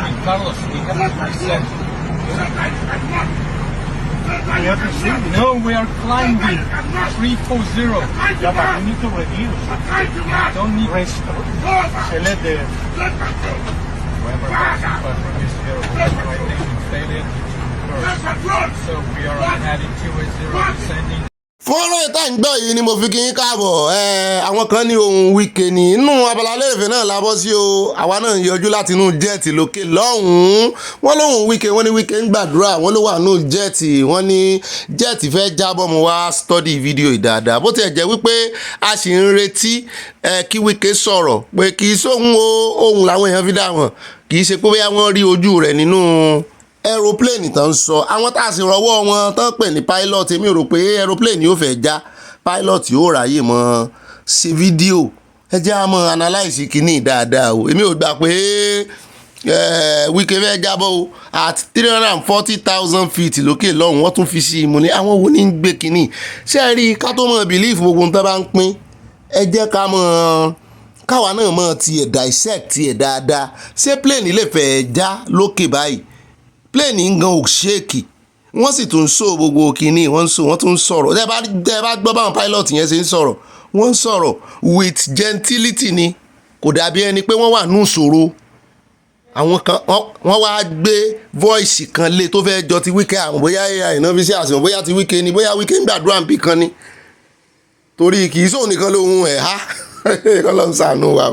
climbing, Carlos. We have to reset. No, we are climbing. 340. Yeah, but we need to reduce. Don't need Rest. Select the. Whoever from this zero, I think we failed first. So we are heading towards 0 descending. fọ́nrán ìta ń gbọ́ yìí ni mo fi kí yín káàbọ̀ àwọn kan ní ohun Wike ní inú abala lérèfé náà lábọ́ sí o àwa náà ń yọjú láti inú jẹ́ẹ̀tì lókè lọ́hùn-ún wọ́n lóhùn Wike wọ́n ní Wike ń gbàdúrà wọ́n ló wà nínú jẹ́ẹ̀tì wọ́n ní jẹ́ẹ̀tì fẹ́ jábọ́ mu wá study fídíò ìdáadáa bó tiẹ̀ jẹ́ wípé a sì ń retí kí Wike sọ̀rọ̀ pé kì í sóhun ohun làwọn èèyàn fi dá wọn kì í ṣe pé bóyá wọ́n rí ojú rẹ̀ nínú aeroplane tán sọ àwọn tá a sì rọwọ́ wọn tán pè ní pilot èmi rò pé aeroplane yóò fẹ́ já pilot yóò ráyè mọ́ ṣe fídíò ẹ jẹ́ àmọ́ analyse kìíní dáadáa o èmi ò gbà pé Wike fẹ́ jábọ́ o at 340,000 feet lókè lọ́hùn wọ́n tún fi sí i mo ní àwọn wo ní ń gbé kìíní ṣé ẹ rí ká tó mọ̀ belief gbogbo nǹkan bá ń pín ẹ jẹ́ ká mọ̀ káwa náà mọ̀ tiẹ̀ dissect tiẹ̀ dáadáa ṣé plane lè fẹ́ já lókè báyìí plane ń gan òṣèkì wọ́n sì tún sọ gbogbo kìíní wọ́n tún sọ̀rọ̀ tẹ́ bá gbọ́ báwọn pilot yẹn ṣe ń sọ̀rọ̀ wọ́n ń sọ̀rọ̀ with gentility ni kò dàbí ẹni pé wọ́n wà nù ìṣòro àwọn kan wọ́n wá gbé voice kan lé tó fẹ́ jọ ti Wike àwọn bóyá AI náà fi ṣe àṣìwọ̀n bóyá ti Wike ni bóyá Wike ń gbàdúrà ń bì kan ni torí kì í sóun nìkan lóhun ẹ̀ há kọ́ ló ń sànú wa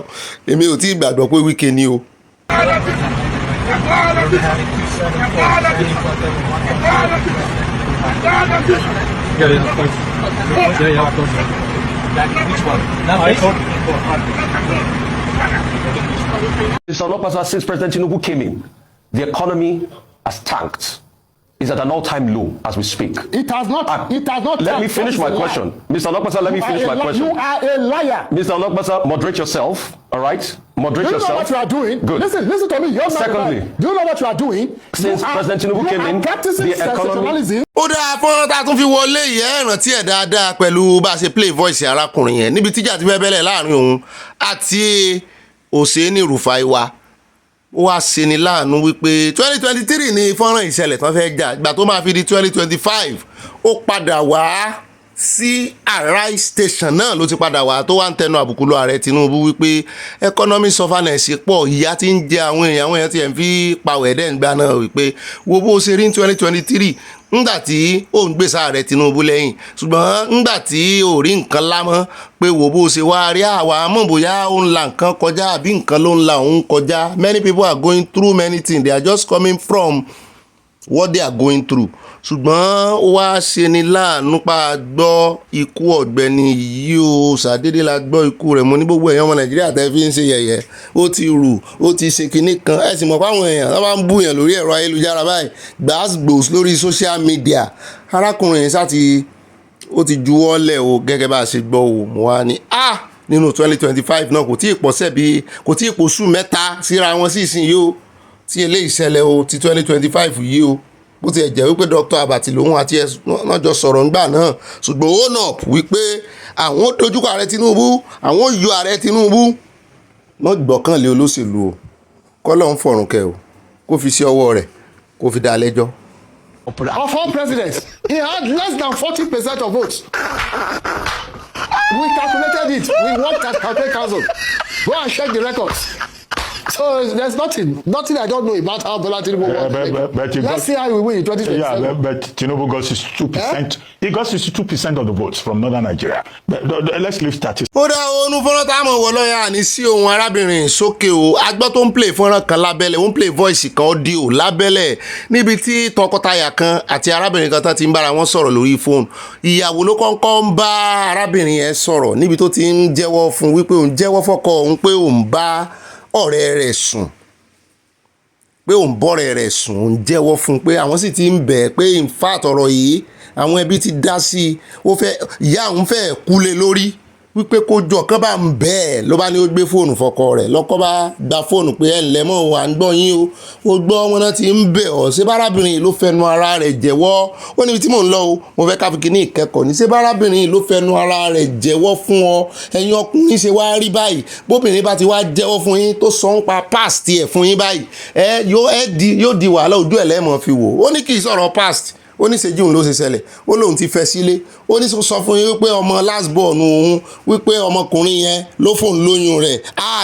èmi ò tí ì gbàgbọ́ pé Wike ni o. Mr. Olopasa, since President Tinubu came in, the economy has tanked. Is at an all-time low as we speak. It has not. It has not. Let me finish my question. Mr. Olopasa, let me finish my question. You are a liar. Mr. Olopasa, moderate yourself. All right? Moderate yourself. Do you know what you are doing? Good. Listen to me. You're Secondly, do you know what you are doing? Since President Tinubu came in, the economy. Ó dáa fọ́nrán tá a tún fi wọlé yìí ẹ rántí ẹ̀ dáadáa pẹ̀lú bá a ṣe play voice arákùnrin yẹn níbi tíjà ti fẹ́ bẹ́lẹ̀ láàrin òun àti Òṣèní Rufai wa ó wá ṣe ni láàánú wípé 2023 ni fọ́nrán ìṣẹ̀lẹ̀ tán fẹ́ jà ìgbà tó máa fi di 2025 ó padà wá sí Arise station náà ló ti padà wá tó wá ń tẹnu àbùkù lu ààrẹ Tinubu wípé economic sufferness pọ̀ ìyà tí ń jẹ àwọn èèyàn tí ẹ̀ ń fi pàwẹ̀dẹ̀ ń gbà náà wípé wo bó ṣe rí ní 2023 ńgbà tí ó ń gbèsè ààrẹ Tinubu lẹ́yìn ṣùgbọ́n ńgbà tí ò rí nǹkan lámọ́ pé wo bó ṣe wá rí àwa mọ̀ bóyá ó ń la nǹkan kọjá àbí nǹkan ló ń la òun kọjá many people are going through many things they are just coming from what they are going through ṣùgbọ́n ó wá ṣe ni láàánú pa gbọ́ ikú Ọ̀gbẹ́ni yìí o ṣàdédé la gbọ́ ikú rẹ̀ mo ní gbogbo èèyàn ọmọ Nàìjíríà tẹ́ fi ń ṣe yẹ̀yẹ́ ó ti rù ó ti ṣe kinní kan ẹ sì mọ̀ fáwọn èèyàn tó bá ń búyàn lórí ẹ̀rọ ayélujára báyìí gbàásgbòs lórí social media arákùnrin yẹn sáti ó ti juwọ́ lẹ̀ o gẹ́gẹ́ bá a ṣe gbọ́ o mo wá ní nínú 2025 náà kò tí ì pọ̀sẹ̀ bí kò tí ì pọ̀ṣù mẹ́ta síra wọn sí ìsìn yìí o tí eléyìí ṣẹlẹ̀ o ti 2025 yìí o bó ti ẹ̀ jẹ́ wípé Dr. Abati lòun àti ẹ̀ náà jọ sọ̀rọ̀ ńgbà náà ṣùgbọ́n ó nà wípé àwọn dojúkọ ààrẹ Tinubu àwọn yọ ààrẹ Tinubu wọ́n gbọ́kànlé olóṣèlú o kọ́lọ́ ń fọ̀rùn kẹ́ o kó fi sí ọwọ́ rẹ̀ kó fi dá lẹ́jọ́. Of all presidents, he had less than 40% of votes. We calculated it. We worked at campaign council. Go and check the records. So there's nothing I don't know about how Bola Tinubu won. Let's see how we win in 2027. Yeah, but Tinubu got 62%. He got 62% of the votes from northern Nigeria. But let's leave statistics. Ó dá onú fọ́nrán táwọn wọ lọ́yà ní sí ohun arábìnrin sókè o agbọ́ tó ń play fọ́nrán kan lábẹ́lẹ̀ ó ń play voice kan audio lábẹ́lẹ̀ níbi tí tọkọtaya kan àti arábìnrin kan tán ti ń bára wọn sọ̀rọ̀ lórí fóònù ìyàwó ló kọ́kọ́ ń bá arábìnrin yẹn sọ̀rọ̀ níbi tó ti ń jẹ́wọ́ fún wípé òun jẹ́wọ́ fọ́kọ òun pé òun bá ọ̀rẹ́ rẹ̀ sùn pé òun bọ́rẹ̀ rẹ̀ sùn òun jẹ́wọ́ fún pé àwọn sì ti ń bẹ̀ pé in fact ọ̀rọ̀ yìí àwọn ẹbí ti dá sí i ó fẹ́ ìyá òun fẹ́ kúlé lórí wípé kó jọ kán bá ń bẹ́ẹ̀ ló bá ní ó gbé fóònù fọkọ rẹ̀ lọ́kọ́ bá gba fóònù pé ẹ̀ ǹlẹ́ mọ́ wà ń gbọ́ yín o ó gbọ́ wọn náà ti ń bẹ̀ ọ́ ṣé bárábìnrin yìí ló fẹnu ara rẹ̀ jẹ́wọ́ ó níbi tí mò ń lọ o mo fẹ́ ká fi kíní ìkẹ́kọ̀ọ́ ní ṣé bárábìnrin yìí ló fẹnu ara rẹ̀ jẹ́wọ́ fún ọ ẹ̀yin ọkùnrin ṣe wá rí báyìí bóbìnrin bá ti wá jẹ́wọ́ fún yín tó sọ ń pa past ẹ̀ fún yín báyìí yóò di wàhálà ojú ẹ̀ lẹ́mọ̀ fi wò ó ní kì í sọ̀rọ̀ past ó ní ṣe jíun ló ṣe ṣẹlẹ̀ ó lóun ti fẹ́ sílé ó ní sọ fún yín wípé ọmọ last born òun wípé ọmọkùnrin yẹn ló fóun lóyún rẹ̀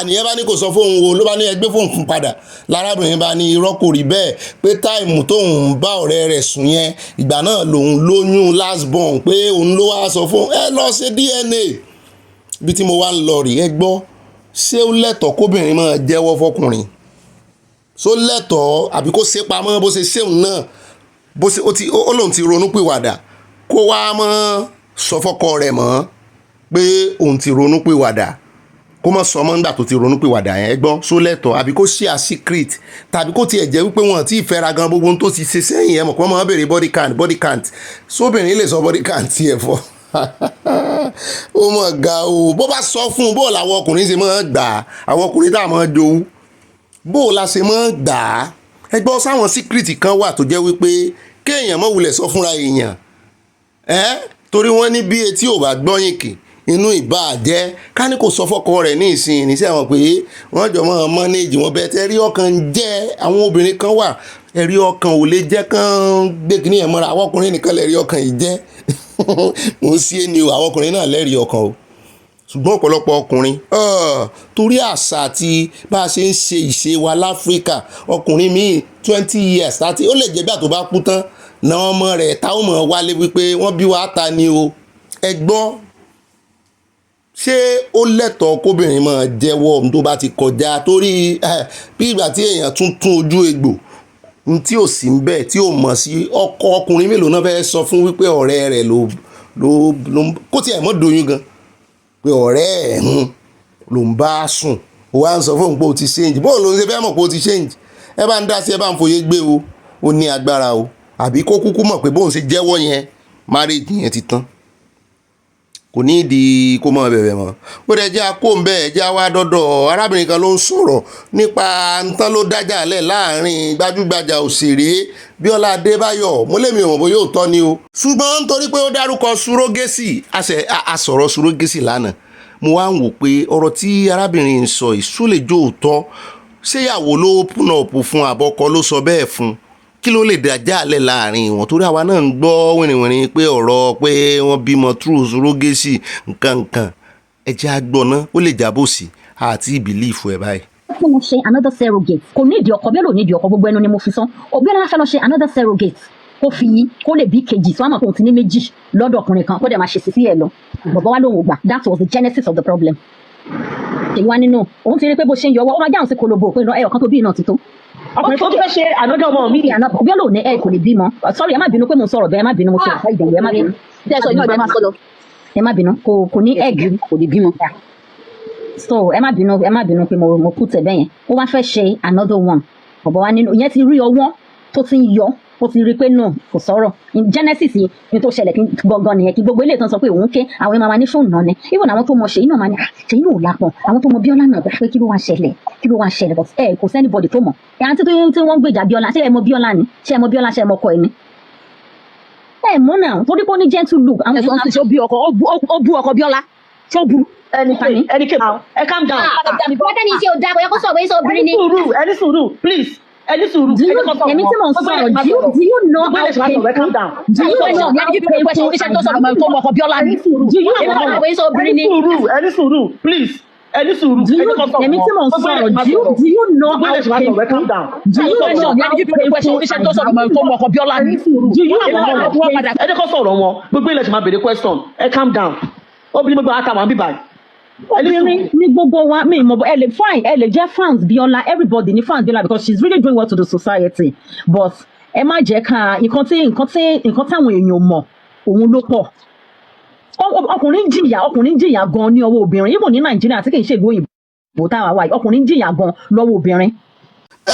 nìyẹn bá ní kò sọ fóun o ló bá ní ẹgbẹ́ fóun fún padà lárábìnrin bá ní irọ́ kò rí bẹ́ẹ̀ pé táìmù tóun bá ọ̀rẹ́ rẹ̀ sùn yẹn ìgbà náà lòun lóyún last born pé òun ló wá sọ fóun lọ ṣe DNA bí tí mo wá ń lọ rí ẹ gbọ́ ṣé ó lẹ́tọ̀ọ́ kóbìnrin máa jẹ́wọ́ fọkùnrin ṣó lẹ́tọ̀ọ́ àbí kó ṣe pamọ́ bó ṣe ṣéun náà bó ṣe ó lóun ti ronú pìwàdà kó wá mọ́ sọ fọ́kọ rẹ̀ mọ́ pé òun ti ronú pìwàdà kó mọ́ sọ mọ́ nígbà tó ti ronú pìwàdà yẹn gbọ́ só lẹ́tọ̀ọ́ àbí kó ṣe a secret tàbí kó tiẹ̀ jẹ́ wípé wọn ti fẹ́ra gan gbogbo ohun tó ti ṣe sẹ́yìn ẹ̀ mọ̀ kó mọ́ béèrè body count sóbìnrin lè sọ body count tiẹ̀ fọ́ ó mọ̀ ga o bó bá sọ fún un bó làwọn ọkùnrin ṣe mọ́ gbà á àwọn ọkùnrin tá a mọ́ jowú bó la ṣe mọ́ gbà á ẹ gbọ́ sáwọn secret kan wà tó jẹ́ wípé kéèyàn mọ̀ wulẹ̀ sọ fúnra èèyàn torí wọ́n ní bí etí ò bá gbọ́yìn kì inú ìbá jẹ́ ká ní kò sọ fọ́kọ rẹ̀ ní ìsìn níṣẹ́ àwọn pé wọ́n jọ mọ́ manage wọn bẹ́ẹ̀ tẹ́ rí ọkàn jẹ́ àwọn obìnrin kan wà ẹ̀rí ọkàn ò lè jẹ́ kán gbé kí ní ẹ̀ mọ́ra àwọn ọkùnrin nìkan lẹ́rí ọkàn yìí jẹ́ mo ń sí ẹni o àwọn ọkùnrin náà lẹ́rí ọkàn o ṣùgbọ́n ọ̀pọ̀lọpọ̀ ọkùnrin torí àṣà àti bá a ṣe ń ṣe ìṣe wa láfíríkà ọkùnrin míì 20 years 30 ó lè jẹ́ bí àtó bá kú tán náà ọmọ rẹ̀ táwọn mọ̀ wálé wípé wọ́n bí wàá ta ni o ẹ gbọ́ ṣé ó lẹ́tọ̀ọ́ kóbìnrin máa jẹ́wọ́ tó bá ti kọjá torí bí ìgbà tí èèyàn tún ojú egbò tí ò sí ń bẹ̀ tí ò mọ̀ sí ọkùnrin mélòó náà fẹ́ sọ fún wípé ọ̀rẹ́ rẹ̀ ló kó tiẹ̀ mọ́ doyún gan pé ọ̀rẹ́ ẹ̀ ló ń bá sùn ó wá ń sọ fún òun pé ó ti change bóun ló ń ṣe fẹ́ mọ̀ pé ó ti change ẹ bá ń dá sí ẹ bá ń foyé gbé o ó ní agbára o àbí kó kúkú mọ̀ pé bóun ṣe jẹ́wọ́ yẹn marriage yẹn ti tán kò ní ìdí kó mọ̀ bẹ̀bẹ̀ mọ́ ó dẹ̀ jẹ́ akó ń bẹ́ẹ̀ jẹ́ wá dọ́dọ̀ arábìnrin kan ló ń sọ̀rọ̀ nípa ntán ló dájà lẹ̀ láàrin gbajúgbajà òṣèré Bíọ́lá Adébáyọ̀ mo lè mi ò mọ̀ bóyá òótọ́ ni o ṣùgbọ́n nítorí pé ó dárúkọ surrogacy a sọ̀rọ̀ surrogacy lánàá mo wá ń wò pé ọ̀rọ̀ tí arábìnrin ń sọ ìsúlẹ̀jọ́ òótọ́ ṣéyàwó ló pùnà òpó fún àbọ̀kọ ló sọ bẹ́ẹ̀ fún kí ló lè dájà lẹ̀ láàrin wọn torí àwa náà ń gbọ́ wìrìwìrì pé ọ̀rọ̀ pé wọ́n bímọ through surrogacy nǹkan ẹ̀jẹ̀ àgbọ̀nà ó lè jábòsí àti ìbílíìfù ẹ̀ báyìí. kí wọ́n ṣe another surrogate kò ní ìdí ọkọ bẹ́ẹ̀ ló ní ìdí ọkọ gbogbo ẹnu ni mo fi sán Ọ̀gbẹ́ni fẹ́ lọ ṣe another surrogate kó lè bí kejì tí wọ́n mọ̀ pé òun ti ní méjì lọ́dọ̀ ọkùnrin kan kó dẹ̀ máa ṣe sí ẹ̀ lọ bọ̀bọ̀ wá lóun ò gbà that was the genesis of the problem. èyí wá nínú òun ti rí pé bó ṣe ń yọwọ́ ó máa jáwọn sí kolobo pé ẹyọ kan tó bí iná ti tó. ọkùnrin tó fẹ́ ṣe another ọmọ mi. bí ó lò ní ẹ kò lè bímọ sorry ẹ má bínú pé mo sọ̀rọ̀ bẹ́ẹ̀ ẹ má bínú mo sọ̀rọ̀ ìdẹ̀wò ẹ má bínú. ẹ má bínú kò ní ẹ̀gì kò lè bímọ. so ẹ má bínú pé mo put ẹ bẹ́yẹn ó wá fẹ́ ṣe another one bọ̀bọ̀ wá nínú ìyẹn ti rí ọwọ́ tó ti ń yọ ó ti rí i pé no kò sọ̀rọ̀ genesis ní tó ṣẹlẹ̀ gangan nìyẹn kí gbogbo ilé ìtàn sọ pé òun ké àwọn ẹ̀ma wa ní fóònù náà ni even àwọn tó mọ ṣèyí náà máa ní ṣèyí náà ò lápọn àwọn tó mọ Bíọ́lá náà gbà pé kí ló wá ṣẹlẹ̀ but kò sẹ́ni bọ́dì tó mọ̀ àǹtí tí wọ́n ń gbèjà Bíọ́lá ṣé ẹ mọ Bíọ́lá ni ṣé ẹ mọ Bíọ́lá ṣé ẹ mọ ọkọ ẹ ni. ẹ mọ náà torí pé ó ní gentle look àwọn ẹ̀sán ti ṣe ó bú ọkọ Bíọ́lá tí ó bú ẹnikẹ́ ẹ calm down. bọ́dá ni iṣẹ́ òdà kò yẹ kó sọ̀rọ̀ yín sọ obìnrin ni. ẹni sùúrù please ẹni sùúrù. èmi tí mo ń sọ̀rọ̀ do you know how painful iṣẹ́ tó sọ̀rọ̀ tó mọ̀ ọkọ̀ Bíọ́lá ni do you know how painful obìnrin ni. ẹni sùúrù please ẹni sùúrù. èmi tí mo ń sọ̀rọ̀ do you know how painful iṣẹ́ tó sọ̀rọ̀ tó mọ̀ ọkọ̀ Bíọ́lá ni do you know how painful. ẹni kọ́ sọ̀rọ̀ wọn gbogbo ilẹ̀ ṣe máa béèrè question ẹ calm down obìnrin gbogbo àtàwọn bíbáyìí. obìnrin ní gbogbo wa mi mọ ẹ lè jẹ́ fans Bíọ́lá everybody ní fans Bíọ́lá because she's really doing well to the society but ẹ má jẹ́ ká nǹkan táwọn èèyàn mọ̀ òun ló pọ̀ ọkùnrin jìyà gan ní ọwọ́ obìnrin even ní Nàìjíríà tí kì í ṣe ìlú òyìnbó táwa wà ọkùnrin jìyà gan lọ́wọ́ obìnrin.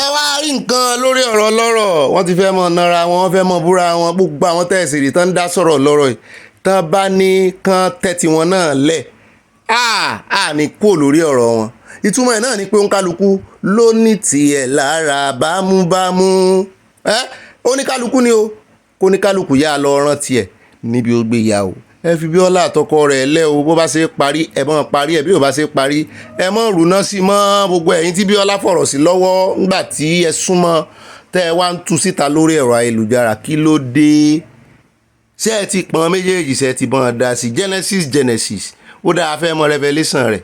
ẹ wá rí nǹkan lórí ọ̀rọ̀ lọ́rọ̀ wọ́n ti fẹ́ mọ nara wọn wọ́n fẹ́ mọ búra wọn gbogbo àwọn tẹ̀sí rí tán dá sọ̀rọ̀ lọ́rọ̀ yìí tán bá ní kán tẹ́tí wọn náà lẹ̀ ní kó lórí ọ̀rọ̀ wọn. Ìtumọ̀ ẹ̀ náà ni pé oníkálukú ló ní tiẹ̀ lára bámúbámú. Oníkálukú ni o, kó oníkálukú yá lọ rántí ẹ̀ níbi ó gbé ya o. Ẹ fi Bíọ́lá àtọkọ rẹ̀ lẹ́ o, bó bá ṣe parí ẹ mọ́ parí ẹ, bí ò bá ṣe parí ẹ mọ́ rúná sí mọ́ gbogbo ẹ̀yin tí Bíọ́lá fọ̀rọ̀ sí lọ́wọ́ nígbà tí ẹ súnmọ́ tẹ́ ẹ wá ń tú síta lórí ẹ̀rọ ayélujára. Kí ló dé? Ṣé ẹ ti pọn méjèèjì, ṣé ẹ ti bọ́n dá sí Genesis ó dáa fẹ́ mọ Revelation rẹ̀.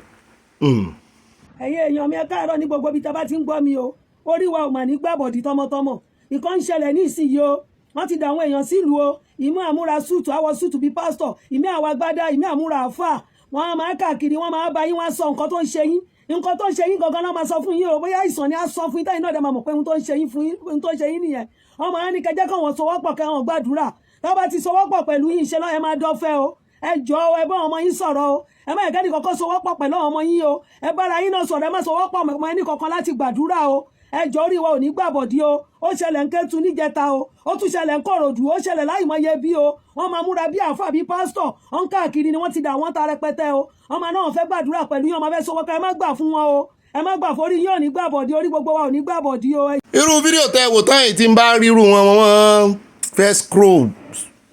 ẹ̀yin èèyàn mi ẹ káàárọ̀ ní gbogbo ibi tá a bá ti ń gbọ́ mi o, orí wa ò mà ní gbàbọ̀dì tọmọtọmọ. Nǹkan ń ṣẹlẹ̀ ní ìsinyìí o, wọ́n ti dà àwọn èèyàn sílùú o, ìmú àmúra súùtù àwọ̀ súùtù bíi pásítọ̀, ìmí àwọ̀ agbádá, ìmí àmúra àfà, wọ́n máa káàkiri, wọ́n máa bá yín, wọ́n á sọ nǹkan tó ń ṣe yín, nǹkan tó ń ṣe yín gangan náà máa sọ fún yín o, bóyá ìsàn ni á sọ fún yín táyì náà dẹ̀ máa mọ̀ pé ohun tó ń ṣe yín fún yín, ohun tó ń ṣe yín nìyẹn. wọ́n máa ní kẹjẹ́ kàn wọ́n sowọ́pọ̀ kẹ́ wọn gbàdúrà, tó bá ti sowọ́pọ̀ pẹ̀lú yín ṣe lọ́yẹ̀ máa dọ́fẹ́ o. Ẹ jọ̀ọ́ ẹ bá ọmọ yín sọ̀rọ̀ o, ẹ má ẹ̀kẹ́ nìkankan sowọ́pọ̀ pẹ̀lú ọmọ yín o, ẹ bára yín náà sọ̀rọ̀, ẹ má sowọ́pọ̀ mọ́ ẹnì kankan láti gbàdúrà o. Ẹ jọ̀ọ́ orí wa ò ní gbàbọ̀dí o, ó ṣẹlẹ̀ ń Kétu níjẹta o, ó tún ṣẹlẹ̀ ń Kòròdú, ó ṣẹlẹ̀ láìmọye bí o. Wọ́n máa múra bí àáfà bí pásítọ̀, wọ́n káàkiri ni wọ́n ti dà wọ́n ta rẹpẹtẹ o. Wọ́n máa náà fẹ́ gbàdúrà pẹ̀lú yín, wọ́n máa fẹ́ sowọ́pọ̀, ẹ má gbà fún wọn o, ẹ má gbà forí yín ò ní gbàbọ̀dí, orí gbogbo wa ò ní gbàbọ̀dí o. Irú fídíò tẹ́ wò tán yìí tí ń bá rírú wọn fẹ́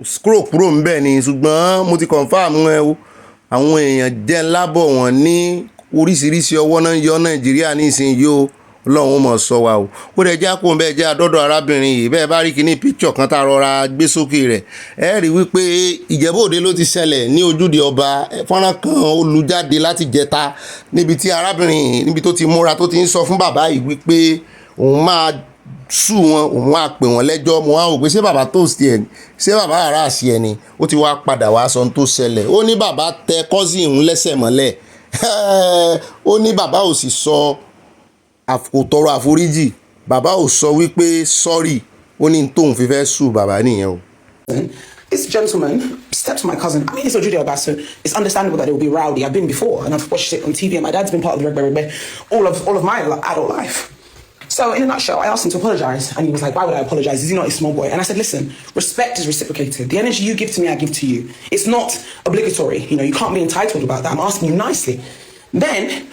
scroll kúrò ń bẹ̀ ni, ṣùgbọ́n mo ti confirm ẹ o, àwọn èèyàn jẹ́ lábọ̀ wọn ní oríṣiríṣi ọwọ́ náà yọ Nàìjíríà ní ìsinyìí o. Ọlọ́run mọ̀ sọ wa o. Ó rẹ̀ já kó bẹ́ẹ̀ jẹ́ àdọ́dọ̀ arábìnrin yìí, bẹ́ẹ̀ bá rí kíní píkṣọ̀ kan tá a rọra gbé sókè rẹ̀, ẹ rí wípé Ìjẹ̀bú-Òde ló ti ṣẹlẹ̀ ní ojúde ọba. Fọ́nrán kan olùjáde láti jẹta níbi tí arábìnrin yìí níbi tó ti múra tó ti ń sọ fún bàbá yìí wípé òun máa sù wọn, òun á pè wọ́n lẹ́jọ́. mo wá wò pé ṣé bàbá toast ẹ̀ ni, ṣé bàbá àrà àṣì ẹ̀ ni. Ó ti wá padà wá sọ tó ṣẹlẹ̀. Ó ní bàbá tẹ cousin òun lẹ́sẹ̀ mọ́lẹ̀. Ó ní bàbá ò sì sọ kò tọrọ àforíjì, bàbá ò sọ wípé sorry. Ó ní tóun fi fẹ́ sù bàbá nìyẹn o. This gentleman stepped to my cousin. I mean, he's a Judio Abbas, so it's understandable that it will be rowdy. I've been before, and I've watched it on TV, and my dad's been part of the Regbe all of my adult life. So, in a nutshell, I asked him to apologize, and he was like, why would I apologize? Is he not a small boy? And I said, listen, respect is reciprocated. The energy you give to me, I give to you. It's not obligatory. You know, you can't be entitled about that. I'm asking you nicely. Then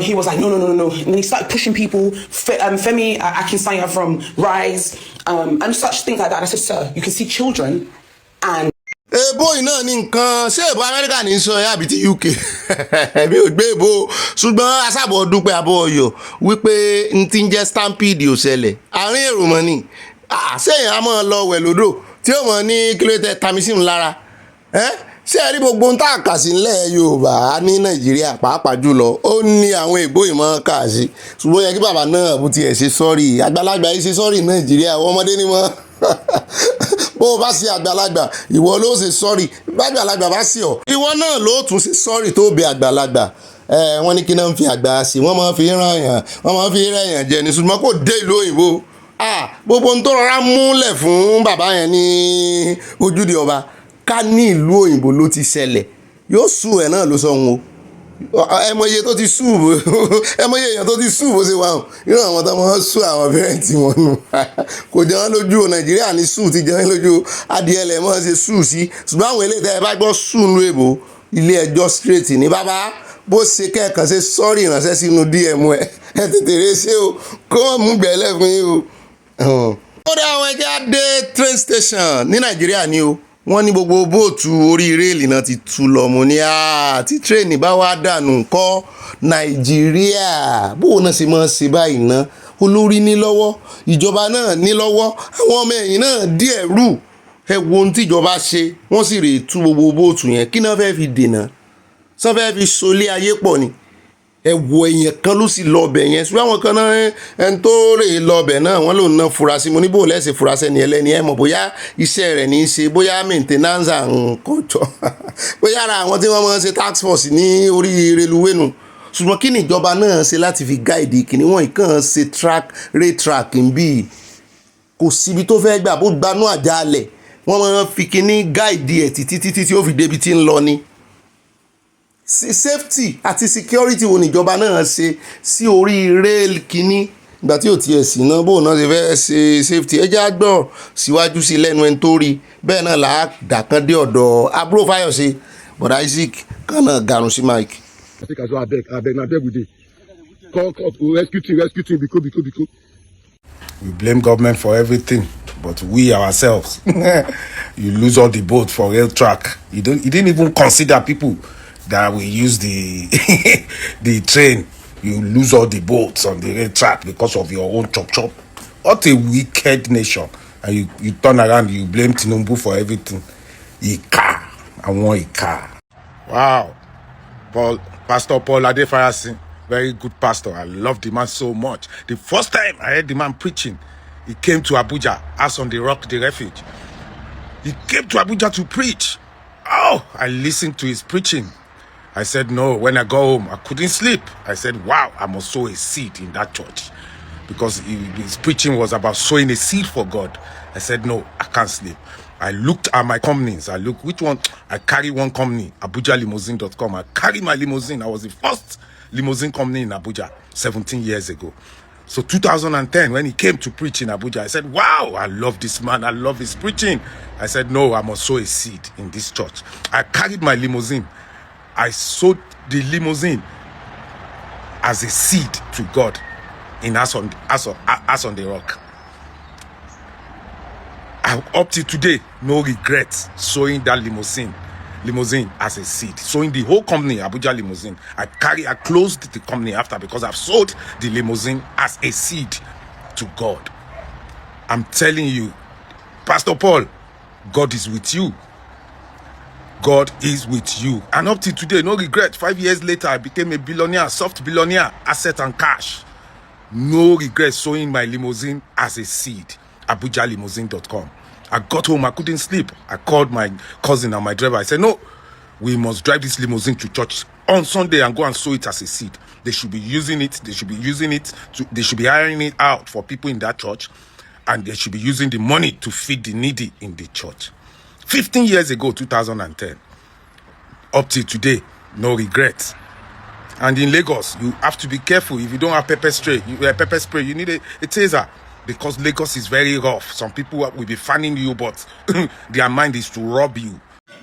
he was like, no. And then he started pushing people, Femi Akinsanya from Rise, and such things like that. And I said, sir, you can see children and... Èbó iná ní nǹkan, ṣé èbó Amẹ́ríkà ní sọ ẹ́ àbí ti UK? Ẹ̀mí ò gbé èbó, ṣùgbọ́n asábọ̀ dúpẹ́ abọ́ ọyọ̀ wípé n ti ń jẹ́ stampede ò ṣẹlẹ̀. Àárín èrò mọ́ ni, ṣéyìn á mọ́ lọ wẹ̀ lódò tí ó mọ̀ ní kílódé tamisím lára. Ṣé ẹ rí gbogbo ń tà kà sí ńlẹ̀ Yorùbá ní Nàìjíríà pàápàá jùlọ, ó ní àwọn èbó ìmọ̀ kà sí. Ṣùgbọ́n yẹ kí bàbá náà bó tiẹ̀ ṣe sọ́ọ̀rì, àgbàlagbà yìí ṣe sọ́ọ̀rì Nàìjíríà, ọmọdé ni wọ́n. Bó o bá ṣe àgbàlagbà ìwọ ló ṣe sọ́ọ̀rì, bá àgbàlagbà bá ṣe ọ́ ìwọ náà ló tún ṣe sọ́ọ̀rì tó bẹ àgbàlagbà. Wọ́n ní kí náà ń fi àgbà ṣe, wọ́n máa fi ràn yàn, wọ́n máa fi rẹ̀ yàn jẹ ní, ṣùgbọ́n kò dé ìlú òyìnbó. Gbogbo ń tó rọra múlẹ̀ fún bàbá yẹn ní ojúde ọba ká ní ìlú òyìnbó ló ti ṣẹlẹ̀, yóò sù ẹ̀ náà ló sọ wọn o. Ẹmọye tó ti sù ẹmọye èèyàn tó ti sù bó ṣe wà hàn nínú àwọn tó máa ń sù àwọn pẹ́rẹ́ǹtì wọn nù. Kò jẹ́ wọn lójú o, Nàìjíríà ní sù ti jẹ́ wọn lójú, adìẹ lẹ̀ mọ́ ṣe sù sí. Ṣùgbọ́n àwọn eléyìí tẹ́ ẹ bá gbọ́ sù nù èbó, ilé ẹjọ́ straight ní bàbá bó ṣe kẹ́ẹ̀kan ṣe sọ́ọ̀rì ìránṣẹ́ sínú DM ẹ tètè rẹ ṣé o, kó wọ́n mú gbẹ̀lẹ́ fún yín o. Ó dá àwọn ẹja dé train station ní Nàìjíríà ni o. Wọ́n ní gbogbo bóòtù orí réèlì náà ti tú lọ. Mo ní tí tírèènì bá wá dànù kọ́ Nàìjíríà bóun náà ṣe máa ṣe báyìí ná. Olórí ní lọ́wọ́, ìjọba náà ní lọ́wọ́, àwọn ọmọ ẹ̀yìn náà díẹ̀ rú. Ẹ wo ohun tí ìjọba ṣe, wọ́n sì rèé tú gbogbo bóòtù yẹn. Kí náà fẹ́ fi dènà? Sọ fẹ́ fi solé ayé pọ̀ ni. Ẹ wo èèyàn kan ló sì lọ ọbẹ̀ yẹn, ṣùgbọ́n àwọn kan náà ẹni tó rè lọ ọbẹ̀ náà wọ́n lòun náà fura sí. Mo ní bò lẹ́sẹ̀ fura sẹ́ni ẹlẹ́ni ẹ mọ̀ bóyá iṣẹ́ rẹ̀ ní í ṣe, bóyá maintenance nǹkan jọ bóyá ara àwọn tí wọ́n máa ń ṣe task force ní orí reluwé nù. Ṣùgbọ́n kí ni ìjọba náà ṣe láti fi guide kìíní wọ́n kàn ṣe ray track ń bì, kò síbi tó fẹ́ gbà bó gbanú àjálẹ̀ wọ́n máa ń fi kíní guide ẹ̀ títí tí ó fi débi tí ń lọ ni. Safety àti security wo níjọba náà ṣe sí orí rail kínní ìgbà tí ò tiẹ̀ sí náà bóun náà ṣe fẹ́ ṣe safety. Ẹ jẹ́ àgbọ̀ síwájú sí lẹ́nu ẹni tó rí bẹ́ẹ̀ náà là á dàkan dé ọ̀dọ̀ àbúrò Fáyọ̀ṣe but Isaac kana garun sí Mike. I think as well, I beg with it. Call, rescue team, because. We blame government for everything, but we ourselves, you lose all the boat for rail track. You didn't even consider people that will use the the train. You lose all the boats on the rail track because of your own chop. What a wicked nation. And you turn around, you blame Tinubu for everything. Ika. I want Ika. Wow. Pastor Paul Adefarasin, very good pastor. I love the man so much. The first time I heard the man preaching, he came to Abuja, as on the rock, the refuge. He came to Abuja to preach. Oh, I listened to his preaching. I said, no, when I go home, I couldn't sleep. I said, wow, I must sow a seed in that church. Because his preaching was about sowing a seed for God. I said, no, I can't sleep. I looked at my companies. I looked, which one? I carry one company, AbujaLimousine.com. I carry my limousine. I was the first limousine company in Abuja 17 years ago. So 2010, when he came to preach in Abuja, I said, wow, I love this man. I love his preaching. I said, no, I must sow a seed in this church. I carried my limousine. I sowed the limousine as a seed to God in As on the Rock. Up to today, no regrets sowing that limousine as a seed. Sowing the whole company, Abuja Limousine. I closed the company after because I've sold the limousine as a seed to God. I'm telling you, Pastor Paul, God is with you. God is with you. And up to today, no regret. 5 years later, I became a billionaire, soft billionaire, asset and cash. No regret sowing my limousine as a seed. AbujaLimousine.com. I got home, I couldn't sleep. I called my cousin and my driver. I said, no, we must drive this limousine to church on Sunday and go and sow it as a seed. They should be using it. They should be hiring it out for people in that church. And they should be using the money to feed the needy in the church. 15 years ago, 2010. Up till today, no regrets. And in Lagos, you have to be careful. If you don't have pepper spray, you need a taser. Because Lagos is very rough. Some people will be fanning you, but their mind is to rob you.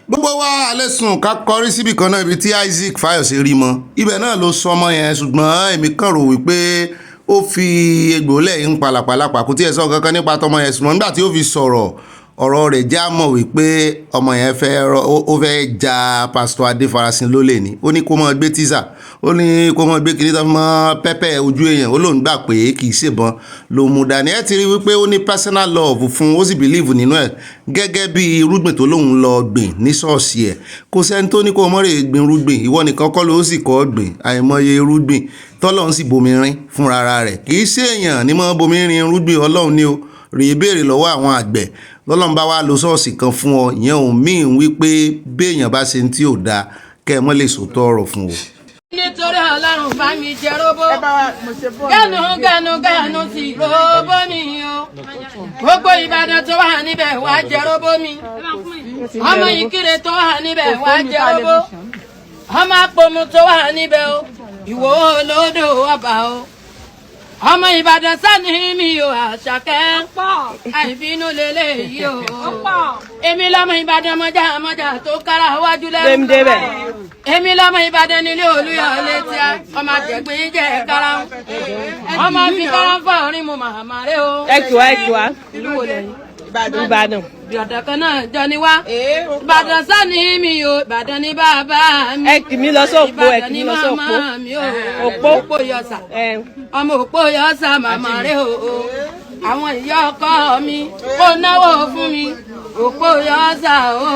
Gbogbo wa lẹ́sùn ká kọrí síbi kan náà ibi tí Isaac Fayose rí mọ́. Ibẹ̀ náà ló sọ ọmọ yẹn ṣùgbọ́n èmi kàn rò wípé ó fi egbò lẹ́yìn pàlàpàlàpà kò tí ẹ sọ kankan nípa tọmọ yẹn ṣùgbọ́n nígbà tí ó fi sọ̀rọ̀ ọ̀rọ̀ rẹ̀ já mọ̀ wípé ọmọ yẹn fẹ́ ja Pastor Adefarasin lólè ni. Ó ní kó mọ́ gbé tíṣà. Ó ní kó mọ́ gbé kiri tó mọ́ pẹ́pẹ́ ojú èèyàn. Ó lóun gbà pé kì í ṣèbọn ló mú dání. Ẹ ti rí wípé ó ní personal love fún ó sì believe nínú ẹ̀ gẹ́gẹ́ bí irúgbìn tó lóun lọ gbìn ní ṣọ́ọ̀ṣì ẹ̀. Kò sẹ́ni tó ní kó mọ́ rè gbìn irúgbìn. Ìwọ nìkan kọ́ ló sì kọ́ gbìn àìmọye irúgbìn tọ́lọ́run sì bomi rin fúnra rẹ̀. Kì í ṣe èèyàn ní mọ́ bomi rin irúgbìn Ọlọ́run ni o. Rèé béèrè lọ́wọ́ àwọn àgbẹ̀ lọ́lọ́run bá wá lo ṣọ́ọ̀ṣì kan fún ọ ìyẹn ò míì wípé béèyàn bá ṣe tí ò dáa kẹ́ ẹ mọ́ lè sòótọ́ ọ̀rọ̀ fún o. nítorí Ọlọ́run bá mi jẹ róbó gánú ti róbó mi o gbogbo Ìbàdàn tó wà níbẹ̀ wá jẹ róbó mi ọmọ Ìkirè tó wà níbẹ̀ wá jẹ róbó ọmọ Àpòmù tó wà níbẹ̀ o Ìwó Olódò ọba o ọmọ Ìbàdàn sani mi o Àṣàkẹ́ àìbínú lélẹ̀ yìí o èmi lọ́mọ Ìbàdàn mọ́jà tó kára wájú lẹ́nu èmi lọ́mọ Ìbàdàn nílé Olúyọ̀lé tí a ọmọ àjẹgbìn jẹ́ kára ọmọ fi kára fọ́ orin mu màmá rẹ o. ẹkùá ìlú wo lẹ́yìn. Ìbàdàn. Ìbàdàn kan náà jọ ni wá. Ìbàdàn sani mi o Ìbàdàn ní bàbá mi. ẹ kì mí lọ sóòpó Ìbàdàn ní màmá mi o. òpó yọ̀sà ọmọ òpó yọ̀sà màmá rẹ o. àwọn ìyá ọkọ mi kó náwó fún mi òpó yọ̀sà o.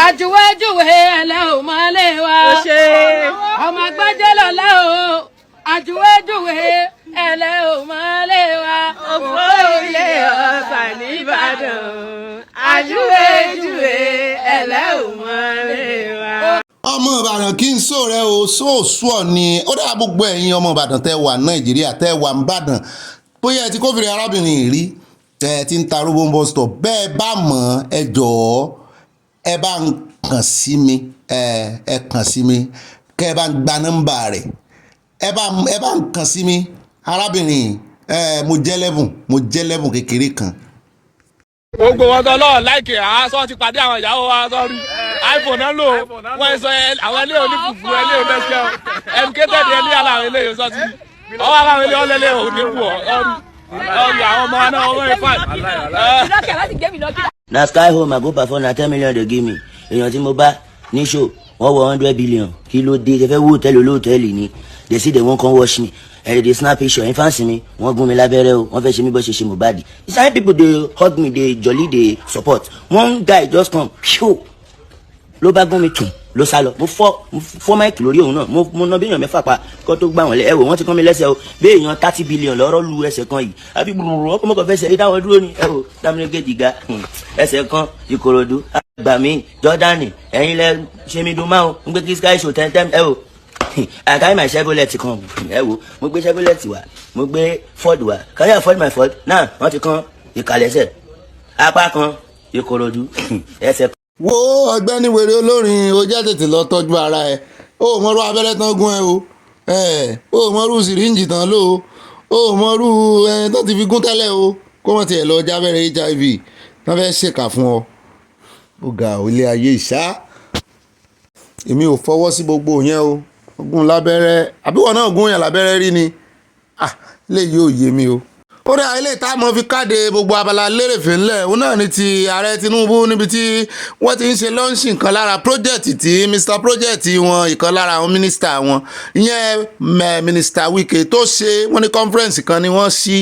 àjùwéjùwé ẹlẹ́ ò mọ́lé wa. ọmọ gbọ́jẹ́ lọ́lá o. àjùwéjùwé ẹlẹ́ ò mọ́lé wa. òpó ilé ọ̀sà nìbàdàn. àjùwéjùwé ẹlẹ́ ò mọ́lé wa. ọmọ Ìbàdàn kí n sọ rẹ o sóòsù ọ ni ó dára gbogbo ẹ̀yin ọmọ Ìbàdàn tẹ́ wà Nàìjíríà tẹ́ wà Ìbàdàn bóyá ẹ ti kófìrí arábìnrin rí tẹ́ ti ń ta rúbọ bus stop bẹ́ẹ̀ bá mọ̀ ẹ jọ̀ọ́ ẹ bá ń kàn sí mi ẹ kàn sí mi kẹ́ ẹ bá ń gba nọ́mbà rẹ̀ ẹ bá ń kàn sí mi arábìnrin mo jẹ́ lẹ́bùn kékeré kan. gbogbo wọn tọ́ lọ́ọ̀ láìkè àásọ ti pàdé àwọn ìyàwó wa sọ́rí iPhone náà lò wọ́n sọ àwọn ilé onífùfù ilé oníṣẹ́ educated ilé aláwọ̀ ilé yóò sọ́tì ọwọ́ aláwọ̀ ilé ọlẹ́lẹ́ òdìbò ọrù àwọn ọmọ náà ọwọ́ ìfà. na sky home I go perform na 10 million dey give me èèyàn tí mo bá ní show wọ́n wọ 100 billion kí ló dé ṣe fẹ́ wó hòtẹ́ẹ̀lì olóòtẹ́ẹ̀lì ni they say they wan come watch me dey snap picture in fancy mi wọ́n gún mi lábẹ́rẹ́ o wọ́n fẹ́ ṣe mí bó ṣe ṣe Mohbad some people dey hug me dey jolly dey support one guy just come show ló bá gún mi tún ló sá lọ mo fọ́ máìkì lórí òun náà mo ná bí èèyàn mẹ́fà pa kó tó gbà wọ́n lẹ́ wò wọ́n ti kán mi lẹ́sẹ̀ o bí èèyàn 30 billion lọ́rọ́ lu ẹsẹ̀ kan yìí àbí gbùrùrù ọkọ̀ mọ́kàn fẹsẹ̀ yìí dáwọn dúró ni dámínégéjì ga ẹsẹ̀ kan Ìkòròdú àgbà mi Jọ́dánì ẹ̀yin lẹ ṣe mi dùn máa ń gbé kí sky show tẹ́ntẹ́m I carry my Chevrolet kan mo gbé Chevrolet wá mo gbé Ford wá can you afford my Ford náà wọ́n ti kán ìkàlẹ́sẹ̀ apá kan Ìkòròdú ẹsẹ̀ kan. wo Ọ̀gbẹ́ni wèrè olórin o jẹ́ tètè lọ tọ́jú ara ẹ o mọ̀rú abẹ́rẹ́ tán gún ẹ o mọ̀rú sìríǹjì tán lò o mọ̀rú ẹni tó ti fi gún tẹ́lẹ̀ o kó wọ́n tiẹ̀ lọ jábẹ́rẹ́ HIV wọ́n fẹ́ ṣèkà fún ọ ó ga ilé ayé ìṣá èmi ò fọwọ́ sí gbogbo yẹn o ogun lábẹ́rẹ́ àbíwọ̀ náà gún yàn lábẹ́rẹ́ rí ni lè yóò yé mi o. ó dá ilé ìta mọ́ fi káde gbogbo abala lérèfé ńlẹ̀ òun náà ní ti ààrẹ Tinubu níbi tí wọ́n ti ń ṣe lọ́ńṣì nǹkan lára project tí Mr Project wọn ìkan lára àwọn mínísítà wọn ìyẹn mínísítà Wike tó ṣe wọ́n ní conference kan ni wọ́n ṣí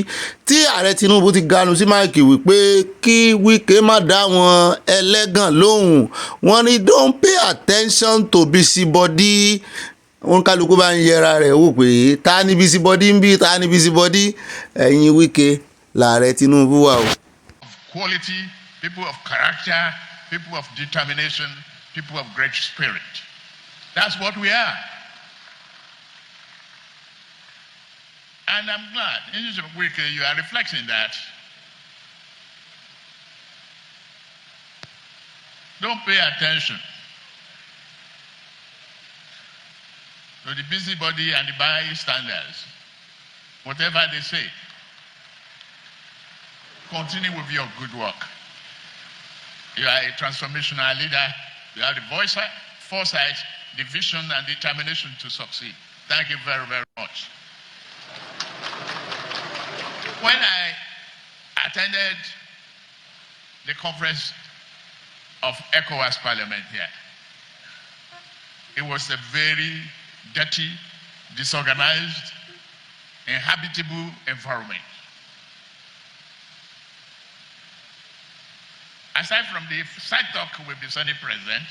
tí ààrẹ Tinubu ti ganu sí máìkì wípé kí Wike má dá wọn ẹlẹ́gàn lóhùn wọ́n ní don't pay attention to busybody wọn kálukú bá ń yẹra rẹ̀ wò pé ta ni busybody ń bí ta ni busybody ẹ̀yin Wike làárẹ̀ Tinubu wà o. Quality, people of character, people of determination, people of great spirit. That's what we are. And I'm glad, in Wike, you are reflecting that. Don't pay attention to the busybody and the bystanders. Whatever they say, continue with your good work. You are a transformational leader. You have the foresight, the vision, and determination to succeed. Thank you very, very much. When I attended the conference of ECOWAS Parliament here, it was a very dirty, disorganized, inhabitable environment. Aside from the side talk with the Senate President,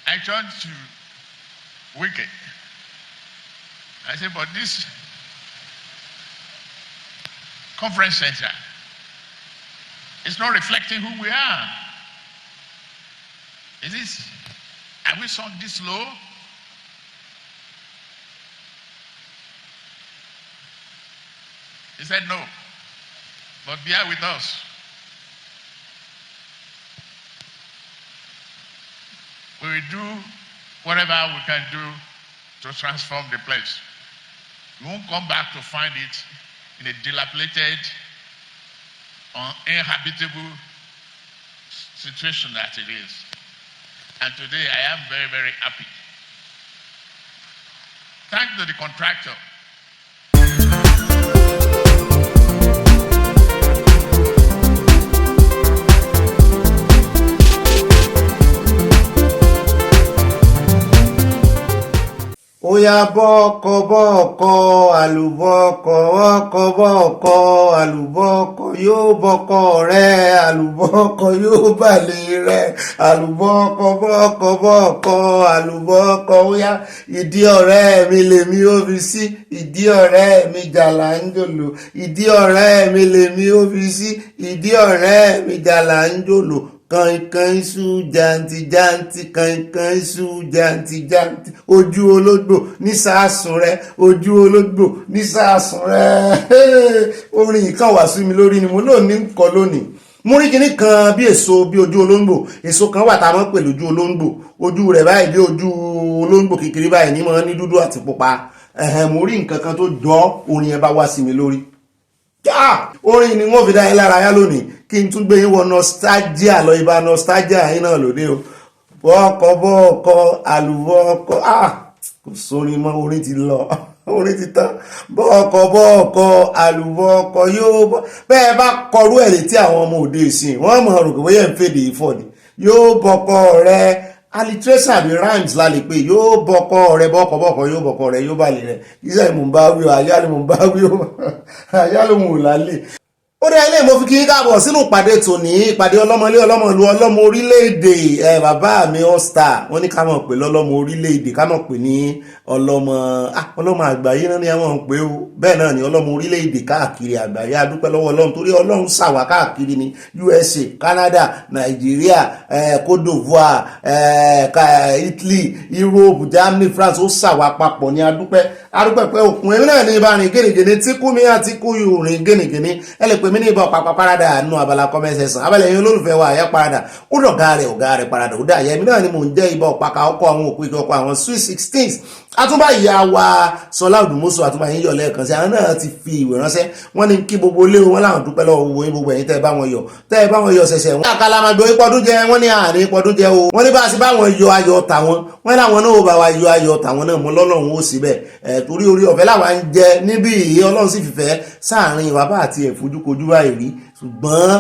I turned to Wike. I said, but this conference center is not reflecting who we are. Have we sunk this low? He said, no, but bear with us. We will do whatever we can do to transform the place. We won't come back to find it in a dilapidated, uninhabitable situation that it is. And today I am very, very happy. Thanks to the contractor. Oya bọ́ọ̀kọ̀ àlùbọ́ọ̀kọ̀ ọkọ̀ bọ́ọ̀kọ̀ àlùbọ́ọ̀kọ̀ yóò bọ́ọ̀kọ̀ rẹ̀ àlùbọ́ọ̀kọ̀ yóò bàlẹ̀ rẹ̀ àlùbọ́ọ̀kọ̀ àlùbọ́ọ̀kọ̀ oya ìdí ọ̀rẹ́ mi lèmi ó fi sí ìdí ọ̀rẹ́ mi jàlá ń jòlò ìdí ọ̀rẹ́ mi lèmi ó fi sí ìdí ọ̀rẹ́ mi jàlá ń jòlò. Kankan iṣu janti kankan iṣu janti ojú ológbò nísàásùn rẹ ojú ológbò nísàásùn rẹ orin yìí kàn wá sí mi lórí ni mo náà ní nǹkan lónìí mo rí kinní kan bí èso bí ojú olóńgbò èso kan wà tá a mọ̀ pé lójú olóńgbò ojú rẹ̀ báyìí bí ojú olóńgbò kékeré báyìí ní mọ̀ ní dúdú àti pupa mo rí nǹkan kan tó jọ orin yẹn bá wá sí mi lórí. orin ni wọ́n fi dá yín lára yá lónìí kí n tún gbé yín wọ nostalgia lọ ibà nostalgia yín náà lóde o bọ́ọ̀kọ́ àlùbọ́ọ̀kọ́ kò sórin mọ́ orin ti lọ orin ti tán bọ́ọ̀kọ́ àlùbọ́ọ̀kọ́ yóò bọ́ bẹ́ẹ̀ bá kọrú ẹ̀ létí àwọn ọmọ òde ìsìn wọ́n mọ̀ rò pé bóyá ń fèdè ìfọ̀ ni yóò bọ́kọ rẹ alliteration àbí rhymes la lè pè yóò bọ́kọ rẹ bọ́kọ̀ yóò bọ́kọ rẹ yóò balẹ̀ rẹ iṣẹ́ ìmọ̀ ń bá wí o àyálò mọ̀ ń bá wí o àyálò mọ̀ lálẹ́. ó dé ilé mo fi kí káàbọ̀ sínú ìpàdé tòní ìpàdé ọlọ́mọlé ọlọ́mọlú ọlọ́mọ orílẹ̀-èdè bàbá mi all-star wọ́n ní ká mọ̀ pé lọ́lọ́mọ orílẹ̀-èdè ká mọ̀ pé ní ọlọ́mọ àgbáyé náà ni àwọn pé o bẹ́ẹ̀ náà ni ọlọ́mọ orílẹ̀-èdè káàkiri àgbáyé adúpẹ́ lọ́wọ́ ọlọ́run torí ọlọ́run ṣàwà káàkiri ní USA Canada Nigeria Côte d'Ivoire Italy Europe Germany France ó ṣàwà papọ̀ ní adúpẹ́ pé òkun èmi náà ní ibà rìn gẹ́nìgẹ́ni tí kú mi àti kú yù rìn gẹ́nìgẹ́ni ẹ lè pè mí ní ibà pàpà parada nù abala kọ́mẹ́sẹ̀ sàn abẹ́lẹ̀ yẹn olólùfẹ́ wa àyà parada ó dọ̀gá rẹ̀ parada ó dà yẹ èmi náà ni mò ń jẹ́ ibà ọ̀pàkà ọkọ̀ àwọn òkú ìkọ̀ àwọn sweet 16s àtúbà ìyá wa Sọlá Òdùmọ́sọ àtúbà yín yọ̀ lẹ́ẹ̀kan sí àwọn náà ti fi ìwé ránṣẹ́ wọ́n ní kí gbogbo ilé wọn láwọn dúpẹ́ lọ́wọ́ gbogbo yín gbogbo ẹ̀yin tẹ́ ẹ bá wọn yọ̀ ṣẹ̀ṣẹ̀ wọn. àkàlà máa gbé pọdún jẹ wọ́n ní àárín pọdún jẹ o wọ́n ní bá a sì bá wọn yọ ayọ̀ tàwọn wọ́n láwọn náà ó bá wa yọ ayọ̀ tàwọn náà mọ́ lọ́lọ́run ó sì bẹ́ẹ̀ torí orí ọ̀fẹ́ làwọn ń jẹ níbí Ọlọ́run sì fìfẹ́ sáàrin ìwà bá àti ẹ̀fojúkojú báyìí rí ṣùgbọ́n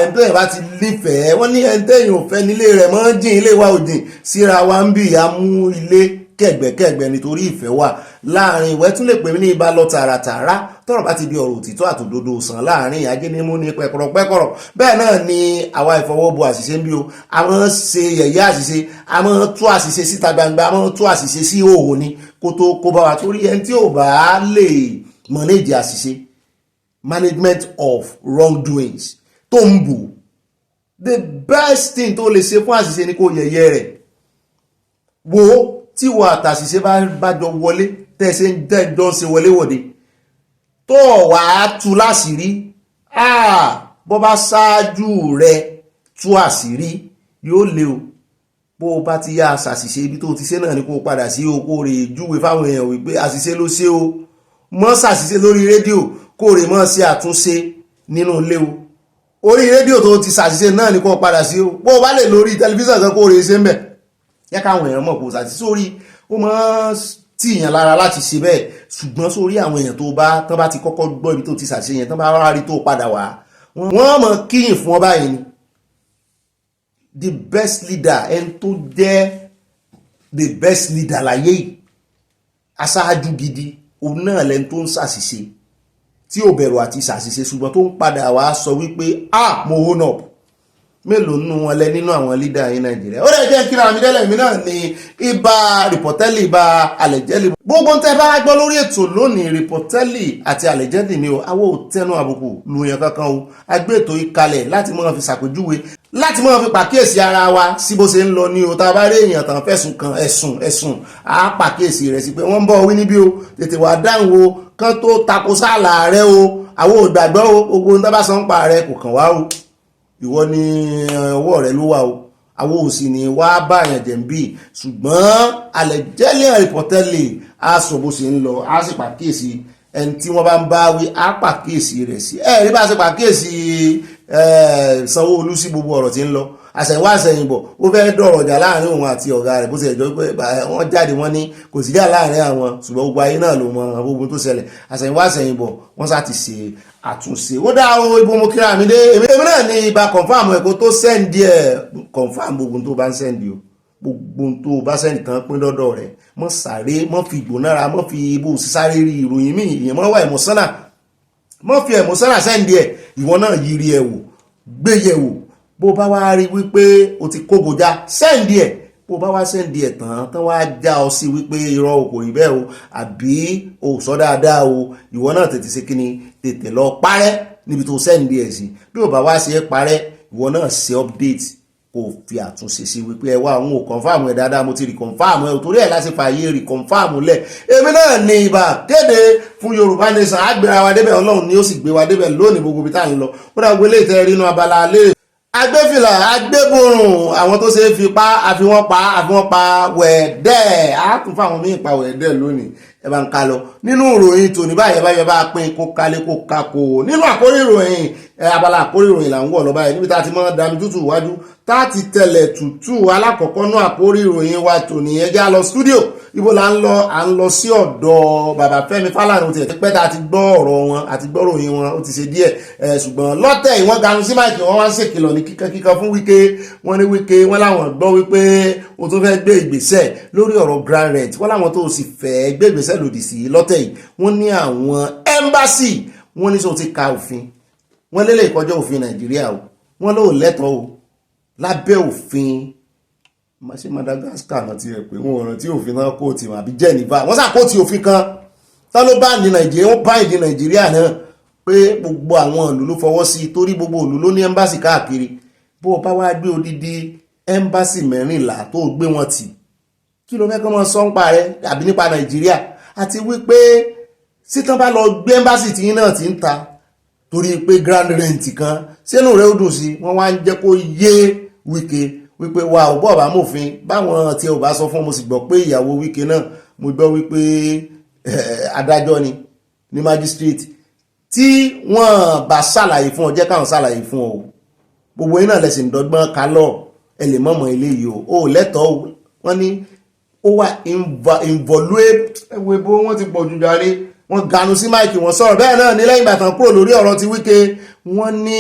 ẹ̀ńtẹ́ ẹ̀ bá ti nífẹ̀ẹ́ wọ́n ní ẹ̀ńtẹ́ èèyàn ò fẹ́ nílé rẹ̀ mọ́ jìn ilé wa ò jìn síra wa ń bì á mú ilé kẹ̀gbẹ́kẹ̀gbẹ́ nítorí ìfẹ́ wà láàrin ìwẹ́ tún lè pè mí ní ibà lọ tààràtààrà tọ́rọ̀ bá ti di ọ̀rọ̀ òtítọ́ àtòdodo sàn láàrin ajénímú ní pẹ̀kọ̀rọ̀ bẹ́ẹ̀ náà ni àwa ìfọwọ́bọ àṣìṣe ń bí o àwọn ṣe yẹ̀yẹ́ àṣìṣe àwọn tú àṣìṣe síta gbangba àwọn tú àṣìṣe sí òhò ni kó tó kó bá wa torí ẹni tí ò bá lè manage àṣìṣe management of wrongdoings tó ń bù the best thing tó lè ṣe fún àṣìṣe ni kó yẹ̀yẹ́ rẹ̀ wo tí wọ́n àtàṣìṣe bá jọ wọlé tẹ́ẹ̀ṣe ń dẹ́jọ́ ṣe wọléwọ̀de tó wà á tú láṣìírí bọ́ bá ṣáájú rẹ tú àṣírí yóò lé o bó bá ti yá àṣàṣìṣe ibi tó ti ṣe náà ni kó padà sí oko rè júwe fáwọn èèyàn wípé àṣìṣe ló ṣe o mọ́ ṣàṣìṣe lórí rédíò kó rè mọ́ ṣe àtúnṣe nínú ilé o orí rédíò tó ti ṣàṣìṣe náà ni kó padà sí o bó bá lè lórí tẹlifíṣàn kan kó rè ṣe ń bẹ̀ yẹ káwọn èèyàn mọ̀ kó ṣàṣìṣe sórí ó mọ́ tí èèyàn lára láti ṣe bẹ́ẹ̀ ṣùgbọ́n sórí àwọn èèyàn tó bá tán bá ti kọ́kọ́ gbọ́ ibi tó ti ṣàṣìṣe yẹn tán bá wá rí tó padà wá wọ́n mọ̀ kíyìn fún ọ báyìí ni the best leader ẹni tó jẹ́ the best leader láyé yìí aṣáájú gidi òun náà lẹni tó ń ṣàṣìṣe tí ò bẹ̀rù àti ṣàṣìṣe ṣùgbọ́n tó ń padà wá sọ wípé mo own up mélòó nínú wọn lẹ nínú àwọn leader yìí Nàìjíríà ó lè jẹ́ kíra mi délẹ̀ mi náà ní ibà rìpọ̀tẹ́lì ibà àlẹ̀jẹ́lì gbogbo tẹ́ bá gbọ́ lórí ètò lónìí rìpọ̀tẹ́lì àti àlẹ̀jẹ́lì ni o awó tẹnu àbùkù lùyàn kankan o agbé ètò ìkalẹ̀ láti mọ́ fi ṣàpèjúwe láti mọ́ fi pàkíyèsí ara wa sí bó ṣe ń lọ ní o tá a bá rí èèyàn tán fẹ̀sùn kan ẹ̀sùn á pàkíyèsí rẹ̀ sí pé wọ́n ń bọ̀ wí níbí o tètè wá dáhùn o kán tó tako sáàlà rẹ o àwọn ògbàgbọ́ o gbogbo ohun tó bá sọ ń pa rẹ kò kàn wá o ìwọ ni ọwọ́ rẹ ló wà o àwọn òsì ni wá báyàn jẹ̀ ń bí ṣùgbọ́n àlẹ̀jẹ́lì rìpọ̀tẹ́lì á sọ bó ṣe ń lọ á sì pàkíyèsí ẹni tí wọ́n bá ń bá wí á pàkíyèsí rẹ̀ sí rí bá ṣe pàkíyèsí Sanwó-Olú sí gbogbo ọ̀rọ̀ tí ń lọ àṣẹ̀yìnwá àṣẹ̀yìnbọ̀ ó fẹ́ dọ̀rọ̀ jà láàrin òun àti ọ̀gá rẹ̀ bó ṣe ẹ̀jọ́ pé wọ́n jáde wọ́n ní kò sí jà láàrin àwọn ṣùgbọ́n gbogbo ayé náà ló mọ gbogbo tó ṣẹlẹ̀ àṣẹ̀yìnwá àṣẹ̀yìnbọ̀ wọ́n sá ti ṣe àtúnṣe ó dá o ibo mo kíra mi dé èmi náà ní ibà confam ẹ̀kọ́ tó sẹ́ndì ẹ̀ confam gbogbo tó bá ń sẹ́ndì o gbogbo tó bá sẹ́ndì tán pín dọ́dọ̀ rẹ̀ mọ́ sáré mọ́ fi ìgbónára mọ́ fi ibò sísáré rí ìròyìn míì ìyẹn mọ́ wà ẹ̀mọ́sánà mọ́ fi ẹ̀mọ́sánà sẹ́ndì ẹ̀ ìwọ náà yiri ẹ̀ wò gbé yẹ̀ wò bó bá wá rí wípé o ti kógojá sẹ́ndì ẹ̀ bó bá wá sẹ́ndì ẹ̀ tán wá já ọ sí wípé irọ́ o kò rí bẹ́ẹ̀ o àbí o sọ dáadáa o ìwọ náà tètè ṣe kíni tètè lọ parẹ́ níbi tó sẹ́ndì ẹ̀ sí bí o bá wá ṣe é parẹ́ ìwọ náà ṣe update kò fi àtúnṣe sí wípé ẹ wá àwọn ò confam ẹ dáadáa mo ti rí confam ẹ torí ẹ láti fààyè rí confam lẹ èmi náà ní ibà kéde fún Yorùbá Nation àgbèrè wa débẹ̀ Ọlọ́run ni ó sì gbé wa débẹ̀ lónìí gbogbo ibi tá à ń lọ ó dà gbélé ìtẹ́ rí inú abala lé agbẹ́fìlà agbẹ́bùrùn àwọn tó ṣe é fi pa àfihàn pa wẹ̀ẹ́dẹ́ á tún fáwọn míì pa wẹ̀ẹ́dẹ́ lónìí ẹ bá ń ká lọ nínú ìròyìn tòní báyẹn bá pín kó kálé kó kákó nínú àkórí ìròyìn abala àkórí ìròyìn là ń wọ̀ lọ báyìí níbi tá a ti mọ́ dami tútù wájú tá a ti tẹ̀lẹ̀ tútù alákọ̀ọ́kọ́ náà àkórí ìròyìn wa tòní ẹ já lọ stúdíò ibo là ń lọ à ń lọ sí ọ̀dọ̀ bàbá Fẹ́mi Fálànà ó ti ẹ̀ pẹ́ tá a ti gbọ́ ọ̀rọ̀ wọn àti gbọ́ ìròyìn wọn ó ti ṣe díẹ̀ ṣùgbọ́n lọ́tẹ̀ ìwọ́n ganu sí máìkì wọn wá ń ṣèkìlọ̀ ní kíkankíkan fún Wike wọ́n ní Wike wọ́n láwọn gbọ́ wípé o tún fẹ́ gbé ìgbésẹ̀ lórí ọ̀rọ̀ grand rent wọ́n láwọn tó sì fẹ́ gbé ìgbésẹ̀ lòdì sí lọ́tẹ̀ yìí wọ́n ní àwọn embassy wọ́n ní sọ ti ka òfin wọ́n lélẹ̀ ìkọjọ́ òfin Nàìjíríà o wọ́n lóò lẹ́tọ̀ọ́ o lábẹ́ òfin ṣe Madagascar náà ti rẹ̀ pé wọ́n rántí òfin náà kóòtù àbí Geneva wọ́n sàkóòtù òfin kan tá ló bá ní Nàìjíríà wọ́n bá ìdí Nàìjíríà náà pé gbogbo àwọn ìlú ló fọwọ́ sí torí gbogbo ìlú ló ní embassy káàkiri bó o bá wá gbé odidi embassy 14 tó gbé wọn tì kí ló fẹ́ kọ́ mọ́ sọ́ńpa rẹ àbí nípa Nàìjíríà àti wípé sítán bá lọ gbé embassy tí yín náà ti ń ta torí pé grand rent kan sínú rẹ̀ ó dùn sí wọ́n wá ń jẹ́ kó yé Wike wípé wà ó bọ̀ bá mòfin báwọn tí ò bá sọ fún mo sì gbọ́ pé ìyàwó Wike náà mo gbọ́ wípé adájọ́ ni ní magistrate tí wọ́n bá ṣàlàyé fún ọ jẹ́ káwọn ṣàlàyé fún ọ gbogbo yín náà lẹ́sìn dọ́gbọ́n kálọ̀ ẹ lè mọ̀mọ́ eléyìí o lẹ́tọ̀ọ́ wọ́n ní ó wà involute ẹ̀wẹ̀ bó wọ́n ti pọ̀ jù járe wọ́n ganu sí máìkì wọ́n sọ̀rọ̀ bẹ́ẹ̀ náà ní lẹ́yìn ìgbà tán kúrò lórí ọ̀rọ̀ ti Wike wọ́n ní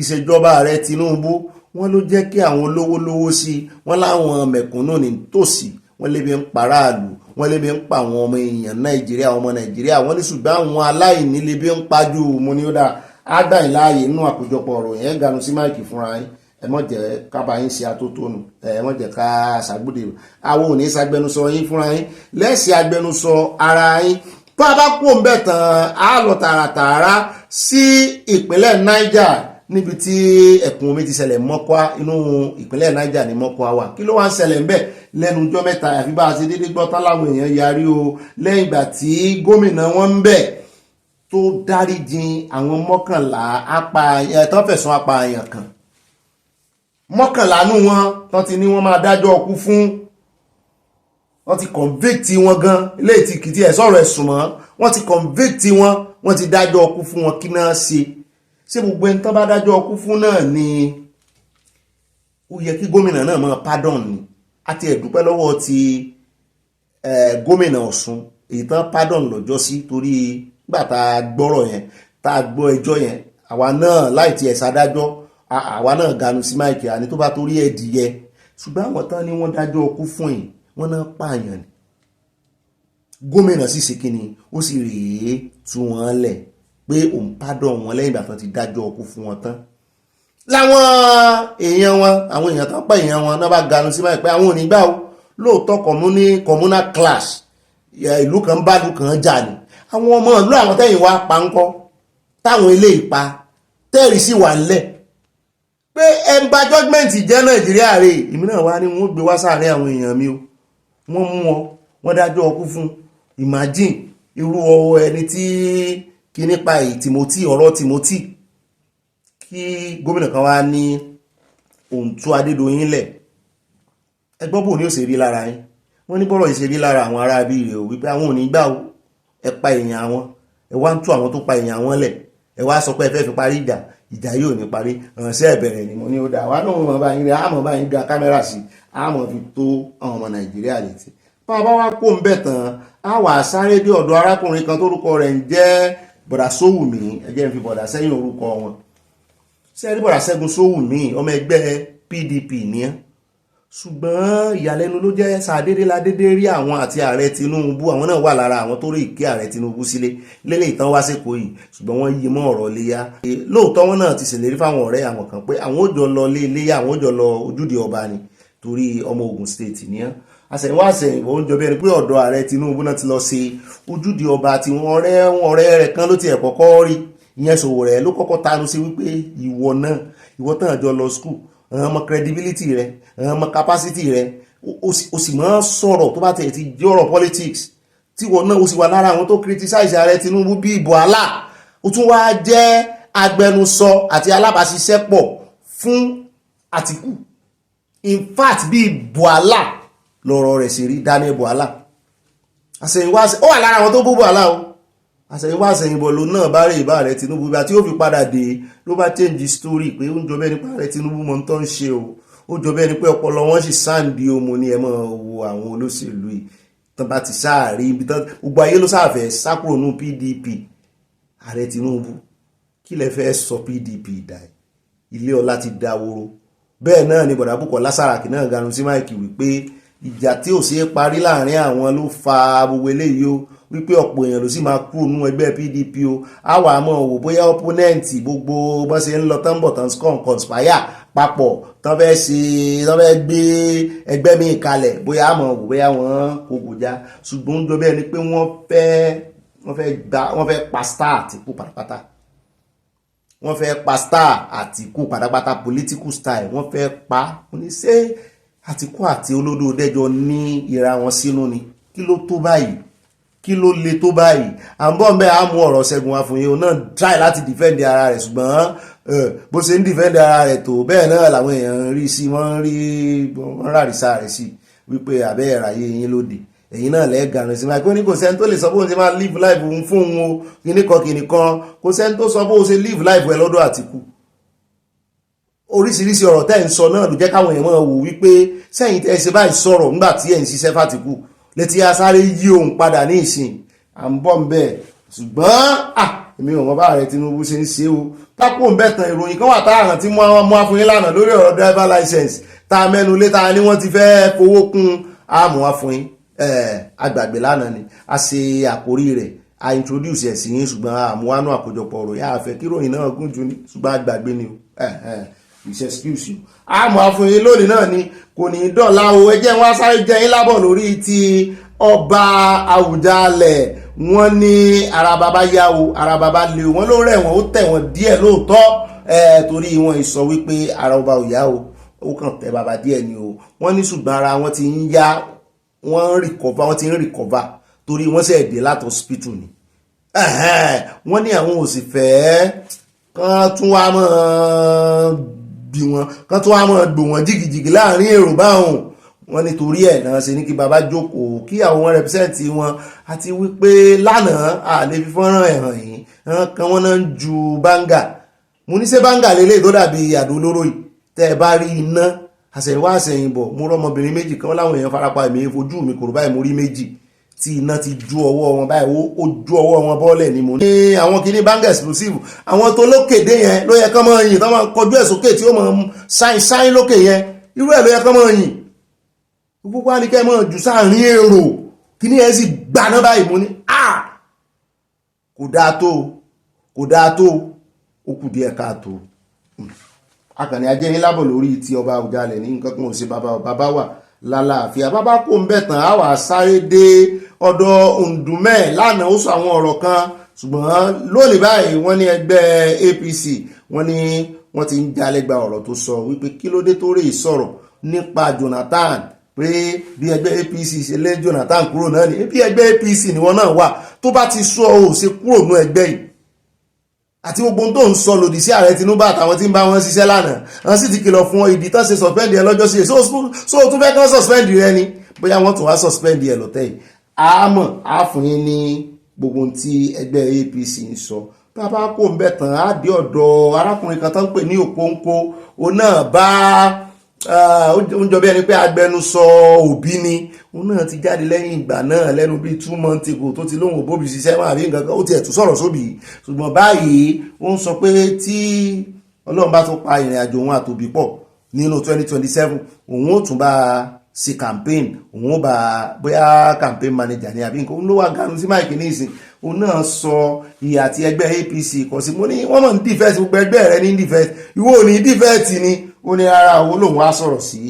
ìṣèjọba ààrẹ Tinubu wọ́n ló jẹ́ kí àwọn olówó sí wọ́n láwọn mẹ̀kúnnù ní tòsí wọ́n lébi ń paráàlú wọ́n lébi ń pa àwọn ọmọ èèyàn Nàìjíríà ọmọ Nàìjíríà wọ́n ní ṣùgbọ́n àwọn aláìní lébi ń pajú mo ní ó dá ádáyìn láàyè nínú àkójọpọ̀ ọ̀rọ̀ yẹn ganu sí máìkì fúnra yín ẹ mọ̀ jẹ́ kábà yín ṣe atótónu ẹ mọ̀ jẹ́ ká ṣàgbọ́dẹ àwọn ò ní ṣàgbẹnusọ yín fúnra yín lẹ́sìn agbẹnusọ ara yín tó a bá kú òun bẹ̀ tán á lọ tààràtààrà sí ìpínlẹ̀ Niger níbi tí ẹ̀kún omi ti ṣẹlẹ̀ Mọ́kọ́á inú ìpínlẹ̀ Niger ní Mọ́kọ́á wà kí ló wá ń ṣẹlẹ̀ ńbẹ̀ lẹ́nu ọjọ́ mẹ́ta àfi bá a ṣe déédéé gbọ́ tán láwọn èèyàn yarí o lẹ́yìn ìgbà tí gómìnà wọn ń bẹ̀ tó dáríjìn àwọn 11 tán fẹ̀sùn apààyàn kan 11 nù wọn tán ti ní wọ́n máa dájọ́ ọkú fún wọ́n ti convict wọn gan eléyìí tí kìtì ẹ̀ sọ̀rọ̀ ẹ̀sùn mọ́ wọ́n ti convict wọn wọ́n ti dájọ́ ọkú fún wọn kí náà ṣe gbogbo ẹni tán bá dájọ́ ọkú fún náà ni ó yẹ kí gómìnà náà máa pardon ni àti ẹ̀dúpẹ́ lọ́wọ́ ti gómìnà Ọ̀ṣun èyí tán pardon lọ́jọ́ sí torí gbà tá a gbọ́rọ̀ yẹn tá a gbọ́ ẹjọ́ yẹn àwa náà láì tiẹ̀ ṣadájọ́ àwa náà ganu sí máìkì àní tó bá torí ẹ̀ dìyẹ ṣùgbọ́n àwọn tán ni wọ́n dájọ́ ọkú fún yìí wọ́n náà pààyàn ni gómìnà sì ṣe kíni ó sì rèé tú wọn lẹ̀ pé òun pardon wọn lẹ́yìn ìgbà tán ti dájọ́ ọkú fún wọn tán láwọn èèyàn wọn àwọn èèyàn tán pa èèyàn wọn náà bá ganu sí máìkì pé àwọn ò ní gbà ó lóòótọ́ communal clash ìlú kan bá ìlú kan jà ní àwọn ọmọ ìlú àwọn tẹ́yìn wá pa ńkọ́ táwọn ilé ìpa tẹ́rì sí wà ńlẹ̀ pé ẹnba judgment jẹ́ Nàìjíríà rè èmi náà wá ní wọ́n gbé wá sáàrin àwọn èèyàn mi o wọ́n mú wọ́n dájọ́ ọkú fún imagine irú ẹni tí kí nípa Timothy ọ̀rọ̀ Timothy kí gómìnà kan wá ní òun tú Adédoyin lẹ̀ ẹgbọ́n bò ní ó ṣe rí lára yín wọ́n ní bọ́rọ̀ ìṣe rí lára àwọn ará bí rẹ̀ ò wípé àwọn ò ní gbà ó ẹ pa èèyàn àwọn ẹ wá ń tú àwọn tó pa èèyàn àwọn lẹ̀ ẹ wá sọ pé ẹ fẹ́ fi parí ìjà yóò ní parí ránṣẹ́ ìbẹ̀rẹ̀ ni mo ní ó dá wa náà mọ̀ bá yín rí àmọ́ bá yín gba kámẹ́rà sí àmọ́ fi tó àwọn ọmọ Nàìjíríà létí bá a bá wá kó ń bẹ̀ tán á wà sáré dé ọ̀dọ̀ arákùnrin kan tórúkọ rẹ̀ ń jẹ́ bọ̀dà Sówùmí ẹ jẹ́ n fi bọ̀dà sẹ́yìn orúkọ wọn sẹ́rí bọ̀dà Ṣẹ́gun Sówùmí ọmọ ẹgbẹ́ PDP ní ẹ́ ṣùgbọ́n ìyàlẹ́nu ló jẹ́ sàdédé ládédé rí àwọn àti ààrẹ Tinubu àwọn náà wà lára àwọn tó rí ìké ààrẹ Tinubu sílé lélẹ̀ ìtàn wá sẹ́kọ̀ọ́ yìí ṣùgbọ́n wọ́n yí mọ́ ọ̀rọ̀ léyà lóòótọ́ wọn náà ti ṣèlérí fáwọn ọ̀rẹ́ àwọn kan pé àwọn ò jọ lọ léyà àwọn ò jọ lọ ojúde ọba ni torí ọmọ Ògùn state ní ẹ́ àṣẹ̀yìnwá àṣẹ̀yìnbó ń jọ bí ẹni pé ọ̀dọ̀ ààrẹ Tinubu náà ti lọ ṣe ojúde ọba tí wọ́n ọ̀rẹ́ rẹ̀ kan ló ti ẹ̀ kọ́kọ́ rí ìyẹn Sowore ló kọ́kọ́ tanu sí wípé ìwọ tán jọ lọ school ọmọ credibility rẹ ọmọ capacity rẹ o sì máa sọ̀rọ̀ tó bá tẹ̀ ti jẹ́ ọ̀rọ̀ politics tí wọ́n náà o sì wà lára àwọn tó criticize ààrẹ Tinubu bí bọ́álà o tún wá jẹ́ agbẹnusọ àti alábàáṣiṣẹ́pọ̀ fún Àtìkù in fact bí bọ́álà lọ́rọ̀ rẹ̀ sì rí Daniel Bọ́álà àṣẹ̀yìnwá ó wà lára àwọn tó bú Bùhálà o àṣẹ̀yìnwá àṣẹ̀yìnbọ̀ ló náà bá rè bá rẹ̀ Tinubu bí àti ó fi padà dé ló bá change story pé ó ń jọ bẹ́ẹ̀ nípa rẹ̀ Tinubu mọ̀ ń tọ́ ń ṣe o ó jọ bẹ́ẹ̀ ni pé ọpọlọ wọn sì sáǹdì omo ní ẹ mọ̀ wo àwọn olóṣèlú yìí tán bá ti sáàrí ibi tán gbogbo ayé ló sáfẹ́ sákúrò nù PDP ààrẹ Tinubu kí lẹ fẹ́ sọ PDP dà ilé ọlá ti dáwóró bẹ́ẹ̀ náà ni bọ̀dà Bùkọ́lá Sàràkí náà ganu sí máìkì wípé ìjà tí ò ṣeé parí láàrin àwọn ló fa gbogbo eléyìí o wípé ọ̀pọ̀ èèyàn ló sì máa kúrò nínú ẹgbẹ́ PDP o àwa àmọ́ wò bóyá opponent gbogbo bọ́n ṣe ń lọ tán bọ̀ tán conspire papọ̀ tán fẹ́ gbé ẹgbẹ́ mi kalẹ̀ bóyá àmọ́ wò bóyá wọ́n kò gòjá ṣùgbọ́n jọ bẹ́ẹ̀ ni pé wọ́n fẹ́ pa Star Àtìkù pátápátá wọ́n fẹ́ pa Star Àtìkù pátápátá political style wọ́n fẹ́ pa wọ́n ní ṣé Àtìkù àti Olódò Dẹ́jọ ní ìra wọn sínú ni kí ló tó báyìí kí ló le tó báyìí à ń bọ̀ mbẹ́ àmú ọ̀rọ̀ Ṣẹ́gun wá fún yín o náà try láti defend ara rẹ̀ ṣùgbọ́n bó ṣe ń defend ara rẹ̀ tó bẹ́ẹ̀ náà làwọn èèyàn rí sí wọ́n rárìsá rẹ̀ sí wípé àbẹ́ ẹ̀ráyé yín lóde ẹ̀yin náà lẹ́ẹ̀gànù sí máa kí ó ní kò sẹ́ni tó lè sọ bó ṣe máa live life òun fún òun o kìnnìkan kò sẹ́ni tó sọ bó ṣe live life ẹ lọ́dọ̀ Àtìkù oríṣiríṣi ọ̀rọ̀ tẹ́ ń sọ náà ló jẹ́ káwọn èèyàn máa wò wípé sẹ́yìn tẹ́ ṣe báyìí sọ̀rọ̀ nígbà tí ẹ̀ ń ṣiṣẹ́ f'Àtìkù létí asáré yí òun padà ní ìsìn à ń bọ̀ ń bẹ̀ ṣùgbọ́n èmi ò mọ̀ bá ààrẹ Tinubu ṣe ń ṣe o pápó ń bẹ̀ tán ìròyìn kan wà táàràn tí wọ́n mú afúnyín lánàá lórí ọ̀rọ̀ driver license tá a mẹ́nu lé ta ni wọ́n ti fẹ́ fowó kún àmú afúnyín agbàgbé lánàá ni a ṣe àkórí rẹ̀ a introduce ẹ̀ sí yín ṣùgbọ́n àmúwánú àkójọpọ̀ ọ̀rọ̀ yà á fẹ́ kí ìròyìn náà gùn jù ní ṣùgbọ́n agbàgbé ni o is excuse you àmọ́ àfúnyín lónìí náà ni kò ní dọ̀la o ẹjẹ́ wọn sáré jẹ́ yín lábọ̀ lórí ti ọba Àwùjalẹ̀ wọ́n ní ara bàbá yá o ara bàbá lé o wọ́n ló rẹ̀ wọ́n ó tẹ̀ wọ́n díẹ̀ lóòótọ́ torí wọn ìsọ wípé ara ọba ò yá o ó kàn tẹ̀ bàbá díẹ̀ ni o wọ́n ní ṣùgbọ́n ara wọn ti ń yá wọ́n ti ń recover torí wọ́n ṣe dé láti hospital ni wọ́n ní àwọn ò sì fẹ́ kán tún wá mọ́ bí wọn kán tún wá mọ́ gbò wọ́n jìgìjìgì láàrin èrò báwọn wọ́n nítorí ẹ̀ náà ṣe ní kí bàbá jókòó kí àwọn rẹpẹsẹ̀ntì wọn àti wípé lánàá àlè fífọ́nrán ẹ̀hàn yìí kan wọ́n náà ń ju báńgà mo ní ṣe báńgà lélẹ̀ tó dàbí àdó olóró yìí tẹ́ ẹ bá rí iná àṣẹ̀yìnwá àṣẹ̀yìnbọ̀ mo rọ́mọbìnrin méjì kan láwọn èèyàn farapa èmi fojú mi kòrò báyìí mo rí méjì tí iná ti ju ọwọ́ wọn báyìí ó ju ọwọ́ wọn bọ́ọ̀lẹ̀ ni mo ní àwọn kìíní báńgà explosive àwọn tó lókèdè yẹn ló yẹ kán máa yìn tán máa kọjú ẹ̀ sókè tí ó máa sáìn lókè yẹn irú ẹ̀ ló yẹ kán máa yìn gbogbo wa ní kẹ́ mọ́ jù sáàrin èrò kí ní ẹ sì gbaná báyìí mú ní kò dáa tó ó kù díẹ̀ káàtó akànnì ajẹ́yìn lábọ̀ lórí ti ọba Àwùjalẹ̀ ní nǹkan kan ò sí bàbá wà lálàáfíà bàbá kò ń bẹ̀ tán á wà sáré dé ọ̀dọ̀ Ǹdùmẹ̀ lánàá ó sọ àwọn ọ̀rọ̀ kan ṣùgbọ́n lónìí báyìí wọ́n ní ẹgbẹ́ APC wọ́n ní wọ́n ti ń jalẹ́gba ọ̀rọ̀ tó sọ wípé kí ló dé tó rè sọ̀rọ̀ nípa Jonathan pé bí ẹgbẹ́ APC ṣe lé Jonathan kúrò náà ni bí ẹgbẹ́ APC ni wọ́n náà wà tó bá ti sọ ò ṣe kúrò ní ẹgbẹ́ yìí àti gbogbo tó ń sọ lòdì sí ààrẹ Tinubu àtàwọn tí ń bá wọn ṣiṣẹ́ lánàá wọ́n sì ti kìlọ̀ fún ìdí tán ṣe suspend ẹ lọ́jọ́ sí so tún fẹ́ kán suspend rẹ ni bóyá wọ́n tún wá suspend ẹ lọ́tẹ̀ yìí àmọ́ àfún yín ní gbogbo tí ẹgbẹ́ APC ń sọ bàbá kò ń bẹ̀ tán á dé ọ̀dọ̀ arákùnrin kan tó ń pè ní Òpónkó òun náà bá ó ń jọ bí ẹni pé agbẹnusọ Òbí ni òun náà ti jáde lẹ́yìn ìgbà náà lẹ́nu bíi 2 months ago tó ti lóhùn òbóbi ṣiṣẹ́ máa rí nǹkan kan ó tiẹ̀ tún sọ̀rọ̀ sóbì ṣùgbọ́n báyìí ó ń sọ pé tí Ọlọ́run bá tún pa ìrìn àjò òun àtòbí pọ̀ nínú 2027 òun ó tún bá ṣe campaign òun ó bá bóyá campaign manager ní àbí nǹkan ló wà ganu sí máìkì ní ìsìn òun náà sọ ìyà tí ẹgbẹ́ APC kọ sí mo ní wọ́n mọ̀ ní defect gbogbo ẹgbẹ́ rẹ ní defect ìwọ ò ní defect ni ó ní rárá owó lòun á sọ̀rọ̀ sí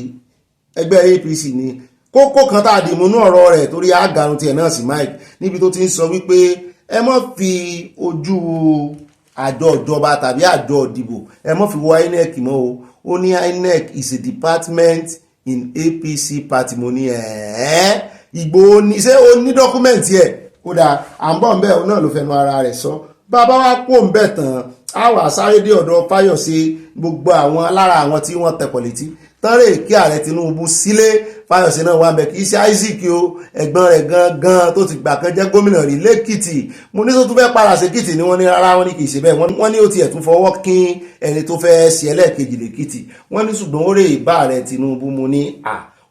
ẹgbẹ́ APC ni kókó kan tá a dì múnú ọ̀rọ̀ rẹ̀ torí àgàrùn tiẹ̀ náà sí Mike níbi tó ti ń sọ wípé ẹ má fi ojú àjọ ìjọba tàbí àjọ ìdìbò ẹ má fi wọ INEC mọ́ o ó ní INEC is a department in APC party mo ní Ìgbòho ní ṣé ó ní dọ́kúmẹ̀ntì ẹ̀ ó dà à ń bọ̀ ń bẹ̀ òun náà ló fẹnu ara rẹ̀ sọ bàbá wa kó ń bẹ̀ tán a wà sáré dé ọ̀dọ̀ Fáyọ̀ṣe gbogbo àwọn lára àwọn tí wọ́n tẹ̀pọ̀ létí tọ́rẹ̀ kí ààrẹ Tinubu sílé Fáyọ̀sé náà wà bẹ̀ kì í ṣe Isaac o ẹ̀gbọ́n rẹ̀ gangan tó ti gbà kan jẹ́ gómìnà rí lẹ́kìtì mo ní tó tún fẹ́ padà sékìtì ni wọ́n ní rárá wọ́n ní kì í ṣe bẹ́ẹ̀ wọ́n ní ó tiẹ̀ tún fọwọ́ kín ẹni tó fẹ́ ṣe ẹlẹ́ẹ̀kejì lẹ́kìtì wọ́n ní ṣùgbọ́n ó rè bá ààrẹ Tinubu mo ní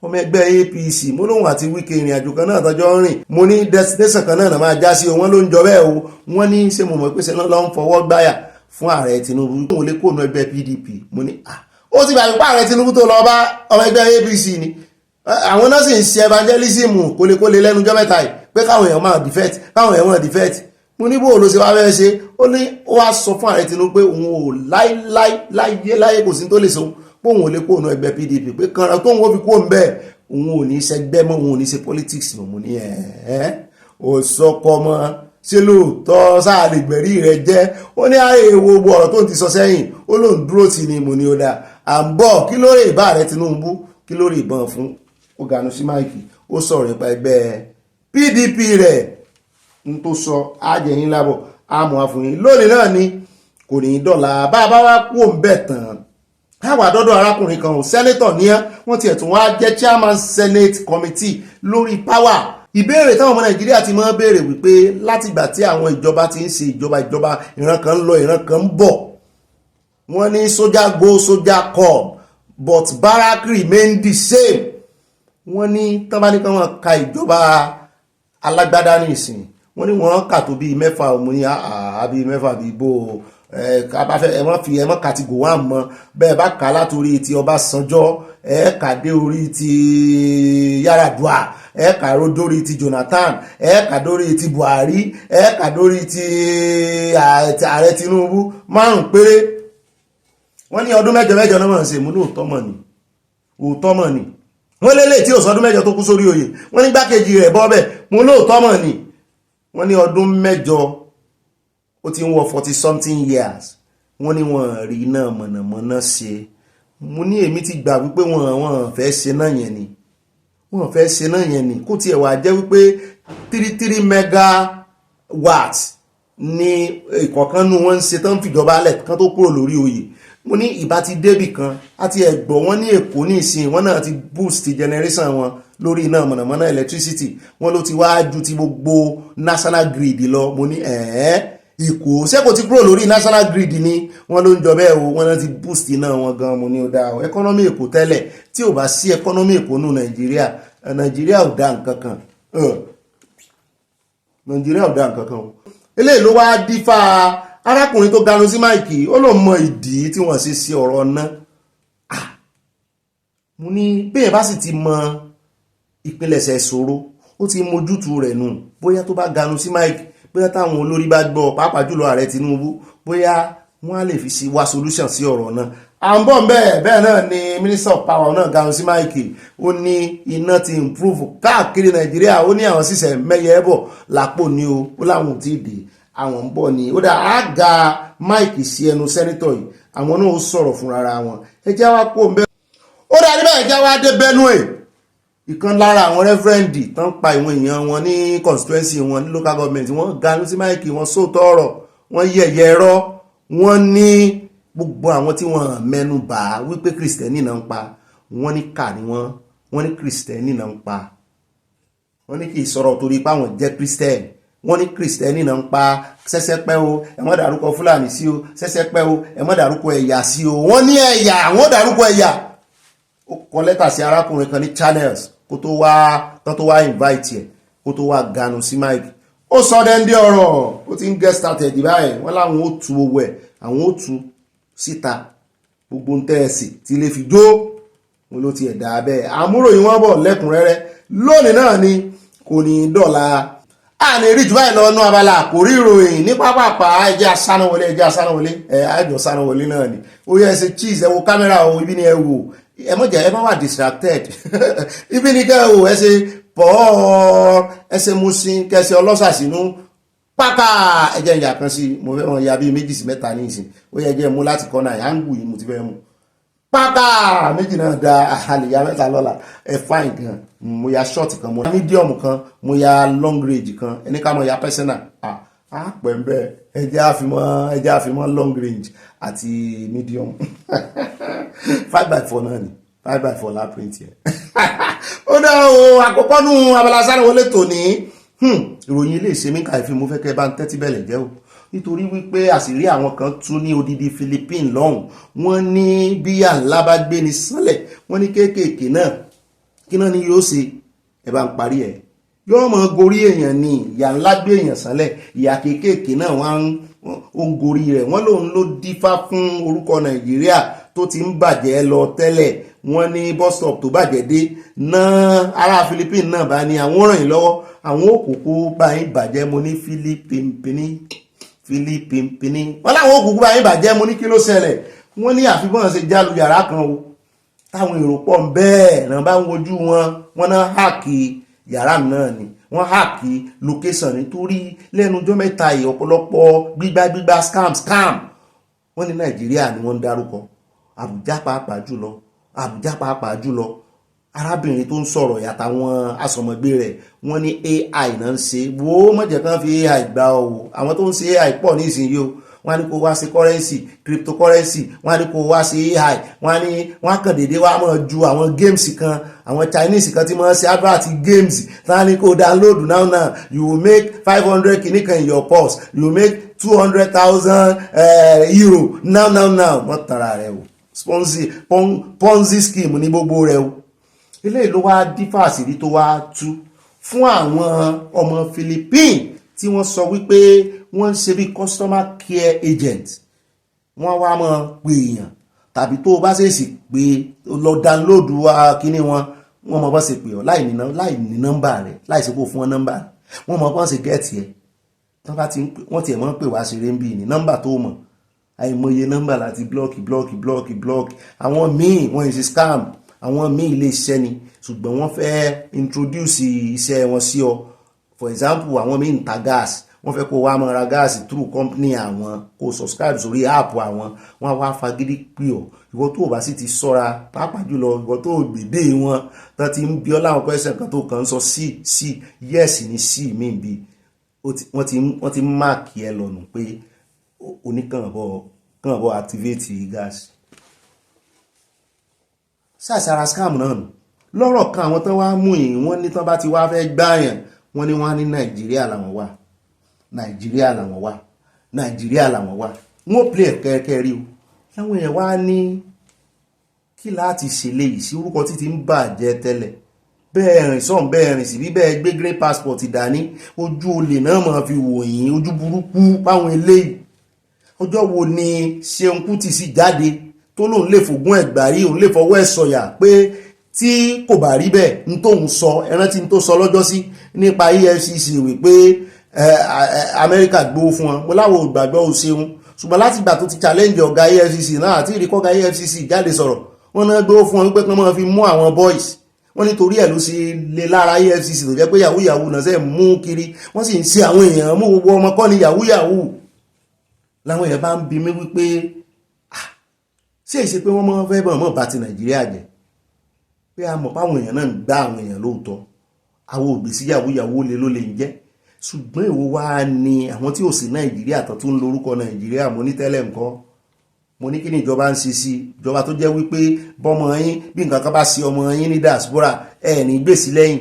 ọmọ ẹgbẹ́ APC mo lóhun àti Wike ìrìn àjò kan náà tọ́jọ́ ń rìn mo ní destination kan náà máa já sí o wọ́n ló ń jọ bẹ́ẹ̀ o wọ́n ní ṣé mo mọ̀ pé ṣe lọ́ ń fọwọ́ gbáyà fún ààrẹ Tinubu kóun lè kóònù ẹgbẹ́ PDP mo ní ó ti gbàgbé ààrẹ Tinubu tó lọ bá ọmọ ẹgbẹ́ APC ni àwọn náà sì ń ṣe evangelism kólekóle lẹ́nu ọjọ́ mẹ́ta yìí pé káwọn èèyàn máa defect mo ní bó ló ṣe wá fẹ́ ṣe ó ní ó wá sọ fún ààrẹ Tinubu pé òun ò láyé kò sí tó lè sọ pé òun ò lè kóònù ẹgbẹ́ PDP pé kanra tóun ó fi kóònù bẹ́ẹ̀ òun ò ní ṣẹgbẹ́ mọ́ òun ò ní ṣe politics mọ́ mo ní ò sọkọ mọ́ ṣé lóòótọ́ sáà lè gbẹ̀rí rẹ̀ jẹ́ ó ní ààrẹ gbogbo ọ̀rọ̀ tó ti sọ sẹ́yìn ó lóun dúró tì ní mo ní ó dáa à ń bọ̀ kí ló rè bá ààrẹ Tinubu kí ló rè ìbọn fún ó ganu sí máìkì ó sọ̀rọ̀ nípa ẹgbẹ́ PDP rẹ̀ n tó sọ àjẹyìn lábọ̀ àmọ́ àfòyìn lónìí náà ni kò ní í dọ̀là bá a bá wá kú òun bẹ̀ tán káwà dọ́dọ̀ arákùnrin kan ò sẹ́nétọ̀ ní wọ́n tiẹ̀ tún wá jẹ́ chairman senate committee lórí power ìbéèrè táwọn ọmọ Nàìjíríà ti máa béèrè wípé látìgbà tí àwọn ìjọba ti ń ṣe ìjọba ìran kan ń lọ ìran kan ń bọ̀ wọ́n ní soldier go soldier come but barrack remain the same wọ́n ní tábánikà wọn ka ìjọba alágbádá ní ìsìn wọ́n ní wọ́n kà tó bíi mẹ́fà òmùní àbí mẹ́fà bíi bó ẹ̀mọ́ kàtìgò wà mọ́ bẹ́ẹ̀ bá kà látòrí ti Ọbásanjọ́ ẹ̀ẹ́kà dé orí ti Yar'Adua ẹ̀ẹ́kà dórí ti Jonathan ẹ̀ẹ́kà dórí ti Buhari ẹ̀ẹ́kà dórí ti ààrẹ Tinubu 5 péré wọ́n ní ọdún mẹ́jọ náà ṣe mú lóòótọ́ mọ̀ ni wọ́n lélẹ̀ tí ò sọdún mẹ́jọ tó kú sórí oyè wọ́n ní gbákejì rẹ̀ bọ́ bẹ̀ mú lóòótọ́ mọ̀ ni wọ́n ní ọdún mẹ́jọ ó ti ń wọ 40 something years wọ́n ní wọ́n rí iná mọ̀nàmọ́ná ṣe mo ní èmi ti gbà wípé wọ́n fẹ́ ṣe náà yẹn ni wọ́n fẹ́ ṣe náà yẹn ni kó tiẹ̀ wà jẹ́ wípé 33 megawatt ní ìkọ̀kan nù wọ́n ń ṣe tán fìjọba alẹ̀ kan tó kúrò lórí oyè mo ní ìbá ti débì kan àti ẹ̀gbọ́ wọn ní Èkó ní ìsìn wọn náà ti boost generation wọn lórí iná mọ̀nàmọ́ná electricity wọn ló ti wá ju ti gbogbo national grid lọ mo ní Èkó ṣé kò ti kúrò lórí national grid ni wọn ló ń jọ bẹ́ẹ̀ o wọn náà ti boost iná wọn gan mo ní ó dáa o economy Èkó tẹ́lẹ̀ tí ò bá sí economy Èkó nù Nàìjíríà ò dá nǹkan kan Nàìjíríà ò dá nǹkan kan o eléyìí ló wá dífá arákùnrin tó ganu sí máìkì ó ló mọ ìdí tí wọ́n ṣe sí ọ̀rọ̀ náà mo ní bẹ́ẹ̀ bá sì ti mọ ìpilẹ̀ṣẹ̀ ìṣòro ó ti mójútu rẹ̀ nù bóyá tó bá ganu sí máìkì bóyá táwọn olórí bá gbọ́ pàápàá jùlọ ààrẹ Tinubu bóyá wọ́n á lè fi wá solution sí ọ̀rọ̀ náà à ń bọ̀ bẹ́ẹ̀ náà ni minister of power náà ganu sí máìkì ó ní iná ti improve káàkiri Nàìjíríà ó ní àwọn ṣiṣẹ́ mẹ́yẹ bọ̀ lápò ní o ó láwọn ò tí ì dé àwọn ń bọ̀ ni ó dá àga máìkì sí ẹnu sẹ́nítọ̀ yìí àwọn náà ó sọ̀rọ̀ fúnra wọn ẹ jẹ́ wá kó ń bẹ́ ó dá níbẹ̀ ẹ jẹ́ wá dé Benue ìkan lára àwọn rẹ́fẹ́rẹ́ndì tán pa ìwọ̀n èèyàn wọn ní constituency wọn ní local government wọ́n ganu sí máìkì wọn sóòtọ́ ọ̀rọ̀ wọ́n yẹ̀yẹ́ ẹ̀rọ wọ́n ní gbogbo àwọn tí wọ́n mẹ́nu bà wípé kìrìsìtẹ́nì náà ń pa wọ́n ní kà ní wọ́n ní kìrìsìtẹ́nì náà ń pa wọ́n ní kì í sọ̀rọ̀ torí pé àwọn jẹ́ kìrìsìtẹ́nì wọ́n ní kìrìsìtẹ́nì náà ń pa sẹ́sẹ́pẹ́ o ẹ má dárúkọ Fúlàní sí o sẹ́sẹ́pẹ́ o ẹ má dárúkọ ẹ̀yà sí o wọ́n ní ẹ̀yà àwọn dárúkọ ẹ̀yà ó kọ lẹ́tà sí arákùnrin kan ní channels kó tó wá invite ẹ̀ kó tó wá ganu sí mike ó sọ dẹ́ndé ọ̀rọ̀ ó ti ń get started báyìí wọ́n láwọn ó tu owó ẹ̀ àwọn ó tu síta gbogbo ń tẹ́ẹ̀sì tí lè fi jó wọn ló ti ẹ̀dá bẹ́ẹ̀ àmúròyìn wọn bọ̀ lẹ́kùnrẹ́rẹ́ lónìí náà ni kò ní dọ̀la a ní rí jù báyìí lọ́nà abala àkórí ìròyìn ní pápápá ẹjẹ́ asánáwọlé àjọ sánáwọlé náà ni ó yẹ ẹsẹ̀ cheese ẹ wo kámẹ́rà o ibi ni ẹ wò ẹ mọ̀jẹ̀ ẹ má wà distracted ibi ni kẹ́ ẹ wò ẹsẹ̀ pọ̀ ẹsẹ̀ musin kẹsẹ̀ ọlọ́sàsínú pápá ẹjẹ́ ìyà kan sí mo fẹ́ wọn ya bíi 2 sí 3 ní ìsìn ó yẹ jẹ́ mú láti kọ́nà àyáǹgù yìí mo ti fẹ́ mú pápá méjì náà da àlèyá 3 lọ́la ẹ fine gan mo ya short kan mo ya medium kan mo ya long range kan ẹni ká mo ya personal pẹ̀ ń bẹ́ẹ̀ ẹjẹ́ àfimọ́ long range àti medium 5x4 náà ni bye bye for la print yẹn. Ó dá o àkọ́kọ́ nù abala sáré wọlé tòní ìròyìn ilé ìṣẹ́mí kàìfì mo fẹ́ kẹ́ bá ń tẹ́tí bẹ̀lẹ̀ jẹ́ o nítorí wípé àṣírí àwọn kan tún ní odidi Philippines lọ́hùn wọ́n ní bí àńlá bá gbé ní sánlẹ̀ wọ́n ní kéékèèké náà kí náà ni yóò ṣe ẹ bá ń parí ẹ̀ yóò mọ gorí èèyàn ní ìyà ńlá gbé èèyàn sánlẹ̀ ìyà kéékèèké náà wọ́n ń gorí rẹ̀ wọ́n lòun ló dífá fún orúkọ Nàìjíríà tó ti ń bàjẹ́ lọ tẹ́lẹ̀ wọ́n ní bus stop tó bàjẹ́ dé náà ará Philippines náà bá ní àwọn ràn yín lọ́wọ́ àwọn òkùnkù bá yín bàjẹ́ mo ní Philippines wọ́n láwọn òkùnkù bá yín bàjẹ́ mo ní kí ló ṣẹlẹ̀ wọ́n ní àfihàn ṣe jálu yàrá kan o táwọn èrò pọ̀ ń bẹ́ẹ̀ náà bá ń wojú wọn náà háàkì yàrá náà ni wọ́n háàkì location nítorí lẹ́nu ọjọ́ mẹ́ta yìí ọ̀pọ̀lọpọ̀ gbígbá scam wọ́n ní Nàìjíríà ni wọ́n ń dárúkọ Àbújá pàápàá jùlọ arábìnrin tó ń sọ̀rọ̀ yàtàwọn asọ̀mọ̀gbé rẹ̀ wọ́n ní AI náà ń ṣe wo mọ̀jẹ̀ kan fi AI gbà ọ́ àwọn tó ń ṣe AI pọ̀ ní ìsinyìí o wọ́n á ní kó wá sí currency cryptocurrency wọ́n á ní kó wá sí AI wọ́n á kàn déédéé wá mọ̀ ju àwọn games kan àwọn Chinese kan tí wọ́n ṣe advert games tí wọ́n á ní kó download now you will make 500 kìnnìkan in your purse you will make 200,000 euro now wọ́n tara rẹ̀ o ponzi scheme ní gbogbo rẹ̀ o eléyìí ló wá dífà àṣírí tó wá tú fún àwọn ọmọ Philippines tí wọ́n sọ wípé wọ́n ń ṣe bí customer care agent wọ́n wá mọ́ pé èèyàn tàbí tó bá ṣèṣì pé lọ download wa kíní wọn mọ̀ bọ́ ṣe pè ọ́ láì ní nọ́mbà rẹ̀ láì ṣe kó fún wọn nọ́mbà wọ́n mọ̀ bọ́ ṣe gẹ́ẹ̀tì ẹ̀ wọ́n tiẹ̀ mọ́ pè wá ṣeré ń bí ní nọ́mbà tó mọ̀ àìmọye nọ́mbà láti blọ́ọ̀kì àwọn míì wọ́n ń ṣe scam àwọn míì ilé iṣẹ́ ni ṣùgbọ́n wọ́n fẹ́ introduce iṣẹ́ wọn sí ọ for example àwọn míì ń ta gas wọ́n fẹ́ kó wá máa ra gáàsì through company àwọn kó subscribe sórí app àwọn wọ́n wá fagídí pè ọ́ ìwọ tó o bá sì ti sọ́ra pàápàá jùlọ ìwọ tó o gbèdé wọn tó ti ń bí ọ láwọn question kan tó kàn ń sọ sí yes ní sí mí bí wọ́n ti máàkì ẹ lọ́nà pé oníkànbọ̀ activate gas ṣàṣàrà scam náà nù lọ́rọ̀ kan àwọn tán wá mú yìí wọ́n ní tán bá ti wá fẹ́ gbáyàn wọ́n ní wọ́n á ní Nàìjíríà làwọn wà wọ́n play kẹ́kẹ́ rí o láwọn èèyàn wá ní kí láti ṣe léyìí sí orúkọ títí ń bàjẹ́ tẹ́lẹ̀ bẹ́ẹ̀ rìn sọ́n bẹ́ẹ̀ rìn sí bí bẹ́ẹ̀ gbé grey passport dání ojú olè náà máa fi wò yín ojú burúkú páwọn eléyìí ọjọ́ wo ni Ṣeun Kútì sì jáde tó lóun lè fògùn ẹ̀gbárí òun lè fọwọ́ ẹ̀ sọ̀yà pé tí kò bá rí bẹ́ẹ̀ n tóun sọ ẹrántí n tó sọ lọ́jọ́ sí nípa EFCC wípé Amẹ́ríkà gbowó fún wọn mo láwọn ògbàgbọ́ ò ṣeun ṣùgbọ́n láti ìgbà tó ti challenge ọ̀gá EFCC náà àti ìrìkọ́gá EFCC jáde sọ̀rọ̀ wọ́n náà gbowó fún wọn wípé kí wọ́n máa fi mú àwọn boys wọ́n nítorí ẹ̀ ló ṣe lè lára EFCC tó jẹ́ pé yahoo náà ṣe mú kiri wọ́n sì ń ṣe àwọn èèyàn mú gbogbo ọmọ kọ́ ní yahoo láwọn èèyàn bá ń bi mí wípé ṣé ìṣe pé wọ́n máa fẹ́ bọ̀ mọ́ bá ti Nàìjíríà jẹ́ pé a mọ̀ páwọn èèyàn náà ń gbá àwọn èèyàn lóòótọ́ àwọn ògbésí yahoo lè ló lè ń jẹ́ ṣùgbọ́n èwo wá ní àwọn tí ò sí Nàìjíríà tó tún lórúkọ Nàìjíríà mo ní tẹ́lẹ̀ nǹkan mo ní kí ni ìjọba ń ṣe sí ìjọba tó jẹ́ wípé bọ́mọ yín bí nǹkan kan bá ṣe ọmọ yín ní diaspora ẹ̀ ní gbèsè lẹ́yìn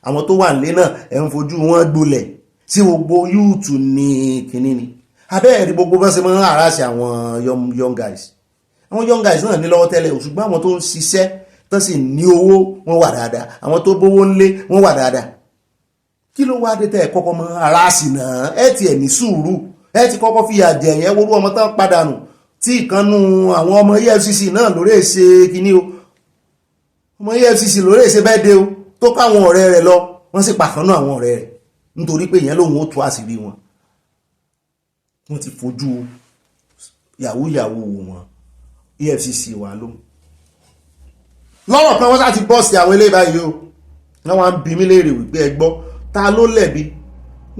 àwọn tó wà nílé náà ẹ̀ ń fojú wọn gbolẹ̀ sí gbogbo yúùtù ní kínní ni abẹ́ẹ̀ rí gbogbo bá ṣe máa ń àráṣẹ àwọn young guys náà ní lọ́wọ́ tẹ́lẹ̀ ṣùgbọ́n àwọn tó ń ṣiṣẹ́ tó sì ní owó wọn wà dáadáa àwọn tó bówó ńlé wọn wà dáadáa kí ló wá dé tẹ́ ẹ̀ kọ́kọ́ mọ́ aráàsì náà ẹ̀ tiẹ̀ ní sùúrù ẹ̀ ti kọ́kọ́ fi àjẹ yẹn wọ́n ọmọ tán padànù tí ìkànnù àwọn ọmọ EFCC náà lórí ṣe kíní o ọmọ EFCC lórí ṣe bẹ́ẹ̀ dé o tó káwọn ọ̀rẹ́ rẹ̀ lọ wọ́n sì pàkánù àwọn ọ̀rẹ́ rẹ̀ nítorí pé ìyẹn lòun ó tú àṣírí wọn wọ́n ti fojú yahoo wọn EFCC wà lóhùn lọ́rọ̀ kan wọ́n sá ti bọ́ọ̀sì àwọn ilé báyìí o wọ́n wá ń bi mí léèrè wípé ẹ gbọ́ ta ló lẹ̀bi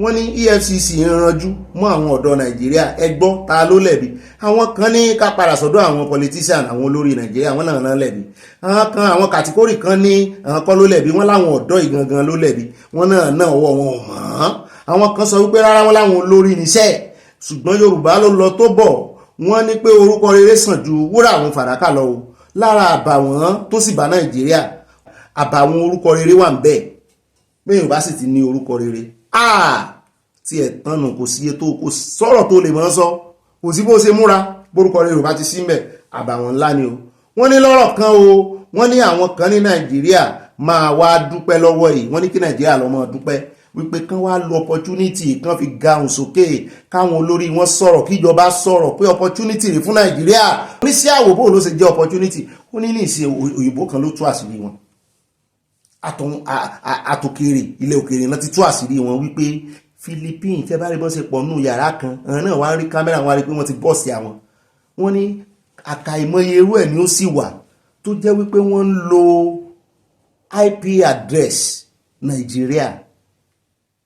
wọ́n ní EFCC ń ranjú mọ́ àwọn ọ̀dọ́ Nàìjíríà ẹ gbọ́ ta ló lẹ̀bi àwọn kan ní ká padà sọ́dọ̀ àwọn politician àwọn olórí Nàìjíríà wọ́n náà lẹ̀bi àwọn kàtíkórì kan ní àwọn kan ló lẹ̀bi wọ́n láwọn ọ̀dọ́ ìgangan ló lẹ̀bi wọ́n náà ọwọ́ wọn ò mọ̀ àwọn kan sọ wípé rárá wọ́n láwọn olórí níṣẹ́ ṣùgbọ́n Yorùbá ló lọ tó bọ̀ wọ́n ní pé orúkọ rere sàn ju wúrà àwọn fàdákà lọ o lára àbàwọ́n tó sì bá Nàìjíríà àbàwọ́n orúkọ rere wà ń bẹ bẹ́ẹ̀ bá sì ti ní orúkọ rere tí ẹ̀ tánu kò sí ètò kò sọ̀rọ̀ tó lè mọ́ sọ kò sí bó ṣe múra borúkọ rere bá ti sí ń bẹ àbàwọ́n ńlá ni o. wọ́n ní lọ́rọ̀ kan o wọ́n ní àwọn kan ní Nàìjíríà máa wá dúpẹ́ lọ́wọ́ yìí wọ́n ní kí Nàìjíríà lọ máa dúpẹ́ wípé kán wá lo opportunity kán fi gahùn sókè káwọn olórí wọn sọ̀rọ̀ kíjọba sọ̀rọ̀ pé opportunity rẹ̀ fún Nàìjíríà ní sí àwòbó ló ṣe jẹ́ opportunity ó ní ìsìn òyìnbó kan ló tú àṣírí wọn àtòkèrè ilẹ̀ òkèrè náà ti tú àṣírí wọn wípé Philippines tẹ́ bá rí bọ́n ṣe pọ̀ nù yàrá kan àwọn náà wá rí kámẹ́rà wọn rí pé wọ́n ti bọ́ọ̀sì àwọn wọ́n ní àkàìmọye irú ẹ̀ ni ó sì wà tó jẹ́ wípé wọ́n ń lo IP address Nàìjíríà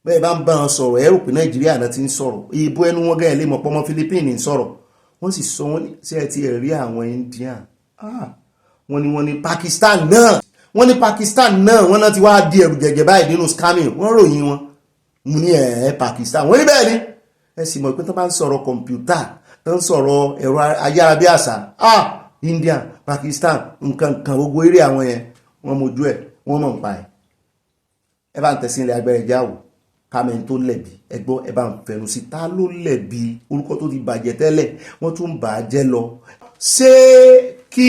bẹ́ẹ̀ bá ń bá wọn sọ̀rọ̀ ẹ̀rù pé Nàìjíríà náà ti ń sọ̀rọ̀ ìbò ẹnu wọn gẹ́gẹ́ lè mọ̀ pọ́mọ́ Philippines ń sọ̀rọ̀ wọ́n sì sọ wọ́n sí ẹ̀ tí ẹ̀ rí àwọn Indian wọ́n ní Pakistan náà wọ́n náà ti wá di ẹ̀rù jẹ̀jẹ̀ báyìí nínú scamming wọ́n ròyìn wọn mú ní Pakistan wọ́n ní bẹ́ẹ̀ ni ẹ sì mọ̀ pé tó bá ń sọ̀rọ̀ kọ̀mpútà tó ń sọ̀rọ̀ ẹ̀rọ ayárabíàṣá India Pakistan nǹkan gbogbo eré àwọn yẹn wọ́n mojú ẹ̀ wọ́n mọ̀ ń pa ẹ̀ ẹ bá ń tẹ̀sí ilẹ̀ agbẹ́rẹ́ jáwò kámẹ́ni tó lẹ̀bi ẹgbọ́ ẹ bá ń fẹnu sí ta ló lẹ̀bi orúkọ tó ti bàjẹ́ tẹ́lẹ̀ wọ́n tún bà á jẹ́ lọ. ṣé kí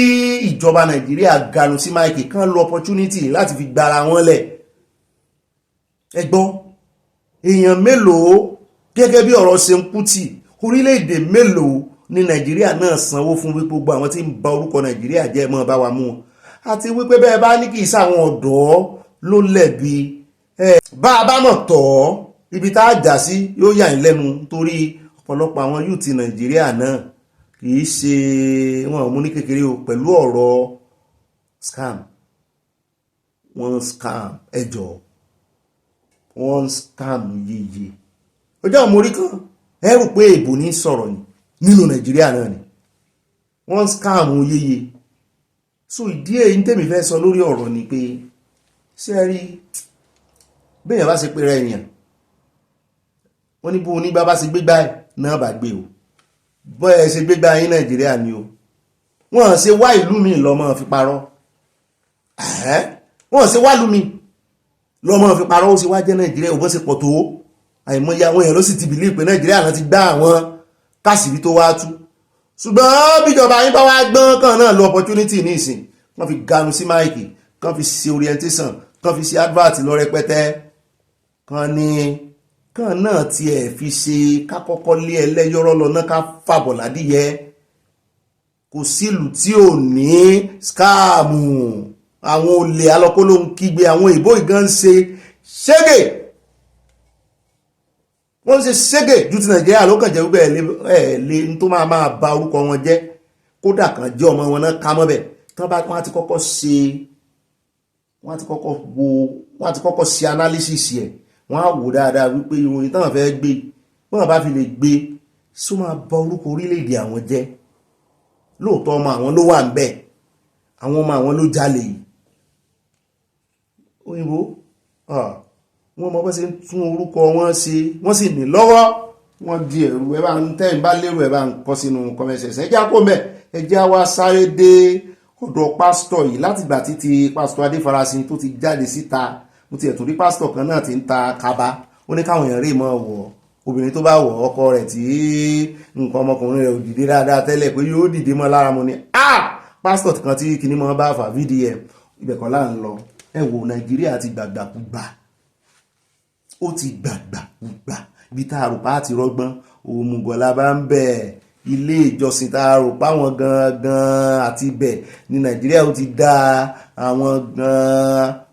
ìjọba Nàìjíríà ganu sí máìkì kan lo opportunity láti fi gbára wọn lẹ̀ ẹgbọ́ èèyàn mélòó gẹ́gẹ́ bí ọ̀rọ̀ ṣe ń Kútì orílẹ̀-èdè mélòó ní Nàìjíríà náà sanwó fún wípé gbogbo àwọn tí ń ba orúkọ Nàìjíríà jẹ́ mọ́ bá wa mú wọn àti wípé bẹ́ẹ̀ bá ní kì í sáwọn ọ̀dọ́ ló lẹ̀bi bá a bá mọ̀ tọ́ ibi tá a jà sí yóò yà ń lẹ́nu torí ọ̀pọ̀lọpọ̀ àwọn yúùtì Nàìjíríà náà kì í ṣe wọn mú ní kékeré o pẹ̀lú ọ̀rọ̀ scam wọ́n scam ẹjọ́ wọ́n scam yeye ọjọ́ àmórí kan ẹrù pé èbò ní sọ̀rọ̀ ni nínú Nàìjíríà náà ni wọ́n scam yeye so ìdí èyí ń tèmi fẹ́ sọ lórí ọ̀rọ̀ ni pé ṣé ẹ rí bẹ́ẹ̀ bá ṣe pé rẹ̀ èèyàn wọ́n ní bó onígbà bá ṣe gbégbá ẹ̀ náà bá gbé o bọ́ ẹ ṣe gbégbá yín Nàìjíríà ni o wọ́n ṣe wá ìlú mi lọ́mọ fi parọ́ wọ́n ṣe wá ìlú mi lọ́mọ fi parọ́ ó ṣe wá jẹ́ Nàìjíríà ò bọ́ ṣe pọ̀ tó àìmọye àwọn èèyàn ló sì ti bìlí pé Nàìjíríà náà ti gbá àwọn káṣírí tó wá tú ṣùgbọ́n bíjọba yín bá wá gbọ́n kan náà lo opportunity ní ìsìn wọ́n fi ganu sí máìkì kan fi ṣe orientation kan fi ṣe advert lọ rẹpẹtẹ kan náà tiẹ̀ fi ṣe kákọ́kọ́ lé ẹlẹ́yọ́rọ́ lọ náà ká fàbọ̀ ládìyẹ kò sílùú tí ò ní skáàmù àwọn olè alọ́kóló ń kígbe àwọn ìbò ìgán ṣe ṣégè wọ́n ṣe ṣégè ju ti Nàìjíríà ló kàn jẹ́ wípé ẹ̀ lè tó máa ba orúkọ wọn jẹ́ kódà kan jẹ́ ọmọ wọn náà ká mọ́bẹ̀ tán bá wọ́n ti kọ́kọ́ ṣe wọ́n ti kọ́kọ́ ṣe analysis ẹ̀ wọ́n á wò dáadáa wípé ìròyìn táwọn fẹ́ gbé wọ́n bá fi lè gbé só máa ba orúkọ orílẹ̀-èdè àwọn jẹ́ lóòótọ́ ọmọ àwọn ló wà ń bẹ̀ àwọn ọmọ àwọn ló jalè yìí òyìnbó wọ́n mọ̀ bọ́ sí tún orúkọ wọn ṣe wọ́n sì ní lọ́wọ́ wọ́n di ẹ̀rù ẹ bá ń tẹ́yìn bá lérò ẹ bá ń kọ́ sínú kọ́mẹ́sẹ̀sẹ̀ ẹjá kó mẹ́ ẹjá wá sáré dé ọ̀dọ̀ pásítọ̀ yìí látìgbà títí pásítọ̀ Adéfarasin tó ti jáde síta mo ti ẹ̀tún rí pásítọ̀ kan náà ti ń ta kaba ó ní káwọn èèyàn rí mọ́ wọ̀ obìnrin tó bá wọ̀ ọkọ rẹ̀ tí nǹkan ọmọkùnrin rẹ̀ ò dìde dáadáa tẹ́lẹ̀ pé yóò dìde mọ́ lára mo ní pásítọ̀ kan tí kìíní mọ́ bá fà VDM ibẹ̀ kan là ń lọ ẹ wo Nàìjíríà ti gbàgbàkúgbà ó ti gbàgbàkúgbà ibi tá a rò pa á ti rọ́gbọ́n òmùgọ̀lá bá ń bẹ̀ ilé ìjọsìn tá a rò pa àwọn gangan àti ibẹ̀ ní Nàìjíríà ó ti dá àwọn gan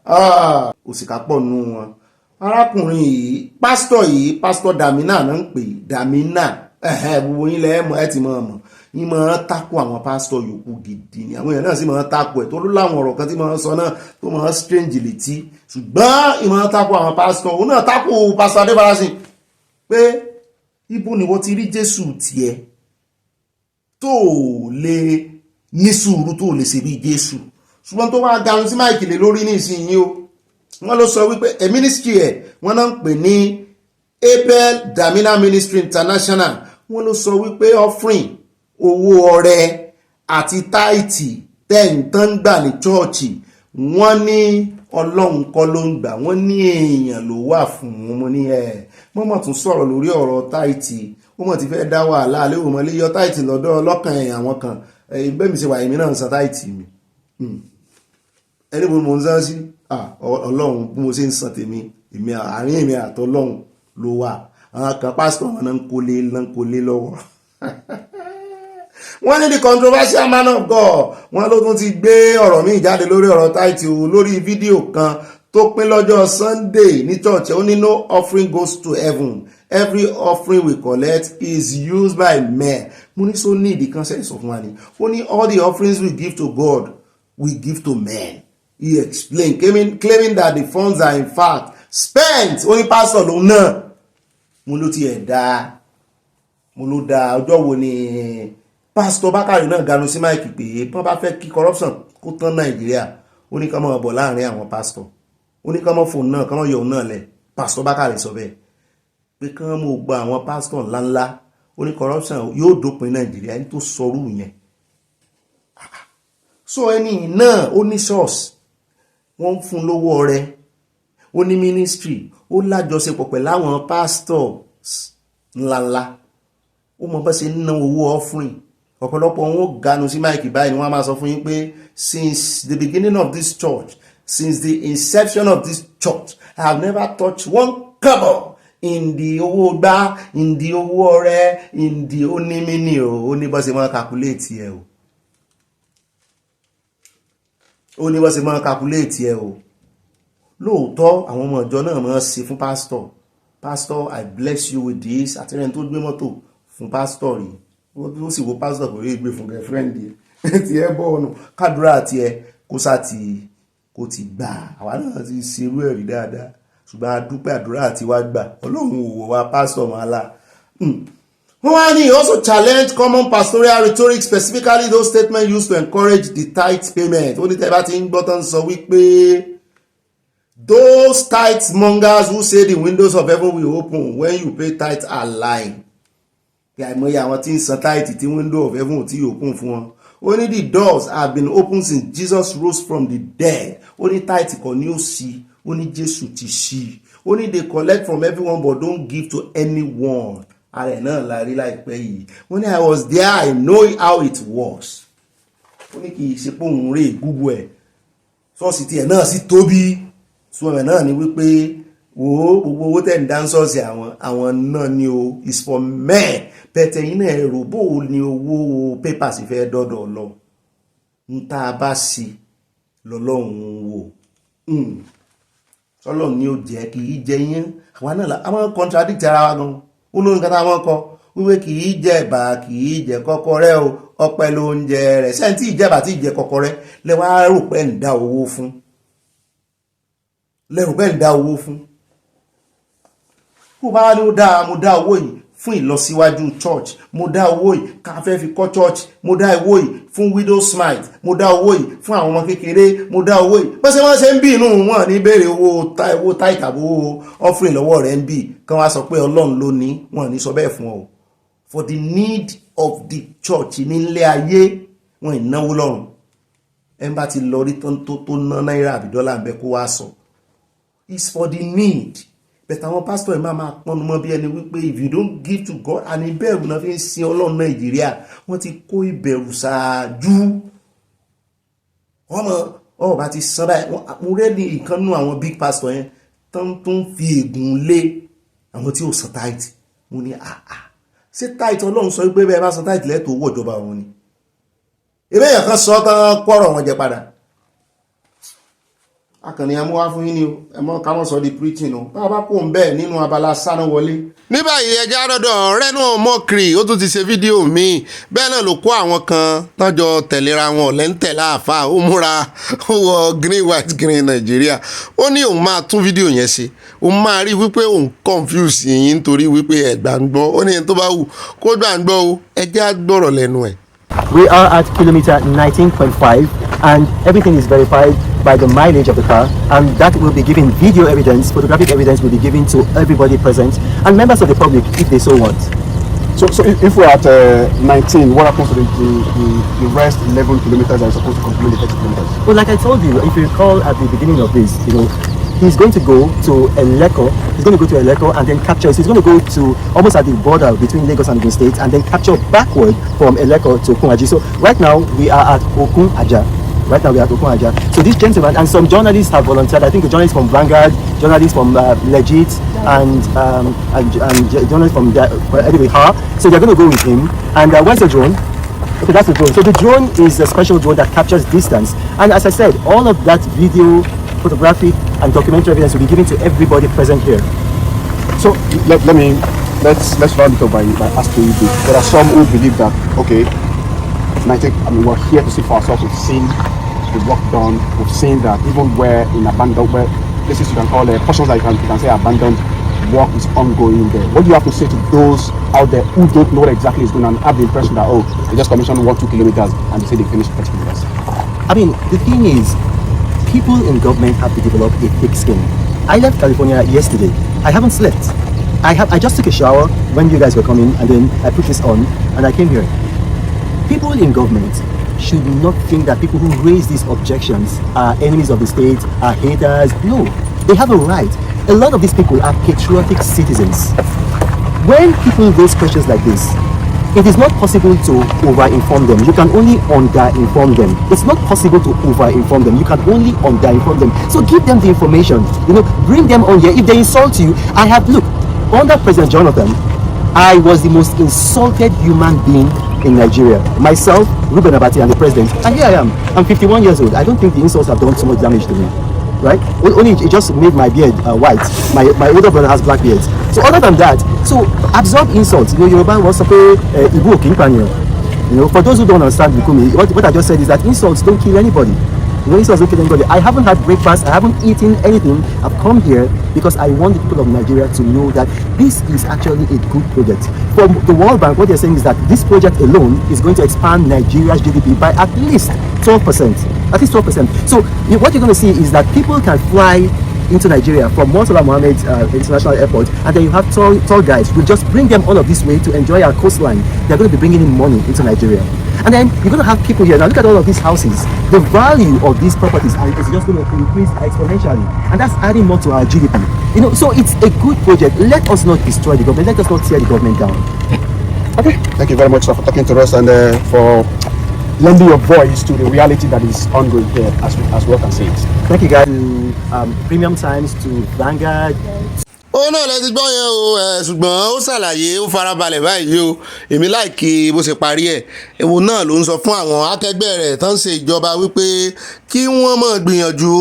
òsìkà pọ̀ nù wọn arákùnrin yìí pásítọ̀ Damina náà ń pè Damina gbogbo yín lẹ́ẹ̀mọ́ ẹ ti mọ̀ ọmọ yín máa ń takò àwọn pásítọ̀ yòókù gidi ni àwọn èèyàn náà sì máa ń takò ẹ̀ tó ló láwọn ọ̀rọ̀ kan tí máa ń sọ náà tó máa ń strange létí ṣùgbọ́n ìmọ̀ ń takò àwọn pásítọ̀ òun náà takò pásítọ̀ Adéfarasin pé ibo ni wọ́n ti rí Jésù tiẹ̀ tó lè ní sùúrù tó lè ṣe bí Jésù ṣùgbọ́n tó wá dáhùn sí máìkì lè lórí ní ìsinyìí o wọ́n ló sọ wípé a ministry ẹ̀ wọ́n náà ń pè ní Abel Damina Ministry International wọ́n ló sọ wípé offering owó ọrẹ àti táìtì tẹ́ǹtán gbà ní chọ́ọ̀chì wọ́n ní ọlọ́run kọ́ ló ń gbà, wọ́n ní èèyàn ló wà fún wọn. Mo ní mọ́mọ́ tún sọ̀rọ̀ lórí ọ̀rọ̀ táìtì, ó mọ̀ ti fẹ́ dá wàhálà alẹ́ òun mọ́lé yọ táìtì lọ́dọ̀ ọlọ́kàn àwọn kan. Bẹ́ẹ̀ mi ṣe wà èmi náà ń san táìtì mi, ẹni mo ń san sí ọlọ́run bí mo ṣe ń san tèmi, èmi àárín èmi àtọlọ́run ló wà. Àwọn kan pásítọ̀ wọn náà ń kólé lọ́wọ́. Wọ́n ní the controversial man of God, wọ́n ló tún ti gbé ọ̀rọ̀ míì jáde lórí ọ̀rọ̀ táìtì lórí fídíò kan tó pín lọ́jọ́ Sunday ní church. Ó ní no offering goes to heaven, every offering we collect is used by men. Mo ní so ní ìdí kan sẹ́yìn sọ fún wa ni, ó ní all the offerings we give to God we give to men. He explained, claiming that the funds are in fact spent. Ó ní pastor lòun náà. Mo ló ti ẹ̀ dáa, mo ló dáa. Ọjọ́ wo ni Pastor Bakari náà ganu sí máìkì pé wọ́n bá fẹ́ kí corruption kó tán Nàìjíríà, ó ní ká máa bọ̀ láàrin àwọn pastor, ó ní ká máa fòun náà, ká máa yọ òun náà lẹ̀. Pastor Bakari sọ bẹ́ẹ̀ pé ká máa gba àwọn pastor ńláńlá, ó ní corruption yóò dópin Nàìjíríà. Ẹni tó sọrú yẹn, so ẹni náà ó ní source, wọ́n ń fún lówó ọrẹ, ó ní ministry, ó lájọṣepọ̀ pẹ̀lú àwọn pastors ńláńlá, ó mọ̀ bá ṣe ń ná owó offering. Ọ̀pọ̀lọpọ̀ wọn ó ganu sí máìkì báyìí ni wọ́n máa sọ fún yín pé since the beginning of this church, since the inception of this church, I have never touched one kobo in the owó gbá, in the owó ọrẹ, in the onímínì o. Ó ní bó ṣe máa calculate ẹ o, ó ní bó ṣe máa calculate ẹ o. Lóòótọ́ àwọn ọmọ ìjọ náà máa ṣe fún pastor, I bless you with this. Àtẹ̀rẹ́ tó gbé mọ́tò fún pastor rí, ó sì wo pastor kò rí gbé fún girlfriend yẹn ti ẹ bọ́ ọ̀nà kádùrá àti ẹ kó ti gbà. Àwa náà ti ṣerú ẹ̀rí dáadáa, ṣùgbọ́n a dúpẹ́ àdúrà àti wá gbà. Ọlọ́run ò wò wá pastor màálà. He also challenged common pastoral rhetoric, specifically those statements used to encourage the tithe payment. Ó ní tẹ́ bá ti ń gbọ́ tán sọ wípé those tithe mongers who say the windows of heaven will open when you pay tithe are lying. Àìmọye àwọn tí ń san tithe tí window of heaven ò tí open fún wọn. Ó ní the doors have been opened since Jesus rose from the dead. Ó ní tithe kò ní ó ṣí, ó ní Jésù ti ṣí. Ó ní they collect from everyone but don't give to anyone. Ààrẹ náà la rí láìpẹ́ yìí. Ó ní I was there, I know how it was. Ó ní kì í ṣe pé òun rè gúgbù ẹ̀, ṣọ́ọ̀ṣì tiẹ̀ náà sì tóbi. Sọ́ọ̀mẹ̀ náà ni wípé gbogbo owó tẹ̀ ń dá ṣọ́ọ̀ṣì àwọn náà ni o, is for men. Bẹ̀tẹ̀ yín náà ẹ̀rọ bó o ní owó pépà sì fẹ́ dọ́dọ̀ lọ. Ń tá a bá sí lọ́lọ́run wò. Sọ́lọ́run ni ó jẹ́ kì í jẹ yín. Àwọn contradict ara wa gan. Olórin kan táwọn kọ wípé kì í jẹ ẹ̀bà, kì í jẹ kọ́kọ́rẹ́ o, ọpẹ́ ló ń jẹ rẹ̀. Sẹ́ni tí ìjẹba tí ìjẹ kọ́kọ́rẹ́ lẹ́wà rò pé ń dá owó fún. Kó bá ní ó dáa, mo dá owó yìí fún ìlọsíwájú church, mo dá owó yìí ká fẹ́ fi kọ́ church, mo dá owó yìí fún widow smite, mo dá owó yìí fún àwọn ọmọ kékeré, mo dá owó yìí. Bọ́sẹ̀ wọ́n ṣe ń bí inú wọn ní béèrè owó tithe tàbí owó offering lọ́wọ́ rẹ̀ ń bí kán wá sọ pé Ọlọ́run ló ní, wọn ní sọ bẹ́ẹ̀ fún ọ. For the need of the church nílé ayé, wọn ìnáwó lọ́rùn. Ẹ bá ti lọ rí tó ná náírà àbí dọ́là ń bẹ kó wá sọ. It's for the need. But àwọn pastor máa pọ́n mọ́ bí ẹni wípé if you don't give to God, and ìbẹ̀rù náà fi ń sin Ọlọ́run Nàìjíríà, wọ́n ti kó ìbẹ̀rù ṣáájú. Wọ́n bá ti san báyìí, mo rẹ́ ní ìkànnú àwọn big pastor yẹn tán tó ń fi ègún lé àwọn tí ò san tithe. Mo ní ṣé tithe Ọlọ́run sọ wípé bẹ́ẹ̀ bá san tithe lẹ́tọ̀ọ́ owó ìjọba wọn ni. Ebe èèyàn kan sọ tán kọ́rọ̀ wọn jẹ padà. Akànnì amúwá fún yín ni o, ẹmọ́ ká mọ́ sọ di preaching o. Bá kó ń bẹ́ẹ̀ nínú abala sáná wọlé. Ní báyìí ẹja rọ́dọ̀ Rẹ́nu Mọ́kìrì, ó tún ti ṣe fídíò míì. Bẹ́ẹ̀ náà ló kó àwọn kan tọ́jọ́ tẹ̀léra wọn lẹ́ńtẹ̀lá àfà, ó múra, ó wọ green white green Nàìjíríà. Ó ní òun máa tún fídíò yẹn ṣe. Òun máa rí wípé òun confuse yín nítorí wípé ẹ̀gbà ń gbọ́. Ó ní ẹni tó bá wù kó gbà ń gbọ́ o, ẹjẹ́ á gbọ́rọ̀ lẹ́nu ẹ̀. We are at kilometer 19.5 and everything is verified by the mileage of the car, and that will be giving video evidence, photographic evidence will be given to everybody present and members of the public if they so want. So if we're at 19, what happens to the rest 11 kilometers that are supposed to complete the 30 kilometers? Well, like I told you, if you recall at the beginning of this, he's going to go to Electoral. He's going to go to Electoral and then capture. So he's going to go to almost at the border between Lagos and Ogun State and then capture backward from Electoral to Okun-Aja. So right now we are at Okun-Aja. So this gentleman and some journalists have volunteered. I think the journalists from Vanguard, journalists from Legit, and journalists from anyway, so they're going to go with him. And where's the drone? Okay, that's the drone. So the drone is a special drone that captures distance. And as I said, all of that video, photographic, and documentary evidence will be given to everybody present here. So let's round it up by asking you this. There are some who believe that we're here to see for ourselves. We've seen the work done. We've seen that even where in abandoned, where places you can call portions that you can say abandoned, work is ongoing there. What do you have to say to those out there who don't know what exactly is going on and have the impression that they just commissioned 1-2 kilometers and they say they finished 30 kilometers? I mean, the thing is, people in government have to develop a thick skin. I left California yesterday. I haven't slept. I just took a shower when you guys were coming, and then I put this on and I came here. People in government should not think that people who raise these objections are enemies of the state, are haters. No, they have a right. A lot of these people are patriotic citizens. When people raise questions like this, it is not possible to over-inform them. You can only under-inform them. It's not possible to over-inform them. You can only under-inform them. So give them the information. Bring them on here. If they insult you, under President Jonathan, I was the most insulted human being in Nigeria. Myself, Ruben Abati, and the president. And here I am. I'm 51 years old. I don't think the insults have done so much damage to me. Right? Only it just made my beard white. My older brother has black beards. So other than that, so absorb insults. Yoruba wants to pay Ibu Okinpanyo. For those who don't understand Bukumi, what I just said is that insults don't kill anybody. Insults don't kill anybody. I haven't had breakfast. I haven't eaten anything. I've come here because I want the people of Nigeria to know that this is actually a good project. From the World Bank, what they're saying is that this project alone is going to expand Nigeria's GDP by at least 12%. At least 12%. So what you're going to see is that people can fly into Nigeria from Murtala Mohammed International Airport, and then you have tour guides. We'll just bring them all of this way to enjoy our coastline. They're going to be bringing in money into Nigeria. And then you're going to have people here. Now look at all of these houses. The value of these properties is just going to increase exponentially. And that's adding more to our GDP. So it's a good project. Let us not destroy the government. Let us not tear the government down. Okay. Thank you very much for talking to us and for lending your voice to the reality that is ongoing here as well can see it. Thank you guys to Premium Times, to Vanguard. náà lẹ ti gbọ́ yẹn o ṣùgbọ́n ó ṣàlàyé ó farabalẹ̀ báyìí o èmi láìkí bó ṣe parí ẹ̀ èwo náà ló ń sọ fún àwọn akẹgbẹ́ rẹ̀ tó ń ṣe ìjọba wípé kí wọ́n máa gbìyànjú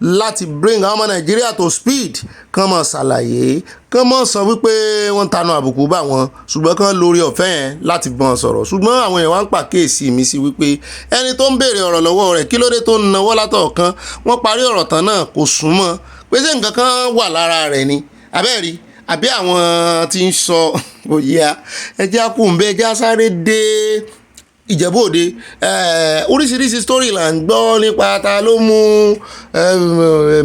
láti bring àwọn ọmọ Nàìjíríà to speed kán máa ṣàlàyé kán máa sọ wípé wọ́n tanu àbùkù bá wọn ṣùgbọ́n kán lórí ọ̀fẹ́ yẹn láti bọ́n sọ̀rọ̀ ṣùgbọ́n àwọn èèyàn wá ń pàkíyèsí mi sí wípé ẹni tó ń béèrè ọ̀rọ̀ lọ́wọ́ rẹ̀ kí ló dé tó ń nawọ́ látọ̀ọ̀kan wọ́n parí ọ̀rọ̀ tán náà kò súnmọ́ pé ṣé nǹkan kan wà lára rẹ̀ ni abẹ́rí àbí àwọn tí ń sọ òyìá ẹjẹ́ àkùnbẹ́ ẹjẹ́ sáré dé Ìjẹ̀bú Òde oríṣiríṣi story là ń gbọ́ nípa ta ló mú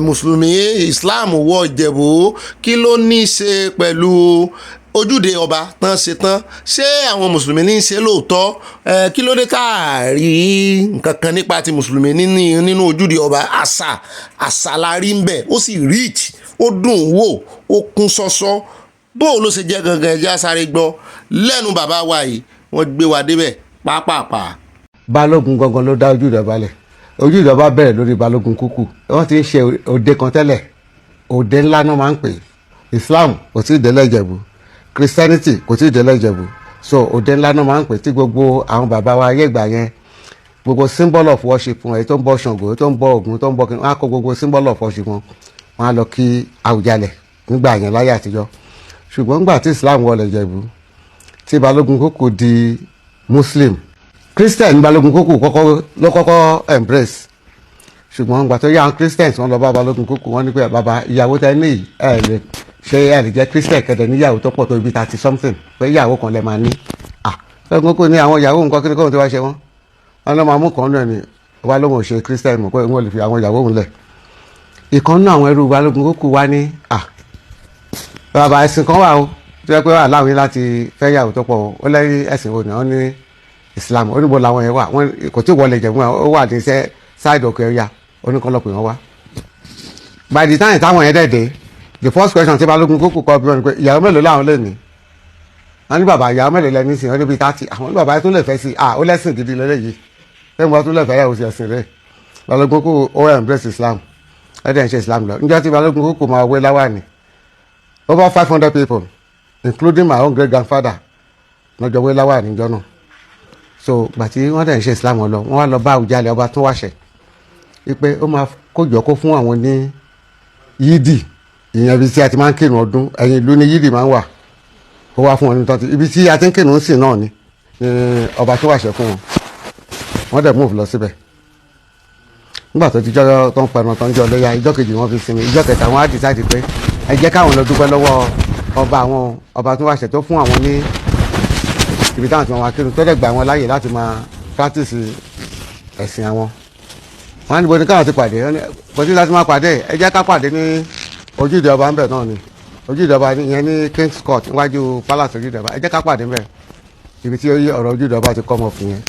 mùsùlùmí Islam wọ Ìjẹ̀bú kí ló ní í ṣe pẹ̀lú ojúde ọba tán ṣe tán ṣé àwọn mùsùlùmí ní í ṣe lóòótọ́ kí ló dé káàrí nǹkan kan nípa ti mùsùlùmí nínú ojúde ọba àṣà la rí ń bẹ̀ ó sì rich ó dùn wò ó kún sọ́sọ́ bó ló ṣe jẹ́ gangan ẹjẹ́ sáré gbọ́ lẹ́nu bàbá wa yìí wọ́n gbé wa débẹ̀ pàápàá. Balógun gangan ló dá ojúde ọba lẹ̀ ojúde ọba bẹ̀rẹ̀ lórí Balógun Kúkú wọ́n ti ń ṣe òde kan tẹ́lẹ̀ òde ńlá náà máa ń pè Islam kò tí ì délẹ̀ Ìjẹ̀bú Christianity kò tí ì délẹ̀ Ìjẹ̀bú so òde ńlá náà máa ń pè tí gbogbo àwọn bàbá wa ayé ìgbà yẹn gbogbo symbol of worship wọn èyí tó ń bọ Ṣàngó èyí tó ń bọ Ògún tó ń bọ kìnìún wọn á kó gbogbo symbol of worship wọn wọn á lọ kí Àwùjalẹ̀ nígbà yẹn láyé àtijọ́ ṣùgbọ́n nígbà tí Islam wọlé Ìjẹ̀bú tí Balógun Kúkú di Muslim Christian Balógun Kúkú ló kọ́kọ́ embrace ṣùgbọ́n nígbà tó yá àwọn Christians wọ́n lọ bá Balógun Kúkú wọ́n ní pé bàbá ìyàwó tẹ ní ẹ lè jẹ́ Christian kẹ̀dẹ̀ níyàwó tó pọ̀ tó ibi 30 something pé ìyàwó kan lè máa ní Balógun Kúkú ní àwọn ìyàwó nǹkan kíni kóhun tí wá ṣe wọ́n lọ́ máa mú kan náà ni wá lóhun ò ṣe Christian mọ̀ pé wọ́n lè fi àwọn ìyàwó òun lẹ̀ ìkan náà àwọn ẹrú Balógun Kúkú wá ní bàbá ẹ̀sìn kan wà ó tó yẹ pé wà láwọn yín láti fẹ́ yàwó tó pọ̀ ó lẹ́yìn ẹ̀sìn wo ni wọ́n ní Islam oníbo làwọn yẹn wà wọ́n kò tí wọlé jẹ̀mú ó wà ní side òkè ọ̀yà oníkọ́lọ́pọ̀ yẹn wá. By the time táwọn yẹn dẹ̀ the first question tí Balógun kúkú kọ́ bí wọ́n ní pé ìyàwó mélòó làwọn lè ní wọ́n ní bàbá ìyàwó mélòó lẹ́ni sìn wọ́n níbi 30 àwọn ní bàbá yẹn tó lè fẹ́ sí ó lẹ́sìn gidi lélẹ́yìí fẹ́mi wọ́n tó lè fẹ́ yàwó sí ẹ̀sìn rẹ̀ Balógun kúkú ó embrace Islam ẹ̀dẹ̀ ń ṣe Islam lọ níjọ́ tí Balógun kúkú máa wé láwàní over 500 people including my own great grandfather lọ́jọ́ wé láwàní níjọ́ náà so gbàtí wọ́n dẹ̀ ń ṣe Islam lọ wọ́n wá lọ bá Àwùjalẹ̀ ọba tó wáṣẹ̀ wípé ó máa kójọ kó fún àwọn ní yídì ìyẹn ibi tí a ti máa ń kírun ọdún ẹ̀yìn ìlú ni yídì máa ń wà ó wá fún wọn ní tọ́tí ibi tí a ti ń kírun sí náà ni ọba tó wáṣẹ̀ fún wọn wọ́n dẹ̀ move lọ síbẹ̀ nígbà tó ti jọ́ tó ń pẹran tó ń jọ lóya ìjọ́ kejì wọ́n fi sinmi ìjọ́ kẹta wọ́n á decide pé ẹ jẹ́ káwọn lọ dúpẹ́ lọ́wọ́ ọba tó wáṣẹ̀ tó fún àwọn ní ibi táwọn tí wọ́n wá kírun tó dẹ̀ gbà wọn láàyè láti máa practice ẹ̀sìn àwọn wọ́n á níbo ní káwọn ti pàdé kò sí láti máa pàdé ẹ jẹ́ ká pàdé ní ojúde ọba ńbẹ̀ náà ni ojúde ọba ìyẹn ní King's Court níwájú palace ojúde ọba ẹ jẹ́ ká pàdé ńbẹ̀ ibi tí ọ̀rọ̀ ojúde ọba ti kọ́ ọmọ fún yẹn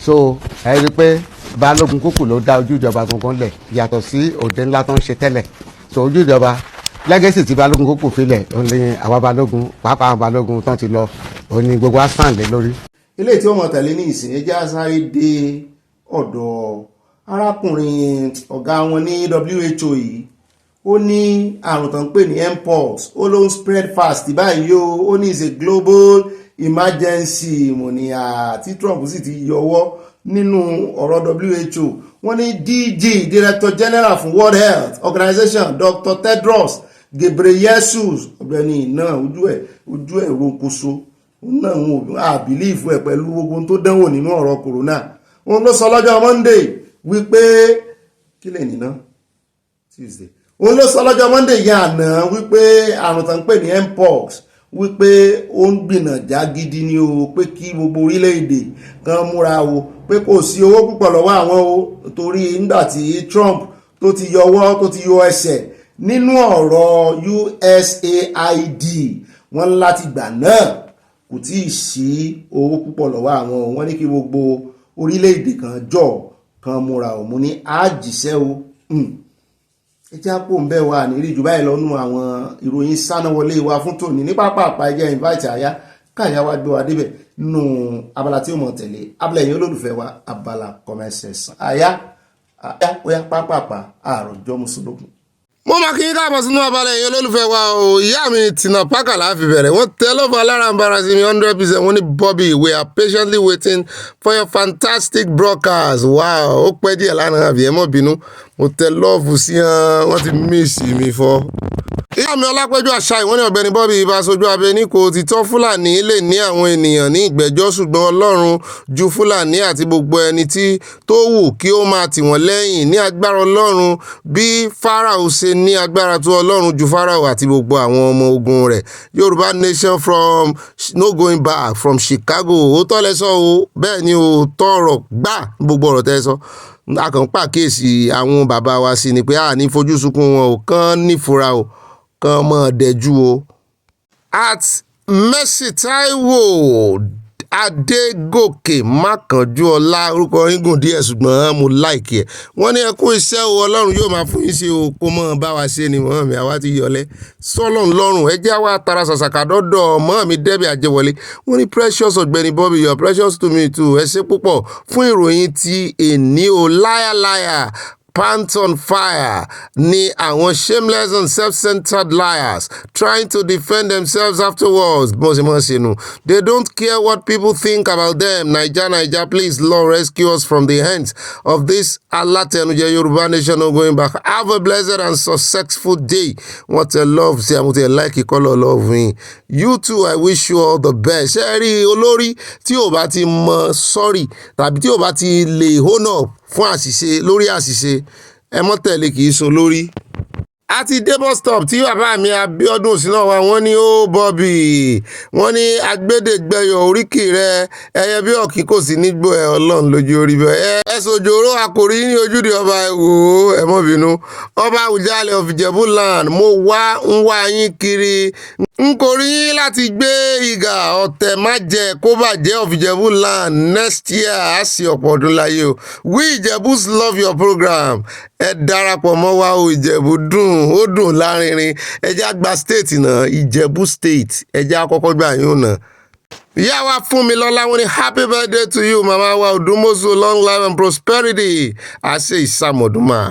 so ẹ rí i pé Balógun kúkú ló dá ojúde ọba gangan lẹ̀ yàtọ̀ sí òde ńlá tó ń ṣe tẹ́lẹ̀ so ojúde ọba legacy tí Balógun kúkú filẹ̀ òun ni àwa Balógun pàápàá àwọn Balógun tán ti lọ òun ni gbogbo asan lé lórí. ilé tí ó mọ̀ tẹ̀lé ní ìsìn ẹjẹ́ sáré dé ọ̀dọ̀ arákùnrin ọ̀gá wọn ní WHO yìí ó ní àrùn tó ń pè ní mpox ó ló ń spread fast báyìí ó ní is a global emergency mọ̀nìyà tí Trump sì ti yọwọ́ nínú ọ̀rọ̀ WHO wọ́n ní DG Director General fún World Health Organization Dr. Tedros Ghebreyesus Ogbeni náà ojú ẹ̀ ronkoṣo náà wọn ò bìlíìfù ẹ̀ pẹ̀lú gbogbo tó dánwò nínú ọ̀rọ̀ corona wọn ló sọ lọ́jọ́ Monday wípé kí lè nìna Tuesday wọn ló sọ lọ́jọ́ Monday yẹn àná wípé àrùn tó ń pè ní mpox wípé ó ń gbìnàjà gidi ni o pé kí gbogbo orílẹ̀-èdè kan múra o pé kò sí owó púpọ̀ lọ́wọ́ àwọn o torí nígbà tí Trump tó ti yọwọ́ tó ti yọ ẹsẹ̀ nínú ọ̀rọ̀ USAID wọ́n láti gbà náà kò tí ì sí owó púpọ̀ lọ́wọ́ àwọn wọ́n ní kí gbogbo orílẹ̀-èdè kan jọ kan múra o mo ní àjíṣẹ́ o ẹjẹ́ àpò ń bẹ́ wa ní rí jù báyìí lọ́nù àwọn ìròyìn sánáwọlé wa fún tòní ní pápá ẹjẹ́ invite àyá káyà wá gbé wa débẹ̀ nínú abala tí ó mọ̀ tẹ̀lé abala ẹ̀yìn olólùfẹ́ wa abala kọmẹsẹ̀sán àyá ó yá pápá àròjọ mùsùlùmí. mo máa kí n káàbọ̀ sínú abala ẹ̀yìn olólùfẹ́ wa o ìyá mi Tina Parker láfi bẹ̀rẹ̀ wọ́n tẹ lọ́fọ̀ alára sí mi 100% wọ́n ní Bobby we are patiently waiting for your fantastic broadcast wow ó pẹ́ díẹ̀ lánàá àbí ẹ mọ́ bínú mo tẹ lọ́ọ̀fù sí wọ́n ti mísì mi fọ́. ìyá mi Ọlápẹ́jọ́ àṣà ìwọ́n ní Ọ̀gbẹ́ni Bobby ibà sojú abẹ ní kò ti tọ́ Fúlàní lè ní àwọn ènìyàn ní ìgbẹ́jọ́ ṣùgbọ́n Ọlọ́run ju Fúlàní àti gbogbo ẹni tí tó wù kí ó máa tì wọ́n lẹ́yìn ní agbára Ọlọ́run bí Fáráò ṣe ní agbára tó Ọlọ́run ju Fáráò àti gbogbo àwọn ọmọ ogun rẹ̀. Yorùbá nation from no going back from Chicago ó tọ́lẹ̀ sọ o bẹ́ẹ̀ ni ó tọrọ gbà gbogbo ọ̀rọ̀ tẹ́ sọ akàn pàkíyèsí àwọn bàbá wa sí ni pé a ní fojú sunkún wọn ò kàn nífura o kàn mọ́ dẹ̀jú o. At Mercy Taiwo Adégòkè Mákànjúọlá orúkọ yín gùn díẹ̀ ṣùgbọ́n mo láìkì ẹ̀ wọ́n ní ẹ kú iṣẹ́ o Ọlọ́run yóò máa fún yín ṣe o kó mọ́ bá wa ṣe ni mọ́ mi àwa ti yọlẹ́ sọ́lọ́n lọ́rùn ẹ jẹ́ àwa tara ṣàṣàkà dọ́dọ̀ mọ́ mi Debbie Àjẹwọlé wọ́n ní precious Ọ̀gbẹ́ni Bobby you are precious to me too ẹ ṣé púpọ̀ fún ìròyìn tí èní o liar pants on fire ni àwọn shameless and self-centered liars trying to defend themselves afterwards. They don't care what people think about them. Naija, please, Lord, rescue us from the hands of this Alatenuja Yoruba nation not going back. Have a blessed and successful day. What a love. See, I'm going to like you call love me. You too, I wish you all the best. Ṣé rí olórí tí ò bá ti mọ sorry tàbí tí ò bá ti lè honor fún àṣìṣe lórí àṣìṣe ẹ mọ́ tẹ̀lé kì í so lórí. àti débọ̀ stop tí bàbá mi Abíọ́dún sí náà wá wọ́n ní ó Bobby wọ́n ní agbẹ́dẹ́gbẹ́yọ̀ oríkì rẹ ẹyẹ bí ọ̀kí kò sí nígbò ẹ Ọlọ́run lójú orí bẹ́ẹ̀ ẹ sojoro àkòrí ní ojúde ọba ẹ̀wò ẹ mọ́ bínú ọba Àwùjalẹ̀ of Ìjẹ̀bú land mo wá ń wá yín kiri. n kò rí yín láti gbé ìgà ọ̀tẹ̀ má jẹ́ kó bàjẹ́ of Ìjẹ̀bú land next year á sì ọ̀pọ̀ ọdún láyé o. We Ìjẹ̀bús love your program. Ẹ darapọ̀ mọ́ wa o. Ìjẹ̀bú dùn ó dùn lárinrin. Ẹ jẹ́ àgbà state náà Ìjẹ̀bú state. Ẹ jẹ́ àkọ́kọ́ gbà yín náà. Ìyá wa fún mi lọ́lá wọn ni happy birthday to you mama wa Odùmọ̀ṣù long life and prosperity. Àṣẹ ìsàmọ̀dúnmá.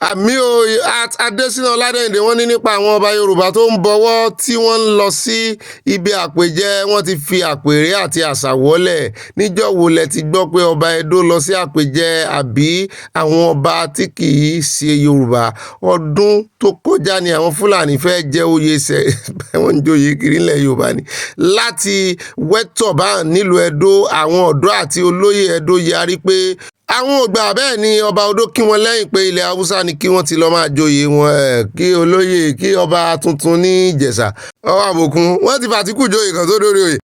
Àmì o Adésínà Ọládẹ́yìndé wọ́n ní nípa àwọn ọba Yorùbá tó ń bọwọ́ tí wọ́n ń lọ sí ibi àpèjẹ wọ́n ti fi àpèrè àti àṣà wọlẹ̀. Níjọ́ wo lẹ ti gbọ́ pé ọba Ẹdó lọ sí àpèjẹ àbí àwọn ọba tí kì í ṣe Yorùbá? Ọdún tó kọjá ni àwọn Fúlàní fẹ́ jẹ oyè wọ́n ń joyè kiri ilẹ̀ Yorùbá ni. Láti wẹ́tọ̀bá nílùú Ẹdó àwọn ọ̀dọ́ àti olóyè Ẹdó yarí pé àwọn ògbà bẹ́ẹ̀ ni ọba Odó kí wọn lẹ́yìn pé ilẹ̀ Haúsá ni kí wọ́n ti lọ máa joyè wọn kí olóyè kí ọba tuntun ní Ìjẹ̀ṣà ọwọ́ àbòkun wọ́n ti fàtíkù joyè kan tó dórí oyè.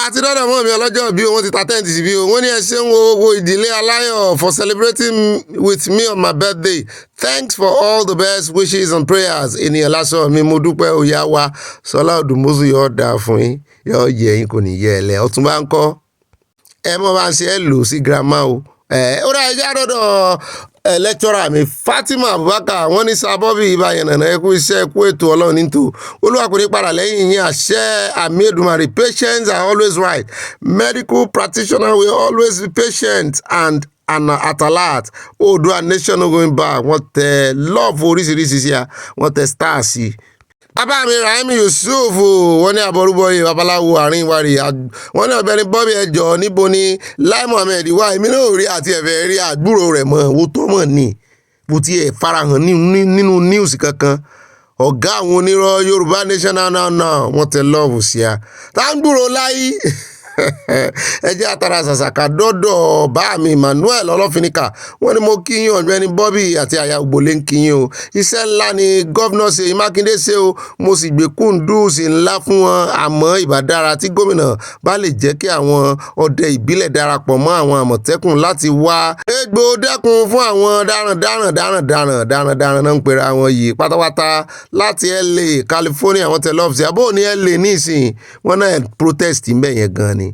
Àti dọ́dọ̀ mọ́ mi ọlọ́jọ́ bí wọ́n ti ta tẹ́ǹtì sí bí o wọ́n ní ẹ ṣeun owó ìdílé aláyọ̀ for celebrating with me on my birthday. Thanks for all the best wishes and prayers. Ènìyàn lásán mi mo dúpẹ́ òyà wa Sọlá Odùmọ̀ṣù yóò dáa fún yín yóò yẹ yín kò ní yẹ ẹ lẹ ọtún bá ń kọ́ ẹ mọ́ bá ń ṣe ẹ lò sí girama o. Ó dá ẹjẹ́ àdọ́dọ̀ Electoral mi Fatima Abubakar wọ́n ní sábọ́bì ìbáyẹn nàná ẹkú iṣẹ́ ẹkú ètò Ọlọ́run nítò olúwàkùnrin padà lẹ́yìn yín àṣẹ àmì Èdùmàrè. Patients are always right. Medical practitioner will always be patient and at alert. Oòduà nation no going back. Wọ́n tẹ love oríṣiríṣi sí a wọ́n tẹ star sí. Bàbá mi Rahimi Yusuf wọ́n ní àbọ̀rúbọ̀yè babaláwo àárín ìwárí wọ́n ní Ọ̀gbẹ́ni Bobby ẹjọ́ níbo ni Lai Mohammed wà èmi náà rí àti ẹ̀fẹ̀ rí àgbúrò rẹ̀ mọ́ owó tó mọ̀ ní bó ti ẹ̀ farahàn nínú news kankan. Ọ̀gá àwọn onírọ̀ Yorùbá nation náà wọ́n tẹ lọ́ọ̀bù sí a tá ń gbúrò láyé ẹ jẹ́ àtàrà ṣàṣàkà dọ́dọ̀ bá mi Emmanuel Ọlọ́finíkà wọ́n ní mo kíyìn Ọ̀gbẹ́ni Bobby àti àyà ògbólé ń kíyìn o. Iṣẹ́ ńlá ni gọ́vnà Ṣèyí Mákindé ṣe o mo sì gbé kúndùsì ńlá fún wọn àmọ́ ìbádára tí gómìnà bá lè jẹ́ kí àwọn ọdẹ ìbílẹ̀ darapọ̀ mọ́ àwọn àmọ̀tẹ́kùn láti wá egbò dẹ́kun fún àwọn darandaran náà ń pera àwọn yìí pátápátá láti LA California wọ́n tẹ lọ́ọ̀fù sí abóò ní LA ní ìsìn wọn náà protest ń bẹ̀ yẹn gan ni.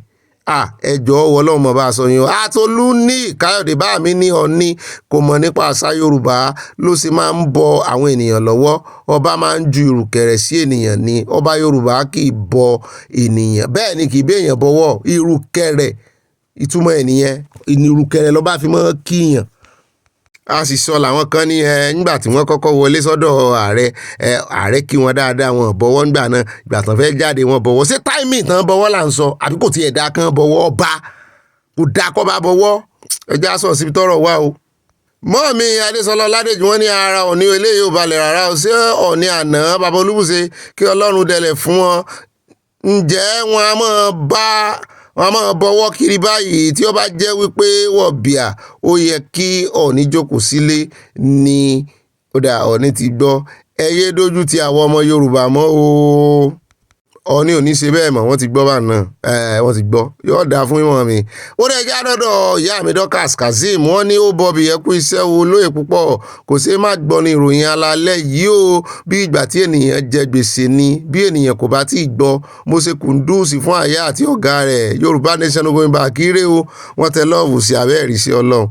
Ẹjọ́ Ọlọ́run mọ̀ bá a sọ yín o. Àtolú ní Káyọ̀dé bá mi ní Ọ̀ní kò mọ̀ nípa àṣà Yorùbá ló sì máa ń bọ àwọn ènìyàn lọ́wọ́. Ọba máa ń ju ìrùkẹ̀rẹ̀ sí ènìyàn ni. Ọba Yorùbá kì í bọ ènìyàn bẹ́ẹ̀ ni kì í béèyàn bọ̀wọ̀. Ìrùkẹ̀rẹ̀ ìtumọ̀ ènìyàn ìrùkẹ̀rẹ̀ lọ́ba fi mọ́ kíyàn. A sì sọ làwọn kan ní nígbà tí wọ́n kọ́kọ́ wọlé sọ́dọ̀ ààrẹ kí wọ́n dáadáa wọn bọ̀wọ́ ńgbà náà ìgbà tán fẹ́ jáde wọn bọ̀wọ́ ṣé táìmì tán bọ̀wọ́ là ń sọ àbí kò tiẹ̀ dá kan bọ̀wọ́ ọba kò dá kọ́ bá bọ̀wọ́ ẹjẹ́ á sọ síbi tọ́rọ̀ wá o. Mọ́ mi Adésọlá Ọládèjì wọ́n ní ara Ọ̀ní eléyìí ò balẹ̀ rárá o. Ṣé Ọ̀ní àná bàbá Olúbùṣe kí Ọlọ́run dẹlẹ̀ fún wọn ǹjẹ́ wọn a máa bọ̀wọ́ kiri báyìí tí ó bá jẹ́ wípé wọ́n bíà ó yẹ kí Ọ̀ní jókòó sílé ni ó dà Ọ̀ní ti gbọ́ ẹ yé dójú ti àwọn ọmọ Yorùbá mọ́ o. Ọ̀ní ò ní ṣe bẹ́ẹ̀ mọ̀ wọ́n ti gbọ́ bá náà wọ́n ti gbọ́ yóò dáa fún ìwọ̀n mi. Ó dẹ̀ já dọ́dọ̀ ìyá mi Dorcas Kazeem wọ́n ní ó Bobby ẹ kú iṣẹ́ wo lóye púpọ̀ kò ṣeé má gbọ́ ní ìròyìn alalẹ́ yìí o bí ìgbà tí ènìyàn jẹ gbèsè ni bí ènìyàn kò bá tí ì gbọ́ mo ṣe kùndùsì fún àyà àti ọ̀gá rẹ̀ Yorùbá nation going back kíré o wọ́n tẹ lọ́ọ̀bù sí abẹ́ẹ̀rí sí Ọlọ́run.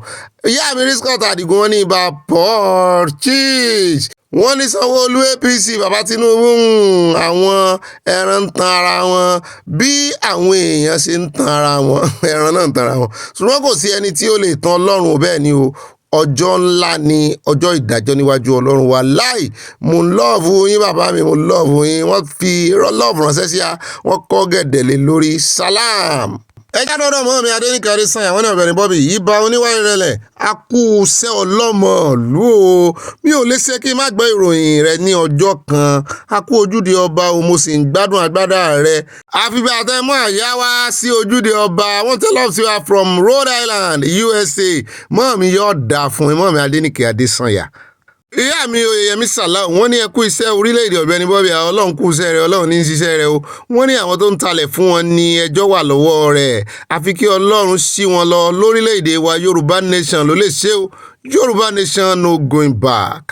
Ìyá mi Rizkot Adigun wọ́n ní ibà Porchis wọ́n ní Sanwó-Olú APC bàbá Tinubu àwọn ẹran ń tan ara wọn bí àwọn èèyàn ṣe ń tan ara wọn ẹran náà ń tan ara wọn ṣùgbọ́n kò sí ẹni tí ó lè tan Ọlọ́run bẹ́ẹ̀ ni o. Ọjọ́ ńlá ni ọjọ́ ìdájọ́ níwájú Ọlọ́run wa láì mo lọ́ọ̀fù yín bàbá mi mo lọ́ọ̀fù yín wọ́n fi lọ́ọ̀fù ránṣẹ́ sí a wọ́n kọ́ gẹ̀dẹ̀ lé lórí salam. Ẹjá dọ́dọ̀ mọ́ mi Adéníkẹ́ Adésanya àwọn náà Ọ̀gbẹ́ni Bobby yìí bá oníwà ìrẹ̀lẹ̀ akúṣẹ́ ọlọ́mọ lù ó mi ò lè ṣe kí n má gbọ́ ìròyìn rẹ ní ọjọ́ kan akú ojúde ọba o mo sì ń gbádùn agbádá rẹ àfi bí àtẹmọ́ àyà wá sí ojúde ọba wọ́n tell us you are from Rhode Island USA mọ́ mi yóò dà fún mọ́ mi Adéníkẹ́ Adésanya. Ìyá mi Oyèyẹmí Sàláù wọ́n ní ẹ kú iṣẹ́ orílẹ̀-èdè Ọ̀gbẹ́ni Bobby Ọlọ́run kú iṣẹ́ rẹ̀ Ọlọ́run ní í ṣiṣẹ́ rẹ̀ o wọ́n ní àwọn tó ń talẹ̀ fún wọn ní ẹjọ́ wà lọ́wọ́ rẹ̀ àfi kí Ọlọ́run ṣí wọn lọ lórílẹ̀-èdè wa Yorùbá nation ló lè ṣe o Yorùbá nation no going back.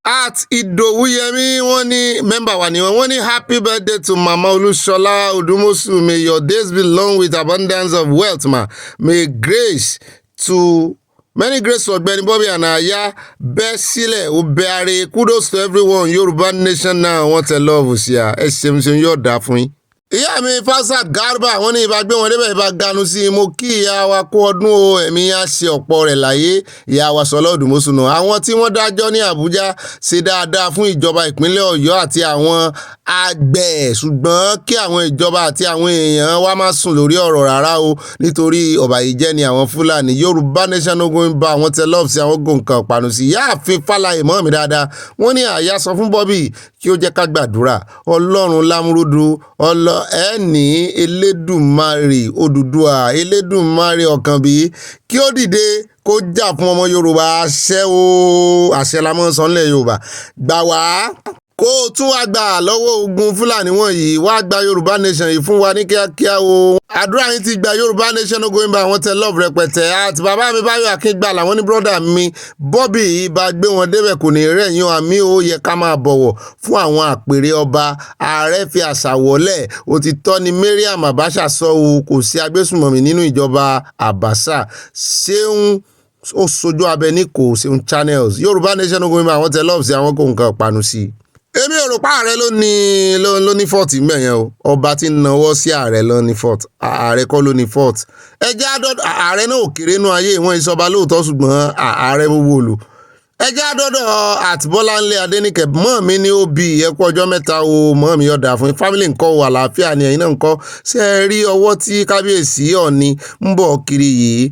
at Idowuyemi wọ́n ní member wa ni wọ́n ní happy birthday to Mama Olusola Odumosu. May your days be long with abundance of wealth, ma. May grace to many grace to Ogbeni Bobby and Aya bẹ́ sílẹ̀ ó bẹ́ are. Kudos to everyone. Yoruba nation now want a love usia. Ẹ ṣeun yóò dá fún yín. Ìyá mi Fasad Garba wọ́n ní ìbá gbé wọn débẹ̀ ìbá ganu sí i. Mo kí ìyá wa kú ọdún o, ẹ̀mí á ṣe ọ̀pọ̀ rẹ̀ láyé. Ìyá wa Sọlá Òdùmọ̀ṣù náà. Àwọn tí wọ́n dájọ́ ní Àbújá ṣe dáadáa fún ìjọba ìpínlẹ̀ Ọ̀yọ́ àti àwọn àgbẹ̀, ṣùgbọ́n kí àwọn ìjọba àti àwọn èèyàn wá má sùn lórí ọ̀rọ̀ rárá o, nítorí ọ̀bàyéjẹ́ ni àwọn Fúlàní. Yorùbá nation ogun ń bá àwọn tẹ love sí àwọn gòǹkan pàánù sí. Ìyáàfin Fálàyé mọ́ mi dáadáa wọ́n ní Àyà sọ fún Bobby kí ó jẹ́ ká gbàdúrà. Ọlọ́run lámúrúdú ẹni Elédùmarè Odùduwà Elédùmarè Ọ̀kànbí kí ó dìde kó jà fún ọmọ Yorùbá. Àṣẹ o, àṣẹ la mọ́ sọ nílẹ̀ Yorùbá. Gbà wá kó o tún wá gbà lọ́wọ́ ogun Fúlàní wọ̀nyí, wá gba Yorùbá nation yìí fún wa ní kíákíá o. Àdúrà yín ti gba Yorùbá nation no going by àwọn tẹ love rẹpẹtẹ. Àti bàbá mi Báyọ̀ Akíngbà làwọn ní brọ́dà mi Bobby bá gbé wọn débẹ̀ kò ní rẹ̀yìn àmì ó yẹ ká máa bọ̀wọ̀ fún àwọn àpèrè ọba. Ààrẹ fi àṣà wọlẹ̀. Òtítọ́ ni Mariam Abacha sọ o, kò sí agbésùnmọ̀mí nínú ìjọba Abacha. Ṣéun ó sojú abẹ ní kò Ṣéun channels. Yorùbá nation no going by àwọn tẹ love sí àwọn kò nǹkan panu sí. Èmi ò rò pé ààrẹ ló ní fort mẹ́yẹn o. Ọba tí ń nawọ́ sí ààrẹ ló ní fort. Ààrẹ kọ́ ló ní fort. Ẹjẹ́ àdọ́dọ̀ ààrẹ náà ò kéré nú ayé wọn ìsọba lóòótọ́ ṣùgbọ́n ààrẹ gbogbo olù. Ẹjẹ́ àdọ́dọ̀ Àtibọ́láńlé Adéníkẹ́ mọ́ mi ní OB ẹ̀kú ọjọ́ mẹ́ta o, mọ́ mi yọ̀dà fún family ńkọ́ o, àlàáfíà ni ẹ̀yin náà ńkọ́. Ṣé ẹ rí ọwọ́ tí kábíyèsí Ọ̀ọ̀ni ń bọ̀ kiri yìí?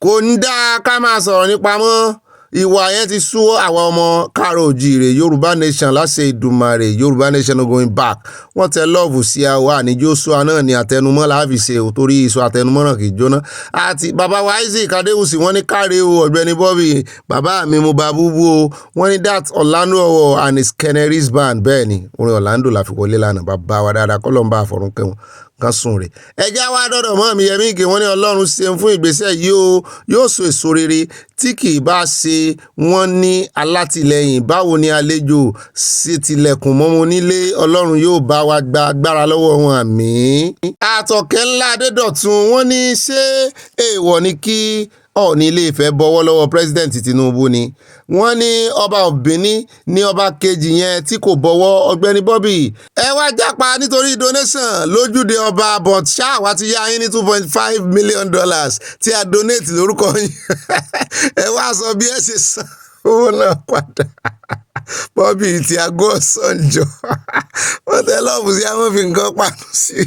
Kò ń dá ká máa sọ̀rọ̀ nípa mọ́. Ìwà yẹn ti sú àwọn ọmọ káàrọ̀ òjíire. Yorùbá nation láṣẹ Ìdùmarè. Yorùbá nation no going back. Wọ́n tẹ love sí àwa àníjó sọ náà ni àtẹnumọ́ láàfi ṣe ò torí iṣu àtẹnumọ́ náà kì í jóná. Àti bàbá wa Isaac Adéwùsì wọ́n ní káre o Ọ̀gbẹ́ni Bobby. Bàbá mi mo bá búbú o. Wọ́n ní that Orlando and his Canaries band. Bẹ́ẹ̀ ni orin Orlando la fi wọlé lánàá. Bàbá wa dáadáa kọ́ ló ń bá àfọ̀rún kẹ́wọn kan sùn rẹ̀. Ẹjá wa dọ́dọ̀ mọ́ mi Yẹmí Ige wọ́n ní Ọlọ́run ṣeun fún ìgbésẹ̀ yìí yóò so èso rere tí kì í bá ṣe wọ́n ní alátìlẹyìn. Báwo ni àlejò ṣe tilẹ̀kùn mọ́ mo nílé? Ọlọ́run yóò bá wa gba agbára lọ́wọ́ wọn àmín. Àtọ̀kẹ́ ńlá Adédọ̀tun wọ́n ní ṣé èèwọ̀ ni kí Ọọ̀ni Ilé-Ifẹ̀ bọ́wọ́ lọ́wọ́ president Tinubu ni. Wọ́n ní ọba Ogbeni ní ọba kejì yẹn tí kò bọ́wọ́. Ọ̀gbẹ́ni Bobby ẹ wá jápa nítorí donation lójúde ọba but ṣáà wá ti yá yín ní $2.5 million tí a donate lórúkọ yín. Ẹ wá sọ bí ẹ ṣe san owó náà padà. Bobby ti àgọ́ ọ̀sánjọ́ wọ́n tẹ lọ́ọ̀bù sí àwọn fi nǹkan pàtó sí.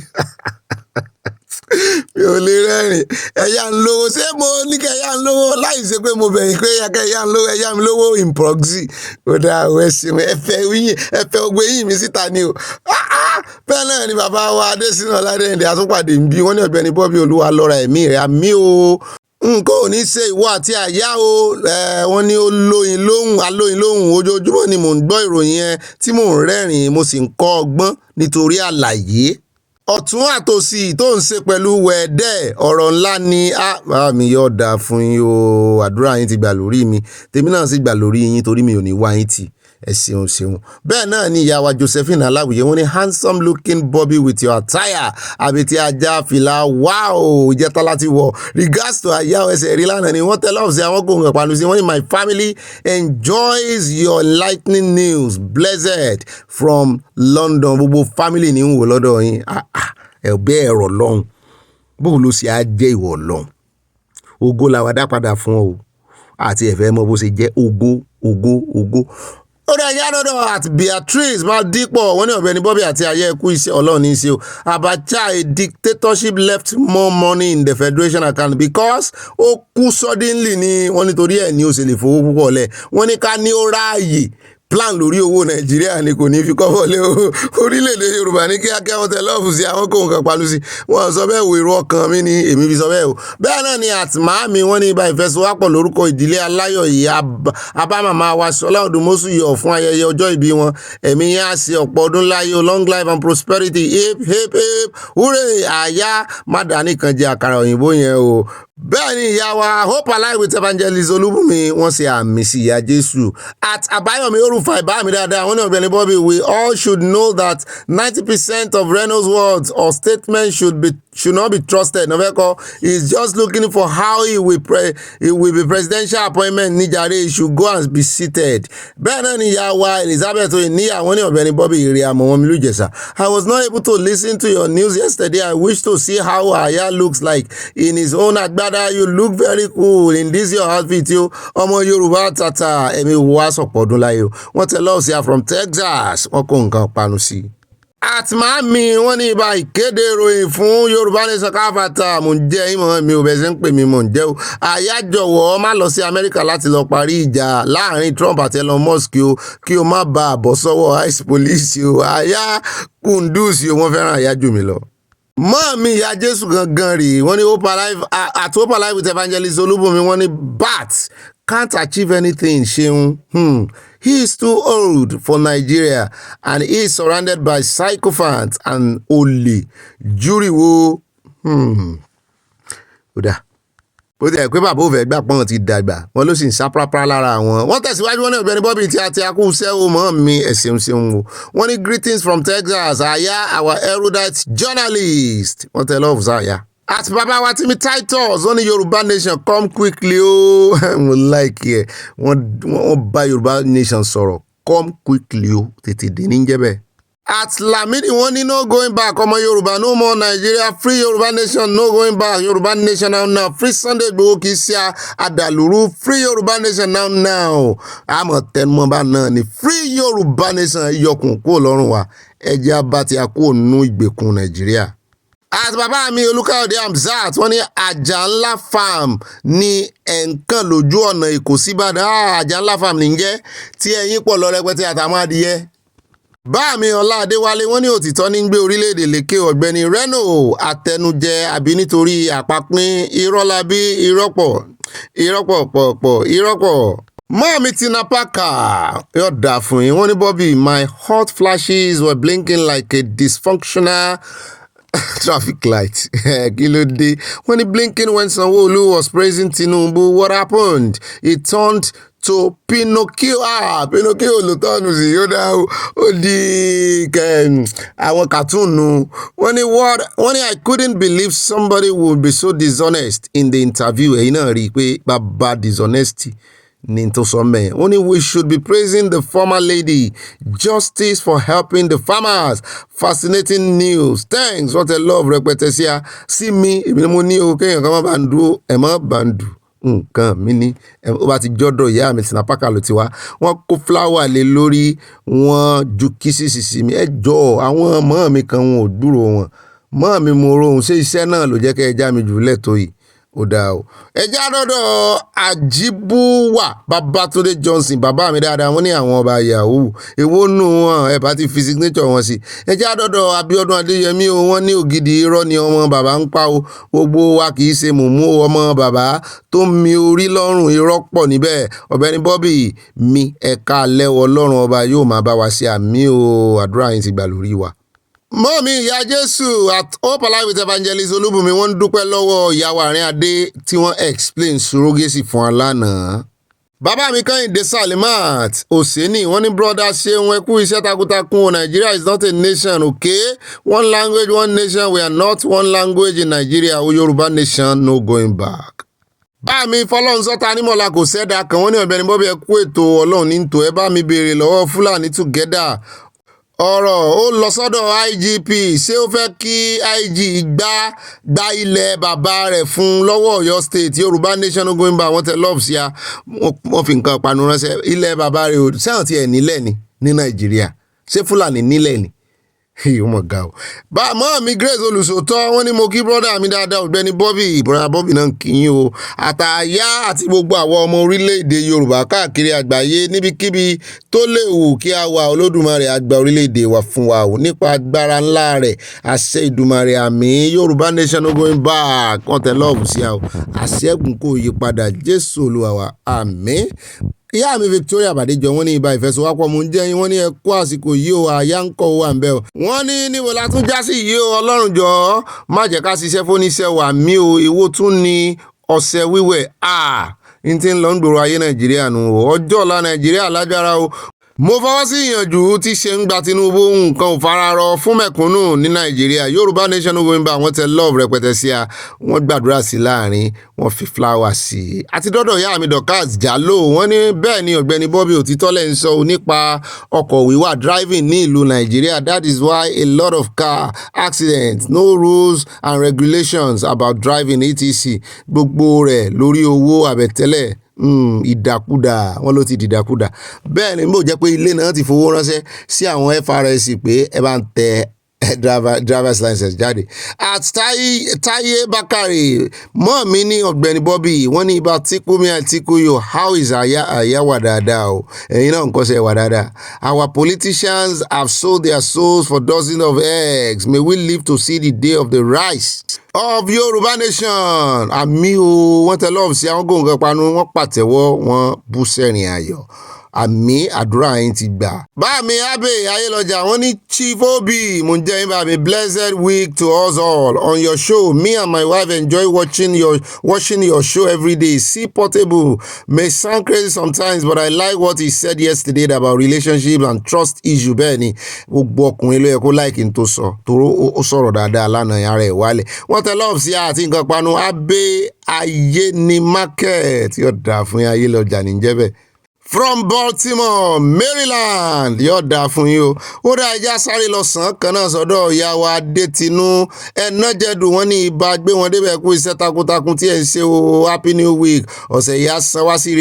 Mi ò lè rẹ́rìn. Ẹ̀yà ń lówó ṣé mo ní kẹ́ ẹ̀yà ń lówó láì ṣe pé mo bẹ̀yìn pé ẹ̀yà ń lówó ẹ̀yà mi lówó in proxy. Ó dáa ò ẹ ṣeun ẹ̀fẹ̀ ògbé yìí mi síta ni o. Bẹ́ẹ̀ náà ni bàbá wa Adésínà Ọládẹ́yìndé àtúnpàdé ń bí wọ́n ní Ọ̀gbẹ́ni Bobby Olúwa lọ́ra ẹ̀mí rẹ̀ àmì o. Nǹkan ò ní ṣe ìwọ àti àyà o. Wọ́n ní alóyin lóhùn ojoojúmọ́ ni mò ń gbọ́ ìròyìn yẹn tí mò ń rẹ́rìn mo sì ń kọ́ ọgbọ́n nítorí àlàyé. Ọ̀tún àtòsí tó ń ṣe pẹ̀lú wẹ̀ẹ́dẹ́ ọ̀rọ̀ ńlá ni mi yóò dáa fún yín o. Àdúrà yín ti gbà lórí mi tèmi náà sì gbà lórí yín torí mi ò ní wá yín tì. Ẹ ṣeun ṣeun. Bẹ́ẹ̀ náà ni ìyá wa Josephine Aláwìyé wọ́n ní handsome looking Bobby with your attire àbètí ajá fìlà wow ìjẹta láti wọ̀. Regards to àyà ẹsẹ̀ rí lánàá ni wọ́n tẹ lọ́ọ̀sì àwọn kò hàn pàlù sí wọ́n ní my family enjoys your lightning news blessed from London. Gbogbo family ní ń wò lọ́dọ̀ yín. Ẹ̀bẹ́ ẹ̀rọ lọ́hùn bó ló ṣe á jẹ́ ìwọ̀ lọ́hùn. Ògo làwa dá padà fún ọ àti ẹ̀fẹ́ mọ bó ṣe jẹ́ ògo. Ó dẹ̀ yá lọ́dọ̀ àti Beatrice máa dípọ̀ wọ́n ní Ọ̀gbẹ́ni Bobby àti ayé ẹkú iṣẹ́ Ọlọ́run ní í ṣe o. Abacha a dictatorship left more money in the federation account because ó kú suddenly ni wọ́n nítorí ẹ̀ ní ó ṣe lè fowó púpọ̀ lẹ̀. Wọ́n ní ká ní ó ráàyè plan lórí owó Nàìjíríà ni kò ní fi kọ́bọ̀ lé orílẹ̀-èdè Yorùbá ní kíákíá wọn tẹ lọ́ọ̀fù sí àwọn kò nǹkan palu sí wọn sọ bẹ́ẹ̀ wo èrò ọkàn mi ni èmi fi sọ bẹ́ẹ̀ o. Bẹ́ẹ̀ náà ni àtìmá mi wọ́n ní ibà ìfẹsowápọ̀ lórúkọ ìdílé aláyọ̀ yìí abámàmá wa Sọlá Òdùmọ̀ṣù yọ̀ fún ayẹyẹ ọjọ́ ìbí wọn. Ẹ̀mí yẹn á ṣe ọ̀pọ̀ ọdún láyé long life and prosperity hip hip hip hooray àyà má dání kan jẹ àkàrà òyìnbó yẹn o. Bẹ́ẹ̀ ni ìyá wa Hope Alive with Evangelist Olúbùnmi wọ́n ṣe àmì sí ìyá Jésù at Àbáyọ̀mí Orúfẹ́ Rufai bá mi dáadáa wọ́n ní Ọ̀gbẹ́ni Bobby, we all should know that 90% of Reno's words or statements should not be trusted. Noveko is just looking for how he will be presidential appointment níjàre, he should go and be seated. Bẹ́ẹ̀ náà ni ìyá wa Elizabeth Oníyà wọ́n ní Ọ̀gbẹ́ni Bobby ìrè àmọ́ wọn mi ló jẹ̀sà. I was not able to listen to your news yesterday. I wish to see how Aya looks like in his own agbada. You look very cool in this your outfit yo. Ọmọ Yorùbá tata ẹ̀mí wá sọ̀pọ̀ ọdún láyé o. Wọ́n tẹ lọ́ọ̀ sí from Texas. Wọ́n kó nǹkan panu sí. Àtìmáàmì wọ́n ní ibà ìkéde ìròyìn fún Yorùbá Nation káfàtà mò ń jẹ́ ìmọ̀ mi ò bẹ̀ ṣe ń pè mí mò ń jẹ́ o. Àyà jọ̀wọ́ má lọ sí Amẹ́ríkà láti lọ parí ìjà láàrin Trump àti Elon Musk o kí o má bàa bọ́ sọ́wọ́ ICE police o. Àyà Kunduz o wọ́n fẹ́ràn àyà jù mí lọ. Mọ́ọ̀mí ìyá Jésù gangan rèé wọ́n ní Hope Alive at Hope Alive with Evangelist Olúbùnmi wọ́n ní bat can't achieve anything ṣeun. He is too old for Nigeria and he is surrounded by sycophants and olè. Jury wo kódà bó ti ẹ̀ pé bàbá òfẹ́ gbà pọ́n ti dàgbà wọn ló sì ń sáprápá lára wọn. Wọ́n tẹ̀síwájú wọn ní Ọ̀gbẹ́ni Bobby tí a ti akú sẹ́wọ́ mọ́ mi ẹ̀sìn o. Wọ́n ní greetings from Texas Aya our erudite journalist. Wọ́n tẹ lọ́ọ̀fù sáyà. Àti bàbá wa Timi Titus wọ́n ní Yorùbá Nation come quickly o. Mo like ẹ̀ wọ́n bá Yorùbá Nation sọ̀rọ̀ come quickly o tètè dé ní jẹ́ bẹ́ẹ̀. At Lamidi wọ́n ní no going back ọmọ Yorùbá no more Nigeria free Yorùbá Nation no going back Yorùbá Nation now free Sunday Igboho kì í ṣe àdàlúrú free Yorùbá Nation now àmọ̀ tẹnumọ́ bá náà ni free Yorùbá Nation yọkùn kúrò lọ́rùn wa ẹjẹ́ abá ti a kúrò nínú ìgbèkùn Nàìjíríà. Àti bàbá mi Olúkáyọ̀dé Hamzat wọ́n ní àjà ńlá farm ní ẹ̀ǹkan lójú ọ̀nà Èkó síbàdàn àjà ńlá farm ní jẹ́ tí ẹ̀yìn pọ̀ lọ rẹpẹtẹ àtàwọn adìyẹ. Bá mi Ọlá Adéwálé wọ́n ní òtítọ́ ní gbé orílẹ̀-èdè lékè Ọ̀gbẹ́ni Reno àtẹnujẹ àbí nítorí àpapín irọ́lábí irọ́pọ̀. Mọ́ọ̀mí Tina Parker yóò dà fún yín wọ́n ní Bobby my hot flashes were blinking like a dysfunctional traffic light. Kí ló dé? When he blinking when Sanwo-Olu was praising Tinubu, what happened? He turned to Pinocchio. Pinocchio ló tọ́nu sí yóò dá ó di àwọn cartoon. When I couldn't believe somebody would be so dishonest in the interview. Ẹ̀yin náà rí i pé bàbá dishonesty ní tó sọ mẹ́yẹn. Only we should be praising the former lady. Justice for helping the farmers. Fascinating news. Thanks. What a love rẹpẹtẹ sí a. Sí mi, èmi ni mo ní o kéèyàn kan má bá ń dúró, ẹ̀ má bá ń dù. Nǹkan mi ní ó bá ti jọ́dọ̀ ìyá mi Tina Parker ló ti wá. Wọ́n kó fúláwà lé lórí wọ́n ju kísìsì sí mi. Ẹ jọ̀ọ́ àwọn ọmọ mi kan wọn ò dúró wọn. Mọ́ mi mo rohun ṣé iṣẹ́ náà ló jẹ́ kẹ́ ẹ já mi jù lẹ́tọ̀ọ́ yìí. Ó dáa o. Ẹjẹ́ àdọ́dọ̀ Àjíbúwà Babátúndé Johnson bàbá mi dáadáa wọ́n ní àwọn ọba yahoo èwo nù wọn ẹ̀ bá ti fi signature wọn sí. Ẹjẹ́ àdọ́dọ̀ Abíọ́dún Adéyẹmí o wọ́n ní ògidì irọ́ ni ọmọ bàbá ń pa o gbogbo wa kì í ṣe mùmú ọmọ bàbá tó mi orí lọ́rùn irọ́ pọ̀ níbẹ̀. Ọ̀gbẹ́ni Bobby mi ẹ̀ka lẹ́wọ̀ Ọlọ́run ọba yóò máa bá wa ṣe àmì o àdúrà yín ti gbà lórí wa. Mọ́ọ̀mí ìyá Jésù at Hope Alive with Evangelist Olúbùnmi wọ́n ń dúpẹ́ lọ́wọ́ ìyàwó àárín adé tí wọ́n explain surrogacy fún wa lánàá. Bàbá mi Kẹ́hìndé Salimat Oseni wọ́n ní brother ṣeun ẹ kú iṣẹ́ takuntakun o Nigeria is not a nation okay one language one nation we are not one language in Nigeria o Yorùbá nation no going back. Bá mi Fọlọ́runṣọ́ta nímọ̀lá kò sẹ́dá kan wọ́n ní Ọ̀gbẹ́ni Bobby ẹ kú ètò Ọlọ́run ní tò ẹ bá mi béèrè lọ́wọ́ Fúlàní together. Ọ̀rọ̀ ó lọ sọ́dọ̀ IGP ṣé ó fẹ́ kí IG gba ilẹ̀ bàbá rẹ̀ fún lọ́wọ́ Ọ̀yọ́ state Yorùbá nation no going back wọ́n tẹ love sí a wọ́n fi nǹkan panu ránṣẹ́ ilẹ̀ bàbá rẹ̀ ò sẹ́wọ̀n tí ẹ̀ nílẹ̀ ni ní Nàìjíríà ṣé Fúlàní nílẹ̀ ni. Oh my God. Bá mọ́ mi Grace Olùsòtọ́ wọ́n ní mo kí brọ́dà mi dáadáa Ọ̀gbẹ́ni Bobby brọ́dà Bobby náà kì í o àtàyà àti gbogbo àwọn ọmọ orílẹ̀-èdè Yorùbá káàkiri àgbáyé níbikíbi tó léwu kí a wà Olódùmarè àgbà orílẹ̀-èdè wa fún wa o nípa agbára ńlá rẹ̀ àṣẹ Ìdùmarè àmì Yorùbá nation no going back wọ́n tẹ lọ́ọ̀bù sí a o àṣẹ́gun kò yí padà Jésù Olúwa wa àmín. Ìyá mi Victoria Bàdéjọ wọ́n ní ibà ìfẹsọ̀wápọ̀ mú jẹ́ yín wọ́n ní ẹ kú àsìkò yìí o àyà ń kọ́ wà ń bẹ́ o. Wọ́n ní níbo la tún já sí yìí o Ọlọ́run jọ̀ọ́ má jẹ́ ká ṣiṣẹ́ fóníṣẹ́ wà mí o èwo tún ni ọ̀sẹ̀ wíwẹ̀ n ti ń lọ ń gbòòrò ayé Nàìjíríà nù o ọjọ́ ọ̀la Nàìjíríà lágbára o mo fọwọ́ sí ìyànjú tí ṣe ń gba Tinubu nǹkan ò fararọ fún mẹ̀kúnnù ní Nàìjíríà. Yorùbá Nation going back, wọ́n tẹ love rẹpẹtẹ sí a, wọ́n gbàdúrà sí láàrin, wọ́n fi flower sí i. àti dọ́dọ̀ ìyá mi Dorcas Jallo, wọ́n ní bẹ́ẹ̀ ni Ọ̀gbẹ́ni Bobby òtítọ́ lẹ́ ń sọ nípa ọkọ̀ wíwà driving ní ìlú Nàìjíríà. That is why a lot of car accidents, no rules and regulations about driving etc. gbogbo rẹ̀ lórí owó àbẹ̀tẹ́lẹ̀. Ìdàkudà, wọn ló ti dìdàkudà. Bẹ́ẹ̀ ni mo jẹ́ pé ilé náà ti fowó ránṣẹ́ sí àwọn FRSC pé ẹ bá ń tẹ driver's license jáde. At Táyé Bákàrè, mọ́ mi ní Ọ̀gbẹ́ni Bobby, wọ́n ní ibà tíkú mi àtíkú yóò, how is àyà wà dáadáa o, ẹ̀yin náà nǹkan ṣe wà dáadáa. Our politicians have sold their souls for dozens of eggs. May we live to see the day of the rise of Yorùbá Nation. Àmì o, wọ́n tẹ lọ́ọ̀bù sí àwọn gòǹgàn panu, wọ́n pàtẹ́wọ́, wọ́n bú sẹ́rìn ayọ̀. Àmì àdúrà yín ti gbà. Báàmí Abe Ayélọ́jà, wọ́n ní Chief Obi, mo ń jẹ́ yín báàmí, blessed week to us all on your show. Me and my wife enjoy watching your show every day. See Portable may sound crazy sometimes, but I like what he said yesterday about relationships and trust issue. Bẹ́ẹ̀ ni gbogbo ọkùnrin ló yẹ kó like n tó sọ, toró ó sọ̀rọ̀ dáadáa lánàá ara ẹ̀ wálẹ̀. Wọ́n tẹ lọ́ọ̀bù sí àti nǹkan panu. Abe Ayé ní market yóò dà fún Ayélọ́jà níjẹ́ bẹ́ẹ̀. From Baltimore, Maryland, yóò dáa fún yín o. Ó dá ẹja sáré lọ sàn kan náà sọ́dọ̀ ìyá wa Adétinú ẹ̀nà jẹ́dù wọn ní ibà gbé wọn débẹ̀ kú iṣẹ́ takuntakun tí ẹ̀ ń ṣe o. Happy New Week, ọ̀sẹ̀ ìyá san wá sí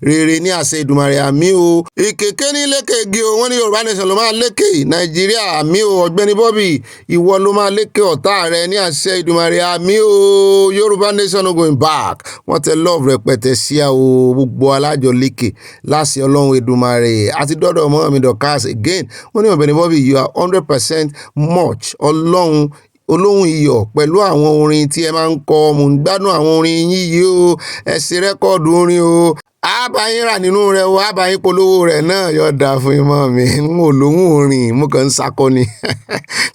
rere ní àṣẹ Ìdùmarè, àmì o. Ìkèké ní lékè o, wọ́n ní Yorùbá Nation ló máa lékè Nàìjíríà, àmì o. Ọ̀gbẹ́ni Bobby, ìwọ ló máa lékè ọ̀tá rẹ ní àṣẹ Ìdùmarè, àmì o. Yorùbá Nation going back, wọ́n tẹ love rẹpẹtẹ sí a o, gbogbo alájọ lékè láti Ọlọ́run Èdùmàrè. Àti dọ́dọ̀ mọ́ mi Dorcas again, wọ́n ní Ọ̀gbẹ́ni Bobby, you are 100% much Ọlọ́run olóhùn iyọ̀ pẹ̀lú àwọn orin tí ẹ máa ń kọ. Mo ń gbádùn àwọn orin yín yìí o, ẹ ṣe rẹ́kọ̀dù orin o, àbáyín rà nínú rẹ̀ o, àbáyín polówó rẹ̀ náà yóò dáa fún imọ́ mi. N ò lóhùn orin, mo kàn ń sakọ ni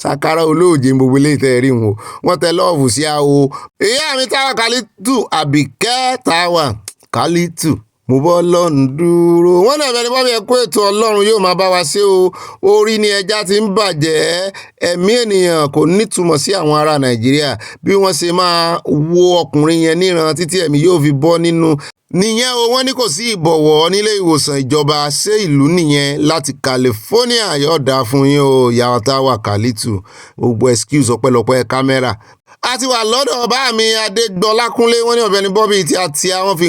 sakara olóòjé gbogbo ilé ìtẹ́ rí wọn. Wọ́n tẹ lọ́ọ̀fù sí a o. Ìyá mi Táwa Kálítù, Àbíkẹ́ Táwa Kálítù, mo bọ́ lọ́run dúró. Wọ́n náà Ọ̀gbẹ́ni Bobby, ẹ kú ètò, Ọlọ́run yóò máa bá wa ṣe o. Orí ni ẹja ti ń bàjẹ́, ẹ̀mí ènìyàn kò nítumọ̀ sí àwọn ará Nàìjíríà bí wọ́n ṣe máa wo ọkùnrin yẹn níran títí ẹ̀mí yóò fi bọ́ nínú nìyẹn o. Wọ́n ní kò sí ìbọ̀wọ̀ nílé ìwòsàn ìjọba ṣé ìlú nìyẹn láti California. yóò dáa fún yín o, ìyá Táwa Kálítù, gbogbo excuse ọpẹ́lọpẹ́ kámẹ́rà. A ti wà lọ́dọ̀ bá mi Adégbọlákúnlé, wọ́n ní Ọ̀gbẹ́ni Bobby tí a ti wọ́n fi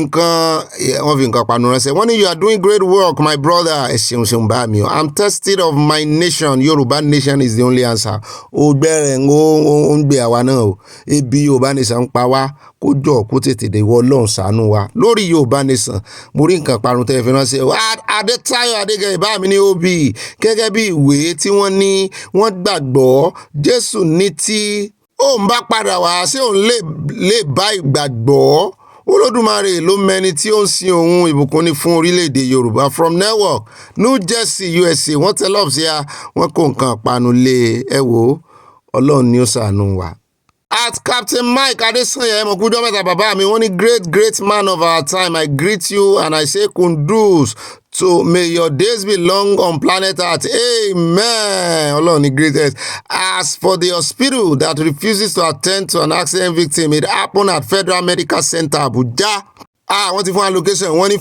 nǹkan panu ránṣẹ́. Wọ́n ní you are doing great work my brother. Ẹ ṣeun bá mi o. I'm tested of my nation. Yorùbá Nation is the only answer. Ó gbẹ́rẹ̀ ó ń gbé àwa náà o. Ebi Yorùbá Nation ń pa wá, kó jọ kó tètè dé wọ Ọlọ́run ṣàánú wa lórí Yorùbá Nation. Mo rí nǹkan parun tẹ́ fi ránṣẹ́ o. Adétáyọ̀ Adégẹyẹ bá mi ní Obi, gẹ́gẹ́ bí ìwé tí wọ́n ní wọ́n gbàgbọ́ Jésù ní tí òun bá padà wá sí òun lè bá ìgbàgbọ́. Olódùmarè ló mẹni tí ó ń sin òun. Ìbùkún ni fún orílẹ̀-èdè Yorùbá. From Newark, New Jersey, USA, wọ́n tẹ lọ́ọ̀bù sí a, wọ́n kó nǹkan panu lé ẹ wò, Ọlọ́run ni ó ṣàánú wa. At Captain Mike Adesanya, ẹmọ̀kújọ́ mẹ́ta bàbá mi, wọ́n ní great man of our time. I greet you and I say kundus. So may your days be long on planet Earth. Amen. Ọlọ́run ni greatest. As for the hospital that refuses to attend to an accident victim, it happened at Federal Medical Center, Abuja. Wọ́n ti fún allocation, wọ́n ní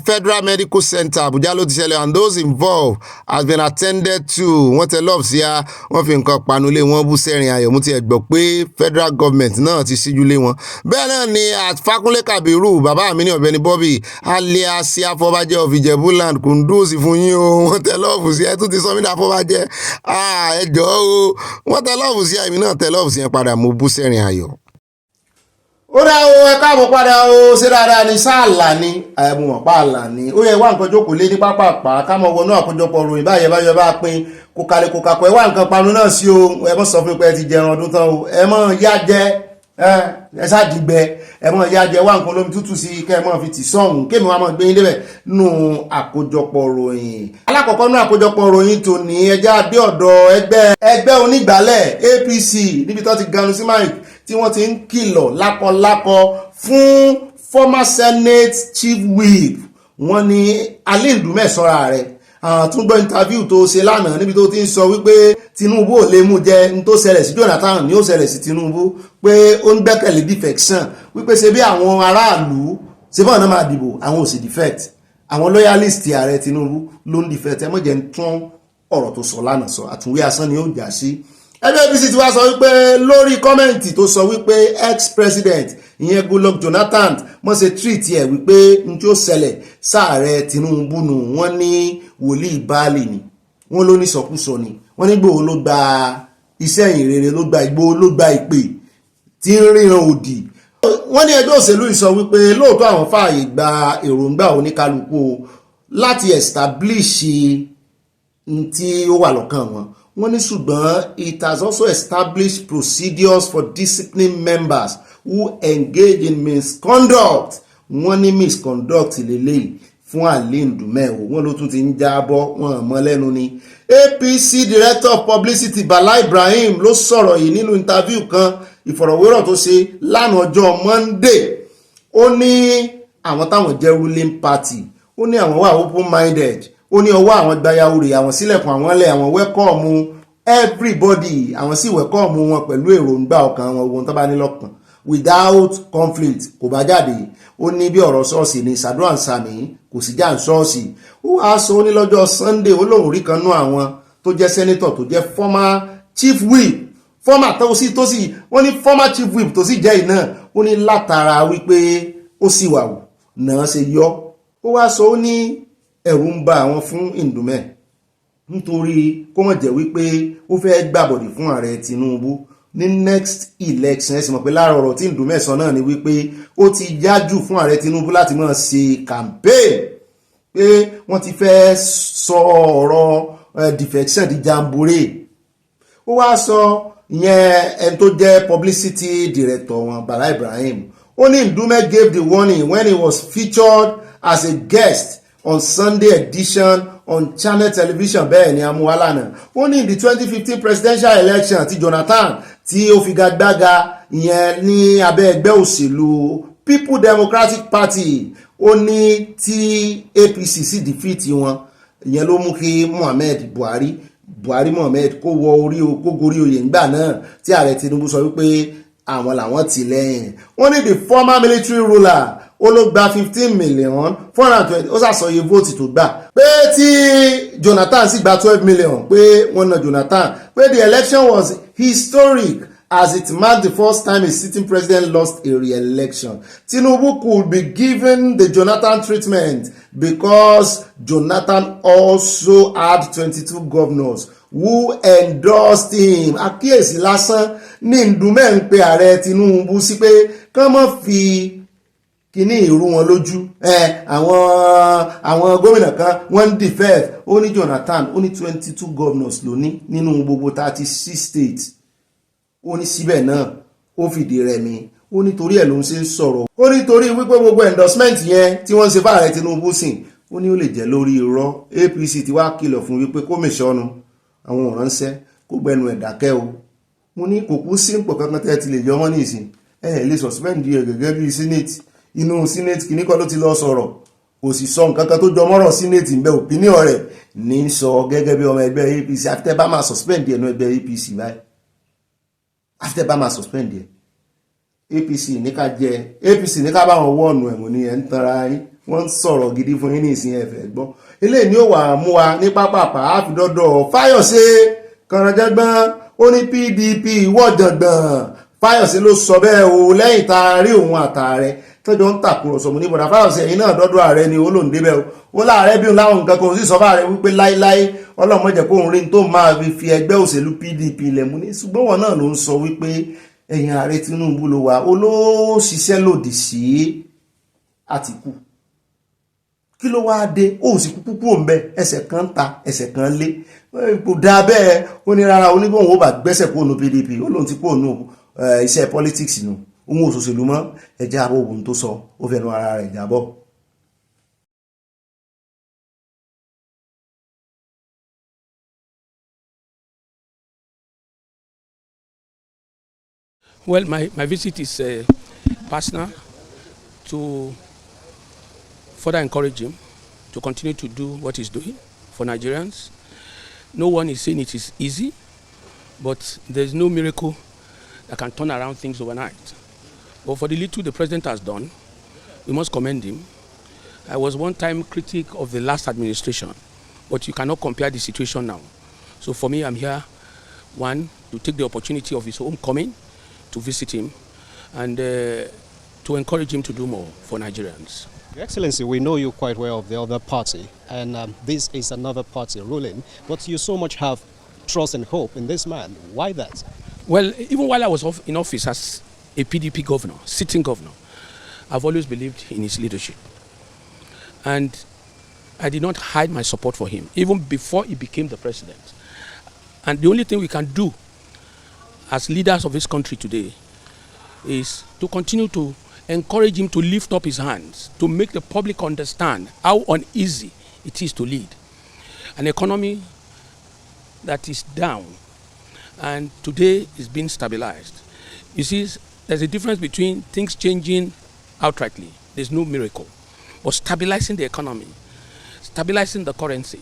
Federal Medical Center Abuja ló ti ṣẹlẹ̀, and those involved has been attended to. Wọ́n tẹ lọ́ọ̀bù sí a, wọ́n fi nǹkan panulé, wọ́n bú sẹ́rìn ayọ̀. Mo ti ẹ̀ gbọ́ pé federal government náà ti ṣíjú lé wọn. Bẹ́ẹ̀ náà ni at Fakunle Kabiru, bàbá mi ní Ọ̀gbẹ́ni Bobby alias Afọbajẹ of Ijebuland, kùndùsì fún yín o. Wọ́n tẹ lọ́ọ̀bù sí ẹ tún ti sọ mí ní Afọbajẹ. Ẹ jọ̀ọ́ o, wọ́n tẹ lọ́ọ̀bù sí èmi náà tẹ lọ́ọ̀bù sí yẹn padà, mo bú sẹ́rìn ayọ̀. Ó dá o, ẹ káàbọ̀ padà o, ṣé dáadáa ni sáàlà ni àìmọ̀ pààlà ni. Ó yẹ wá nǹkan jókòó lé ní pápápá ká mọ̀ wọnú àkójọpọ̀ ròyìn báyẹ̀ bá pín kòkàlẹ̀ kòkàkọ̀ ẹ wá nǹkan panu náà sí o. Ẹ mọ̀ sọ fún pé ẹ ti jẹran ọdún tán o. Ẹ mọ̀ yá jẹ ẹ ṣáàdìgbẹ, ẹ mọ̀ yá jẹ wá nǹkan lómi tútù sí kẹ́ ẹ mọ̀ fi tì sọ́hùn kémi wá mọ̀ gbé yín débẹ̀ nù àkójọpọ̀ ròyìn. Alákọ̀ọ́kọ́ nù àkójọpọ̀ ròyìn tòní ẹja dé ọ̀dọ̀ ẹgbẹ́ onígbàálẹ̀ APC níbi tó ti ganu sí Mike tí wọ́n ti ń kìlọ̀ lákọlákọ fún former Senate Chief Whip. Wọ́n ní alẹ́ ìlú mẹ́sọ́ra rẹ̀ àtúngbọ́ interview tó ṣe lánàá níbi tó ti ń sọ wípé Tinubu ò lè mú jẹ ní tó ṣẹlẹ̀ sí Jonathan ní ó ṣẹlẹ̀ sí Tinubu pé ó ń gbẹ́kẹ̀lé defection wípé ṣe bí àwọn aráàlú ṣe bọ́ọ̀ náà máa dìbò àwọn ò sì defect àwọn loyalist ààrẹ Tinubu ló ń defect ẹ mọ̀ jẹ́ ń tún ọ̀rọ̀ tó sọ lánàá sọ àtúnwé asán ni ó jà sí. ẹgbẹ́ APC ti wá sọ wípé lórí kọ́mẹ̀ntì tó sọ wípé ex-president ìyẹn Goodluck Jonathan wọ́n ṣe treat ẹ̀ wípé n tí ó ṣẹlẹ̀ sáàrẹ Tinubu nù wọ́n ní wòlíì báàlì ni wọ́n ló ní sọkúsọ ni wọ́n ní Ìgbòho ló gba iṣẹ́ ìyìn rere ló gba Ìgbòho ló gba ìpè tí ń ríran òdì. wọ́n ní ẹgbẹ́ òṣèlú ìsọ wípé lóòótọ́ àwọn fààyè gba èròǹgbà oníkálukú láti establish tí ó wà lọ́kàn wọn. wọ́n ní ṣùgbọ́n it has also established procedures for disciplining members who engage in misconduct. wọ́n ní misconduct lélẹ́yìí fún àlíndùmẹ́ o wọ́n ló tún ti ń jábọ́ wọn mọ́ lẹ́nu ni. APC Director of Publicity Bala Ibrahim ló sọ̀rọ̀ yìí nínú interview kan ìfọ̀rọ̀wérọ̀ tó ṣe lánàá ọjọ́ Monday. ó ní àwọn táwọn jẹ́ ruling party ó ní àwọn wà open minded ó ní ọwọ́ àwọn gbayàwó rẹ̀ àwọn sílẹ̀kùn àwọn lẹ̀ àwọn welcome everybody àwọn sì welcome wọn pẹ̀lú èròǹgbà ọkàn wọn ohun tó bá ní lọ́kàn without conflict kò bá jáde. ó ní bí ọ̀rọ̀ ṣọ́ọ̀ṣì ní ṣàdúrà sàmì kò sí jà ń ṣọ́ọ̀ṣì. ó wàá sọ ó ní lọ́jọ́ Sunday ó lóun rí kan nú àwọn tó jẹ́ senator tó jẹ́ former chief whip former tó sì wọ́n ní former chief whip tó sì jẹ́ iná ó ní látara wípé ó sì wà wù náà ṣe yọ. ó wàá sọ ó ní ẹ̀rù ń ba àwọn fún Ndùmẹ́ nítorí kó mọ̀ jẹ́ wípé ó fẹ́ gbàbọ̀dì fún ààrẹ Tinubu ní next election. ẹ sì mọ̀ pé lára ọ̀rọ̀ tí Ndùmẹ́ sọ náà ni wípé ó ti yájú fún ààrẹ Tinubu láti máa ṣe campaign pé wọ́n ti fẹ́ sọ ọ̀rọ̀ defection di jamboree. ó wá sọ ìyẹn ẹni tó jẹ́ publicity director wọn Bala Ibrahim ó ní Ndùmẹ́ gave the warning when he was featured as a guest on Sunday edition on channel television bẹ́ẹ̀ ni amúhálànà. ó ní the 2015 presidential election ti Jonathan tí ó figagbága ìyẹn ní abẹ́ ẹgbẹ́ òṣèlú People Democratic Party ó ní tí APC sì defeat wọn ìyẹn ló mú kí Buhari Mohammed kó wọ orí kó gorí oyè ńgbà náà tí ààrẹ Tinubu sọ wípé àwọn làwọn tì lẹ́yìn. wọ́n ní the former military ruler ó ló gba 15 million 420 ó ṣàsọyé vóòtì tó gbà pé tí Jonathan sì gba 12 million pé wọ́n na Jonathan pé the election was historic as it marked the first time a sitting president lost a re-election. Tinubu could be given the Jonathan treatment because Jonathan also had 22 governors who endorsed him. àkíyèsí lásán ní Ndùmẹ́ ń pe ààrẹ Tinubu sí pé kán mọ́ fi kíní ìrú wọn lójú. àwọn gómìnà kan wọ́n ń defect. ó ní Jonathan ó ní 22 governors ló ní nínú gbogbo 36 states. ó ní síbẹ̀ náà ó fìdí rẹmi. ó nítorí ẹ̀ ló ń ṣe ń sọ̀rọ̀. ó nítorí wípé gbogbo endorsement yẹn tí wọ́n ń ṣe fáàrẹ Tinubu sìn ó ní ó lè jẹ́ lórí irọ́. APC ti wá kìlọ̀ fún wípé kó mèsọ́nu àwọn òránṣẹ́ kó gbẹnu ẹ̀ dákẹ́ o. mo ní kò kú sí ipò kankan tẹ́ ti lè yọ wọ́n ní ìsìn lè suspend ẹ̀ gẹ́gẹ́ bí senate inú senate kìíní kan ló ti lọ sọ̀rọ̀ kò sì sọ nǹkan kan tó jọ mọ́rọ̀ senate ń bẹ opinion rẹ̀ ní sọ gẹ́gẹ́ bí ọmọ ẹgbẹ́ APC after bá máa suspend ẹ̀ ní ẹgbẹ́ APC báyìí after bá máa suspend ẹ̀ APC ní ká jẹ APC ní ká bá wọn wọ́ọ̀nù ẹ̀wọ̀n ní ẹ̀ ń tanra yín wọ́n ń sọ̀rọ̀ gidi fún yín ní ìsìn ẹ̀fẹ̀ gbọ́. eléyìí ni ó wà mú wa ní pápápá àfidọ́dọ̀ Fáyọ̀ṣe kànrànjẹ́gbọ́n ó ní PDP wọ́ọ̀dọ̀gbọ̀n. Fáyọ̀ṣe ló sọ bẹ́ẹ̀ o lẹ́yìn tá a rí òun àtààrẹ tọ́jọ́ ń tàkùrọ̀sọ mú ní bọ̀dà Fáyọ̀ṣe ẹ̀yìn náà dọ́dọ̀ ààrẹ ni ó lòun débẹ̀ o. ó láàrẹ bí òun láwọn nǹkan kan sì sọ fáàrẹ wípé láíláí ọlọ́mọdé kó òun rí tó máa fi ẹgbẹ́ òṣèlú PDP lẹ̀ mú ní ṣùgbọ́n wọn náà ló ń sọ wípé ẹ̀yìn ààrẹ Tinubu ló wà ó ló ṣiṣẹ́ lòdì sí Àtìkù. kí ló wáá dé ó sì kúkú kúrò ń bẹ ẹsẹ̀ kan ta ẹsẹ̀ kan lé kò dáa bẹ́ẹ̀ ó ní rárá oníbòhùn ó bá gbẹ́sẹ̀ kó nu PDP ó lóun ti kó nu iṣẹ́ politics nù òun òṣòṣèlú mọ́ ẹ̀jẹ̀ àbọ̀ òun tó sọ ó fẹ́nu ara rẹ̀ jábọ̀. Well, my visit is personal to further encourage him to continue to do what he's doing for Nigerians. No one is saying it is easy, but there's no miracle that can turn around things overnight. But for the little the president has done, we must commend him. I was one time critic of the last administration, but you cannot compare the situation now. So for me, I'm here, one, to take the opportunity of his homecoming, to visit him, and to encourage him to do more for Nigerians. Your Excellency, we know you quite well of the other party, and this is another party ruling, but you so much have trust and hope in this man. Why that? Well, even while I was in office as a PDP governor, sitting governor, I've always believed in his leadership. And I did not hide my support for him, even before he became the president. And the only thing we can do as leaders of this country today is to continue to encourage him to lift up his hands, to make the public understand how uneasy it is to lead. An economy that is down and today is being stabilized. You see, there's a difference between things changing outrightly. There's no miracle. But stabilizing the economy, stabilizing the currency,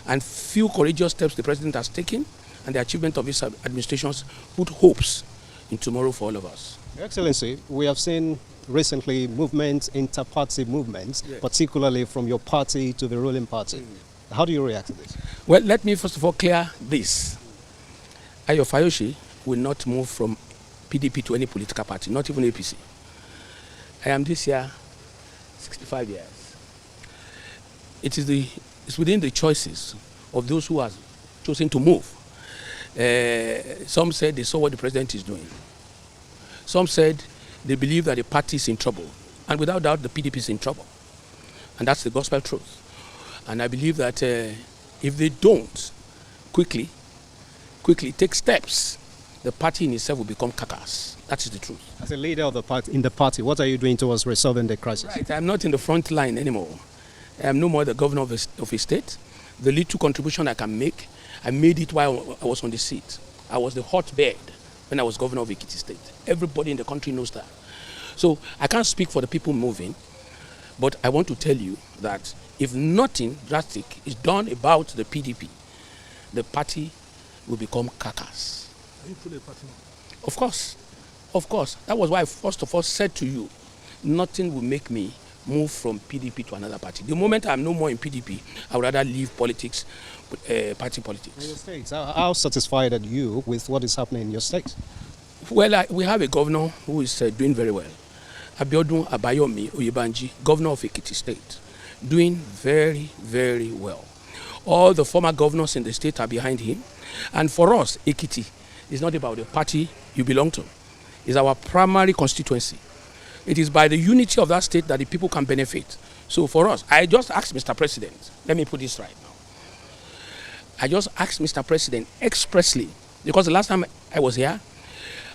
and few courageous steps the president has taken and the achievement of his administrations put hopes in tomorrow for all of us. Your Excellency, we have seen recently movements, inter-party movements, yes, particularly from your party to the ruling party. How do you react to this? Well, let me first of all clear this. Ayo Fayoshi will not move from PDP to any political party, not even APC. I am this year 65 years. It's within the choices of those who have chosen to move. Some said they saw what the president is doing. Some said they believe that the party is in trouble. And without doubt, the PDP is in trouble. And that's the gospel truth. And I believe that if they don't quickly take steps, the party in itself will become carcass. That is the truth. As a leader of the party, in the party, what are you doing towards resolving the crisis? Right, I'm not in the front line anymore. I am no more the governor of a state. The little contribution I can make, I made it while I was on the seat. I was the hotbed when I was governor of Ekiti State. Everybody in the country knows that. So I can't speak for the people moving, but I want to tell you that if nothing drastic is done about the PDP, the party will become carcass. Are you fully a party now? Of course. Of course. That was why I first of all said to you, nothing will make me move from PDP to another party. The moment I'm no more in PDP, I would rather leave politics, party politics. In your state, how satisfied are you with what is happening in your state? Well, we have a governor who is doing very well. Abiodun Abayomi Oyebanji, governor of Ekiti State, doing very, very well. All the former governors in the state are behind him. And for us, Ekiti is not about the party you belong to. It's our primary constituency. It is by the unity of that state that the people can benefit. So for us, I just asked Mr. President, let me put this right now. I just asked Mr. President expressly, because the last time I was here,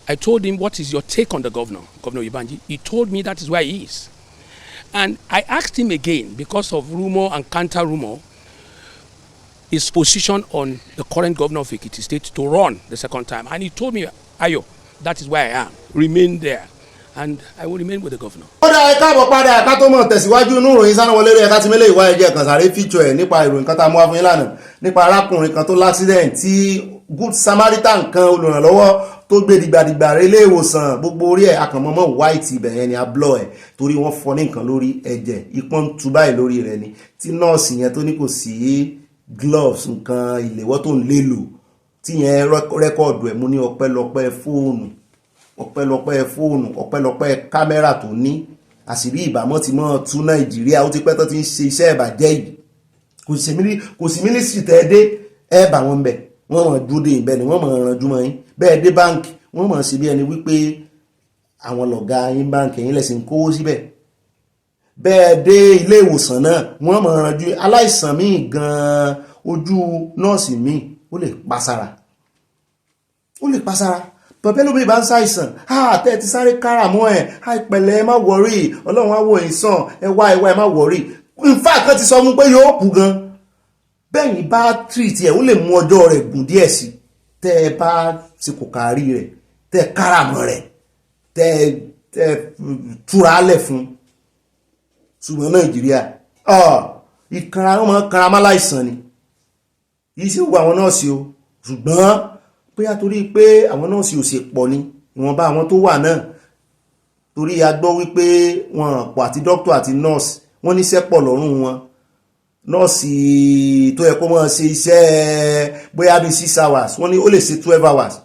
I told him, what is your take on the governor, Governor Ibanji? He told me that is where he is. And I asked him again, because of rumor and counter-rumor, his position on the current governor of Ekiti State to run the second time. And he told me, Ayo, that is where I am. Remain there. And I will remain with the governor. ó dá ẹ káàbọ̀ padà ká tó mọ̀ tẹ̀síwájú inú ìròyìn Sánáwọlé rẹ̀ ká ti mélé ìwà ẹ̀jẹ̀ kan sáré fíjọ ẹ̀ nípa ìròyìn kan tá a mú wá fún yín lánàá nípa arákùnrin kan tó l'accident tí good Samaritan kan olùrànlọ́wọ́ tó gbé dìgbàdìgbà rẹ̀ ilé ìwòsàn gbogbo orí ẹ̀ akànmọ́mọ́ white ibẹ̀ yẹn ni ablọ́ ẹ̀ torí wọ́n fọ́ ní nǹkan lórí ẹ̀jẹ̀ ìpọ́n tú báyìí lórí rẹ̀ ni tí nọ́ọ̀sì yẹn tó ní kò sí gloves nǹkan ìléwọ́ tó ń lé lò tí yẹn rẹ́kọ̀dù ẹ̀ mú ní ọpẹ́lọpẹ́ fóònù ọpẹ́lọpẹ́ kámẹ́rà tó ní àṣírí ìbámọ́ ti mọ́ tú Nàìjíríà ó ti pẹ́ tó ti ń ṣe iṣẹ́ ìbàjẹ́ yìí kò sí mínísítì tẹ́ dé ẹ bá wọn bẹ̀ wọ́n mọ̀ dúró dé ìbẹ̀ ni wọ́n mọ̀ ranjú mọ́ yín bẹ́ẹ̀ dé báǹkì wọ́n mọ̀ ṣe bí ẹni wípé àwọn lọ̀gá yín báǹkì yín lẹ̀sìn kówó síbẹ̀ bẹ́ẹ̀ dé ilé ìwòsàn náà wọ́n mọ̀ ranjú aláìsàn míì gan-an ojú nọ́ọ̀sì míì ó lè pasára pẹ̀pẹ́ ló bí bá ń ṣàìsàn tẹ́ ti sáré káràmọ́ ẹ̀ àìpẹ̀lẹ́ ẹ má wọ̀rí ọlọ́run á wò yín sàn ẹ wá ẹ má wọ̀rí in fact kan ti sọ mú pé yóò kú gan bẹ́yìn bá treat ẹ̀ ó lè mú ọjọ́ rẹ̀ gùn díẹ̀ sí tẹ́ ẹ bá ṣe kò kárí rẹ̀ tẹ́ káràmọ́ rẹ̀ tẹ́ túra lẹ̀ fún ṣùgbọ́n Nàìjíríà ìkanra wọn kanra má láìsàn ni yìí ṣe gbogbo àwọn nọ́ọ̀sì o ṣùgbọ́n bóyá torí pé àwọn nọ́ọ̀sì ò ṣe pọ̀ ni ìwọ̀nba àwọn tó wà náà torí a gbọ́ wípé wọn pọ̀ àti dókítà àti nọ́ọ̀sì wọ́n níṣẹ́ pọ̀ lọ́rùn wọn nọ́ọ̀sì tó yẹ kó máa ṣe iṣẹ́ bóyá bíi 6 hours wọ́n ní ó lè ṣe 12 hours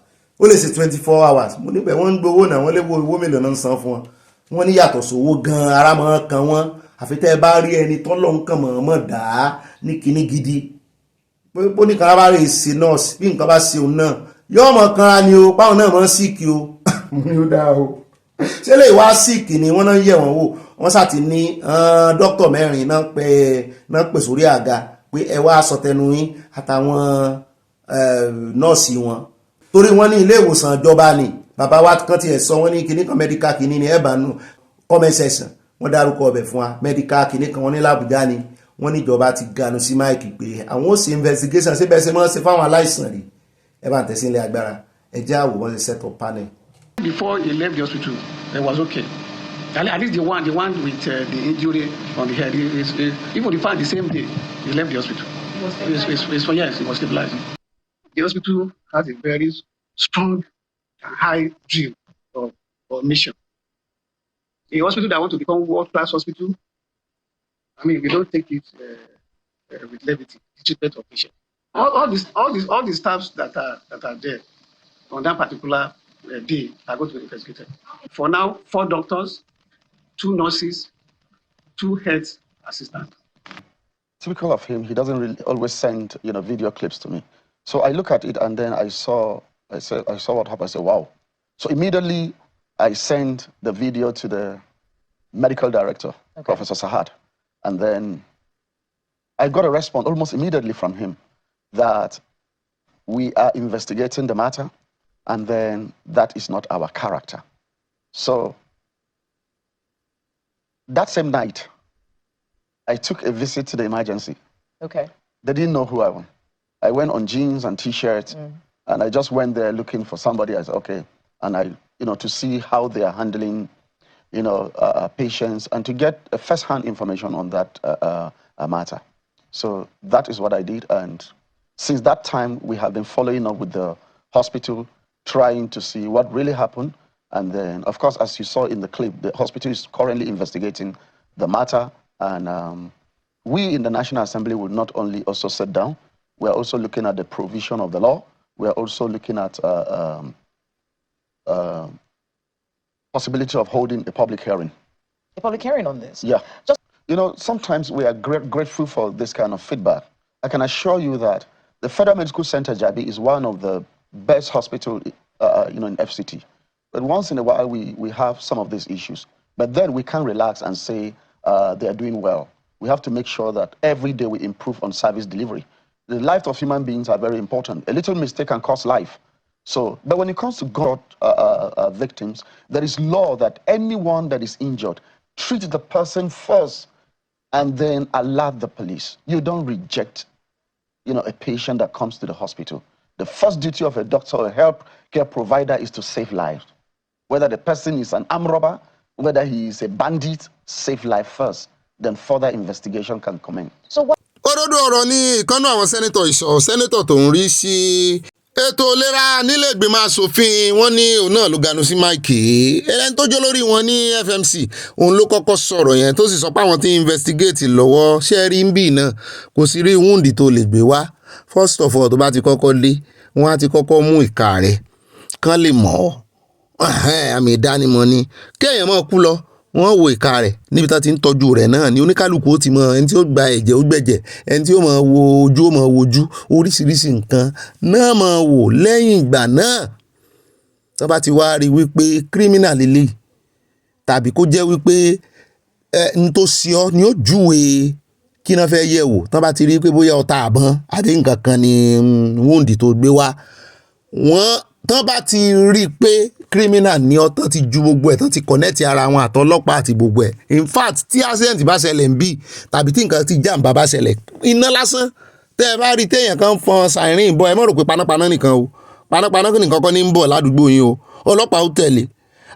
ó lè ṣe 24 hours mo níbẹ̀ wọ́n ń gbowó náà wọ́n lè wo owó mélòó náà ń san fún wọn wọ́n ní yàtọ̀ sówó gan ara máa kan wọ́n àfi tẹ́ ẹ bá rí ẹni tọ́lọ́hún kan mọ̀ dá ní kinní gidi bó ní kan bá rí ṣe nọ́ọ̀sì bí nǹkan bá ṣe òun náà yóò mọ̀ kanra ni o páwọn náà mọ̀ síìkì o mo ní ó dáa o ṣé lè wá síìkì ni wọ́n náà yẹ̀ wọ́n wò wọ́n sá ti ní dókítà mẹ́rin náà pè sórí àga pé ẹ wá sọ tẹnu yín àtàwọn nọ́ọ̀sì wọn torí wọ́n ní ilé ìwòsàn ìjọba ni bàbá wa kan tiẹ̀ sọ wọ́n ní kinní kan medical kinní ni ẹ̀bànú comment section wọ́n dárúkọ ọbẹ̀ fún wa medical kinní kan wọ́n ní làbújá ni wọ́n ní ìjọba ti ganu sí máìkì pé àwọn ó ṣe investigation síbẹ̀ ṣe mọ́ ṣe fáwọn aláìsàn rí ẹ bá ń tẹ̀sí ilé agbára ẹ jẹ́ àwò wọ́n ṣe set up panel. Before he left the hospital, it was okay. At least the one with the injury on the head, even the fact the same day he left the hospital. Yes, it was stabilizing. The hospital has a very strong and high dream or mission. A hospital that want to become world-class hospital, I mean, we don't take it with levity. The treatment of patients. All the staffs that are there on that particular day are going to be investigated. For now, 4 doctors, 2 nurses, 2 health assistants. Typical of him, he doesn't really always send video clips to me. So I look at it and then I saw what happened. I said, wow. So immediately I sent the video to the medical director, Professor Sahad, and then I got a response almost immediately from him that we are investigating the matter, and then that is not our character. So that same night, I took a visit to the emergency. Okay. They didn't know who I was. I went on jeans and T-shirts, and I just went there looking for somebody. I said, okay, and I, to see how they are handling, patients, and to get first-hand information on that matter. So that is what I did, and since that time, we have been following up with the hospital, trying to see what really happened. And then, of course, as you saw in the clip, the hospital is currently investigating the matter. And we in the National Assembly will not only also sit down, we're also looking at the provision of the law. We're also looking at possibility of holding a public hearing. A public hearing on this? Yeah. Sometimes we are grateful for this kind of feedback. I can assure you that the Federal Medical Center, Jabi, is one of the best hospitals, in FCT. But once in a while, we have some of these issues. But then we can't relax and say they are doing well. We have to make sure that every day we improve on service delivery. The life of human beings are very important. A little mistake can cost life. So, but when it comes to God victims, there is law that anyone that is injured, treat the person first and then alert the police. You don't reject, a patient that comes to the hospital. The first duty of a doctor or a healthcare provider is to save lives. Whether the person is an armed robber, whether he is a bandit, save life first. Then further investigation can commence. So what? Òdodo ọ̀rọ̀ ni ìkànnì àwọn sẹ́nẹ́tọ̀ tó ń rí sí ètò ìlera nílé ìgbìmọ̀ asòfin wọn ní òun náà ló ganu sí máìkì ẹni tó jó lórí wọn ní FMC òun ló kọ́kọ́ sọ̀rọ̀ yẹn tó sì sọ pé àwọn tí ń investigate lọ́wọ́ ṣe rí ń bì náà kò sí rí wúndì tó lè gbé wá first of all tó bá ti kọ́kọ́ dé wọ́n á ti kọ́kọ́ mú ìka rẹ̀ kán lè mọ̀ ọ́ àmì ìdánimọ̀ ni kéèyàn máa kú lọ wọ́n wo ìka rẹ̀ níbi tá ti ń tọ́jú rẹ̀ náà ni oníkálukú ó ti mọ ẹni tí ó gba ẹ̀jẹ̀ ó gbẹ̀jẹ̀ ẹni tí ó máa wo ojú ó máa wojú oríṣiríṣi nǹkan náà máa wò lẹ́yìn ìgbà náà tó bá ti wá rí wípé criminal lélẹ̀ tàbí kó jẹ́ wípé n tó ṣe ọ́ ni ó júwe kí náà fẹ́ yẹ̀ wò tó bá ti rí pé bóyá ọta àbọ̀n àbí nǹkan kan ni wúndì tó gbé wá wọ́n tán bá ti rí i pé criminal ní ọtán ti ju gbogbo ẹ̀ tán ti connect ara wọn àtọlọ́pàá àti gbogbo ẹ̀ in fact tí accident bá ṣẹlẹ̀ ń bí tàbí tí nǹkan ti jàǹbá bá ṣẹlẹ̀ iná lásán tẹ́ ẹ bá rí téèyàn kan fọn siren bọ́ ẹ mọ̀ rò pé panápaná nìkan o panápaná nìkan kọ́ ní ń bọ̀ ládùúgbò yín o ọlọ́pàá ó tẹ̀lé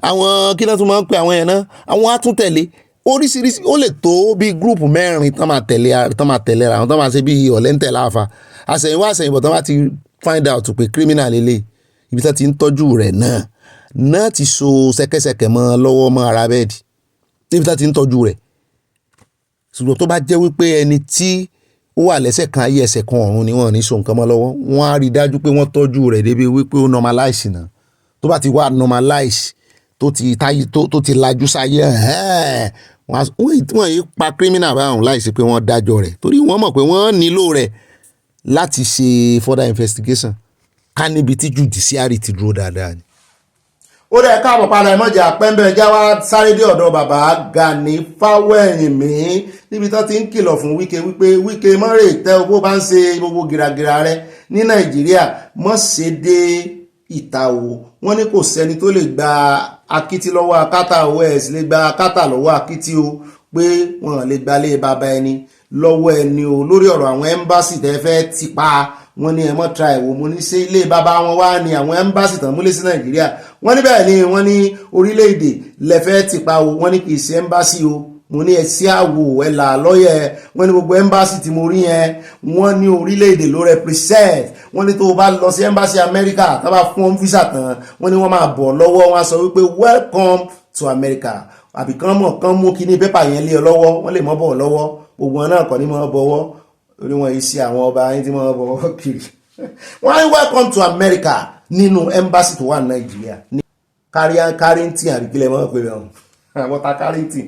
àwọn kí náà tún máa ń pè àwọn yẹn náà àwọn á tún tẹ̀lé oríṣiríṣi ó lè tó bí gúrùpù 4 tán máa tẹ̀lé ra àwọn tán máa ṣe bí ọ̀lẹ́ńtẹ̀ láàfà àsẹ̀yìnwá àsẹ̀yìnbọ̀ tán bá ti find out pé criminal lélẹ̀ ibi tí wọ́n ti ń tọ́jú rẹ̀ náà ti so ṣẹ̀kẹ̀ṣẹ̀kẹ̀ mọ́ lọ́wọ́ mọ́ ara bẹ́ẹ̀dì níbi tí wọ́n ti ń tọ́jú rẹ̀. Ṣùgbọ́n tó bá jẹ́ wípé ẹni tí ó wà lẹ́sẹ̀ kan ayé ẹsẹ̀ kan ọ̀run ni wọ́n ní so nǹkan mọ́ lọ́wọ́, wọ́n á rí dájú pé wọ́n tọ́jú rẹ̀ débi wípé ó normalize náà. Tó bá ti wá normalize tó ti lajú sáyé wọ́n yìí pa criminal báwọn láìsí pé wọ́n dájọ́ rẹ̀ torí wọ́n mọ̀ pé wọ́n nílò rẹ̀ láti ṣe further investigation ká níbi tí judiciary ti dúró dáadáa ni. Ó dẹ̀ káàbọ̀ padà ìmọ̀jà pẹ́ńbẹ́ já wá sáré dé ọ̀dọ̀ bàbá Gani Fáwẹ́hìnmí níbi tó ti ń kìlọ̀ fún Wike wípé Wike mọ́rẹ̀ tẹ́ owó bá ń ṣe gbogbo gìràgìrà rẹ ní Nàìjíríà mọ́ ṣe dé ìta o. Wọ́n ní kò sẹ́ni tó lè gba akítí lọ́wọ́ akátá o ẹ̀ sì lè gba akátá lọ́wọ́ akítí o pé wọ́n lè gbalé bàbá ẹni lọ́wọ́ ẹni o lórí ọ̀rọ̀ àwọn ẹ́mbásì tẹ́ fẹ́ ti pa. Wọ́n ní ẹ mọ́ tra ẹ̀wò mo ní ṣe ilé bàbá wọn wá ní àwọn ẹ́mbásì tán múlẹ̀ sí Nàìjíríà. Wọ́n ní bẹ́ẹ̀ ni wọ́n ní orílẹ̀-èdè lẹ́fẹ́ ti pa o. Wọ́n ní kì í ṣe ẹ́mbásì o. Mo ní ẹ sí àwò ẹ là lọ́yẹ̀. Wọ́n ní gbogbo ẹ́mbásì tí mo rí yẹn wọ́n ní orílẹ̀-èdè ló represent. Wọ́n ní tó o bá lọ sí ẹ́mbásì Amẹ́ríkà tá bá fún ọ́n físà tán wọ́n ní wọ́n máa bọ̀ lọ́wọ́ wọn á sọ wípé welcome to America àbí kán mú kíní pépà yẹn lé ọ lọ́wọ́ wọ́n lè mọ́ bọ̀ lọ́wọ́ gbogbo wọn náà kọ́ ní mọ́ bọ̀wọ́ orí wọn yìí sí àwọn ọba yín tí mọ́ bọ̀wọ́ kiri. Wọ́n ní welcome to America nínú ẹ́mbásì tó wà ní Nàìjíríà ní Carrington àbíkílẹ̀ mọ́ pé àwọn ta Carrington.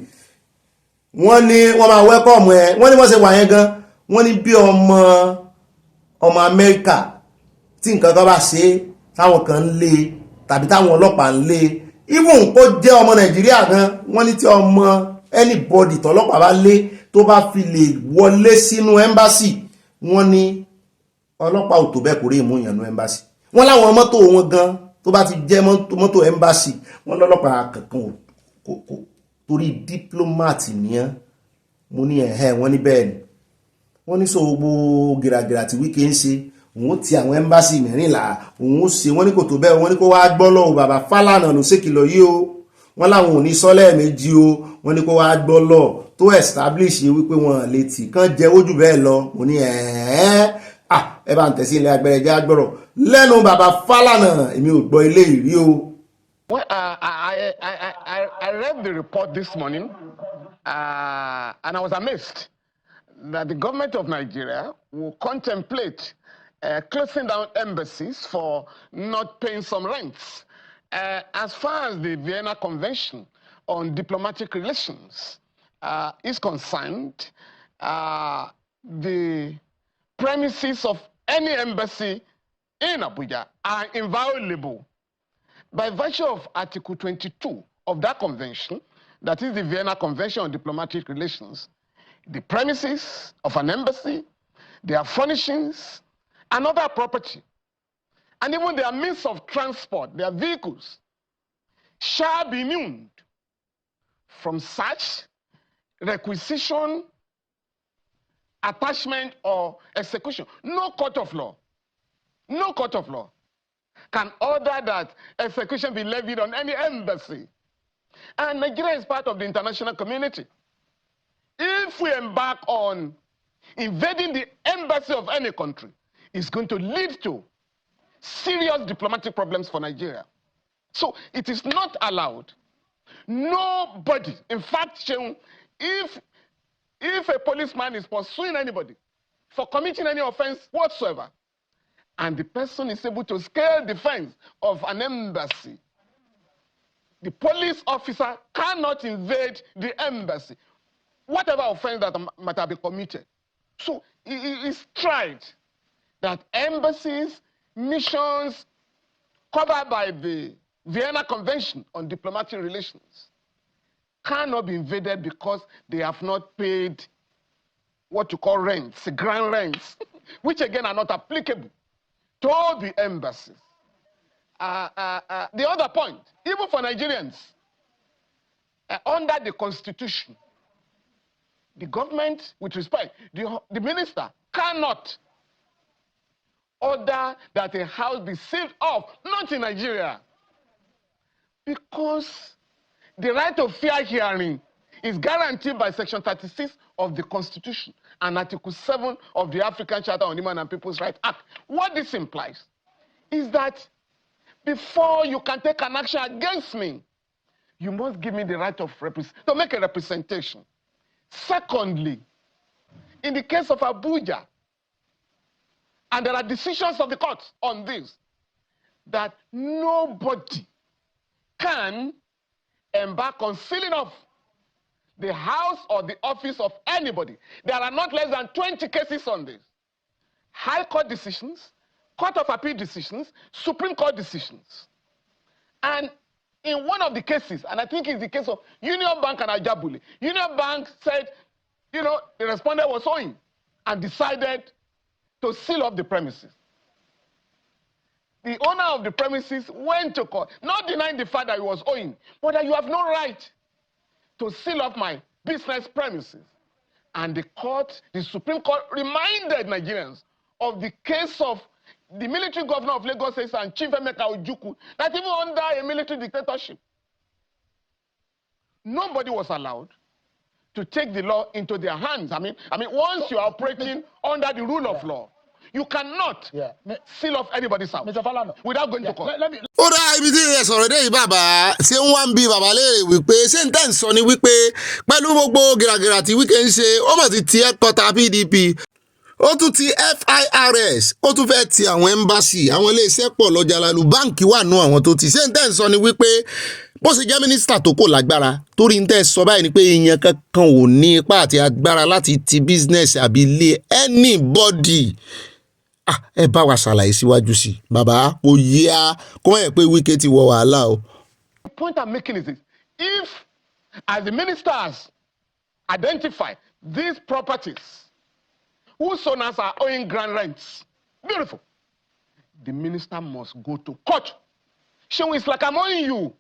Wọ́n ní wọ́n máa welcome ẹ wọ́n ní wọ́n ṣe wà yẹn gan wọ́n ní bí ọmọ Amẹ́ríkà tí nǹkan kan bá ṣe táwọn kan ń lé tàbí táwọn ọlọ́pàá ń lé even kó jẹ́ ọmọ Nàìjíríà gan wọ́n ní tí ọmọ anybody tọ́lọ́pàá bá lé tó bá fi lè wọlé sínú ẹ́mbásì wọ́n ní ọlọ́pàá ò tó bẹ́ẹ̀ kò rí ìmúyàn nú ẹ́mbásì. Wọ́n láwọn mọ́tò wọn gan tó bá ti jẹ́ mọ́tò ẹ́mbásì wọ́n lọ́lọ́pàá kankan kò torí diplomat nìyẹn. Mo ní wọ́n ní bẹ́ẹ̀ ni wọ́n ní so gbogbo gìràgìrà tí Wike ń ṣe òun ti àwọn ẹ́mbásì mẹ́rìnlá òun ṣe wọ́n ní kò tó bẹ́ẹ̀ wọ́n ní kó wá gbọ́ lọ́wọ́ bàbá Fálànà ló ṣèkìlọ̀ yìí o. Wọ́n láwọn ò ní sọ́lẹ̀ méjì o wọ́n ní kó wá gbọ́ lọ tó establish wípé wọ́n lè tì kán jẹ́ ojú bẹ́ẹ̀ lọ. Mo ní ẹ bá ń tẹ̀sí ilé agbẹ̀rẹ̀jẹ́ agbọ̀rọ̀ lẹ́nu bàbá Fálànà èmi ò gbọ́ ilé ìrí o. Well, I read the report this morning and I was amazed that the government of Nigeria will contemplate closing down embassies for not paying some rents. As far as the Vienna Convention on Diplomatic Relations is concerned, the premises of any embassy in Abuja are inviolable. By virtue of Article 22 of that convention, that is the Vienna Convention on Diplomatic Relations, the premises of an embassy, their furnishings, and other property, and even their means of transport, their vehicles, shall be immune from such requisition, attachment, or execution. No court of law can order that execution be levied on any embassy. And Nigeria is part of the international community. If we embark on invading the embassy of any country, it's going to lead to serious diplomatic problems for Nigeria. So it is not allowed. Nobody, in fact, if a policeman is pursuing anybody for committing any offense whatsoever, and the person is able to scale the fence of an embassy, the police officer cannot invade the embassy, whatever offense that might have been committed. So it is tried that embassies, missions covered by the Vienna Convention on Diplomatic Relations cannot be invaded because they have not paid what you call rents, grand rents, which again are not applicable to the embassies. The other point, even for Nigerians, under the Constitution, the government, with respect, the minister cannot order that a house be sealed off, not in Nigeria, because the right of fair hearing is guaranteed by Section 36 of the Constitution and Article 7 of the African Charter on Human and People's Rights Act. What this implies is that before you can take an action against me, you must give me the right of to make a representation. Secondly, in the case of Abuja, and there are decisions of the court on this, that nobody can embark on sealing off the house or the office of anybody. There are not less than 20 cases on this. High Court decisions, Court of Appeal decisions, Supreme Court decisions. And in one of the cases, and I think it's the case of Union Bank and Ajabule, Union Bank said, you know, the respondent was owing and decided to seal off the premises. The owner of the premises went to court, not denying the fact that he was owing, but that you have no right to seal off my business premises. And the court, the Supreme Court, reminded Nigerians of the case of the military governor of Lagos and Chief Emeka Ojukwu, that even under a military dictatorship, nobody was allowed to take the law into their hands. I mean, once you are operating under the rule of law, you cannot seal off anybody's house without going to court. Ó dá ibi tí ẹ sọ̀rọ̀ dé yìí bàbá ṣé ń wá ń bi bàbá léèrè wípé ṣé ń tẹ̀ ń sọ ni wípé pẹ̀lú gbogbo gìràgìrà tí Wike ń ṣe ó mọ̀ ti ti ẹ̀kọ́ta PDP ó tún ti FIRS ó tún fẹ́ ti àwọn ẹ́mbásì àwọn iléeṣẹ́ pọ̀ lọ́jà lálù báǹkì wà nù àwọn tó ti ṣé ń tẹ̀ ń sọ ni wípé bó ṣe jẹ́ mínísítà tó kò lágbára torí ń tẹ́ sọ báyìí ni pé èèyàn kankan ò ní ipá àti agbára láti ti business àbí ilé anybody. Ẹ bá wa ṣàlàyé síwájú sí bàbá ó yá kó ẹ̀ pé Wike ti wọ wàhálà o. The point I'm making is this: if, as the ministers identify these properties whose owners are owing grand rents, beautiful, the minister must go to court. Shehu, it's like I'm owing you.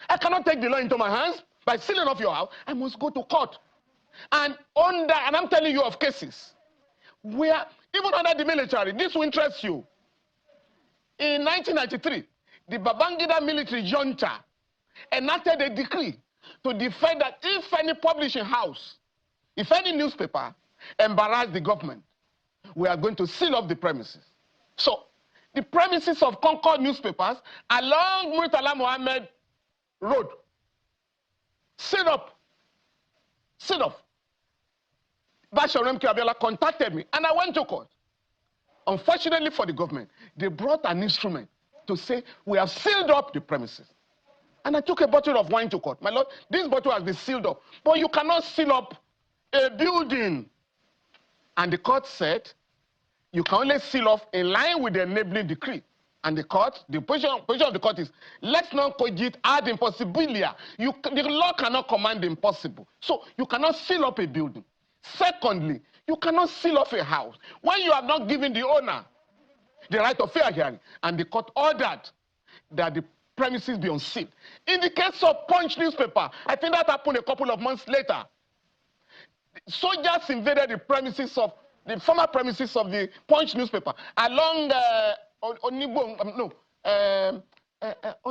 I cannot take the law into my hands by sealing off your house. I must go to court. And I'm telling you of cases where, even under the military, this will interest you. In 1993, the Babangida military junta enacted a decree to defend that if any publishing house, if any newspaper embarrassed the government, we are going to seal up the premises. So, the premises of Concord newspapers along Murtala Mohammed Road, sealed up, sealed off. Basharam Abiola contacted me and I went to court. Unfortunately for the government, they brought an instrument to say, we have sealed up the premises. And I took a bottle of wine to court. My lord, this bottle has been sealed up, but you cannot seal up a building. And the court said, you can only seal off in line with the enabling decree. And the court, the position of the court is, let's not cogit ad impossibilia. The law cannot command the impossible. So you cannot seal up a building. Secondly, you cannot seal off a house when you have not given the owner the right of fair hearing. And the court ordered that the premises be unsealed. In the case of Punch newspaper, I think that happened a couple of months later. Soldiers invaded the premises of the former premises of the Punch newspaper along on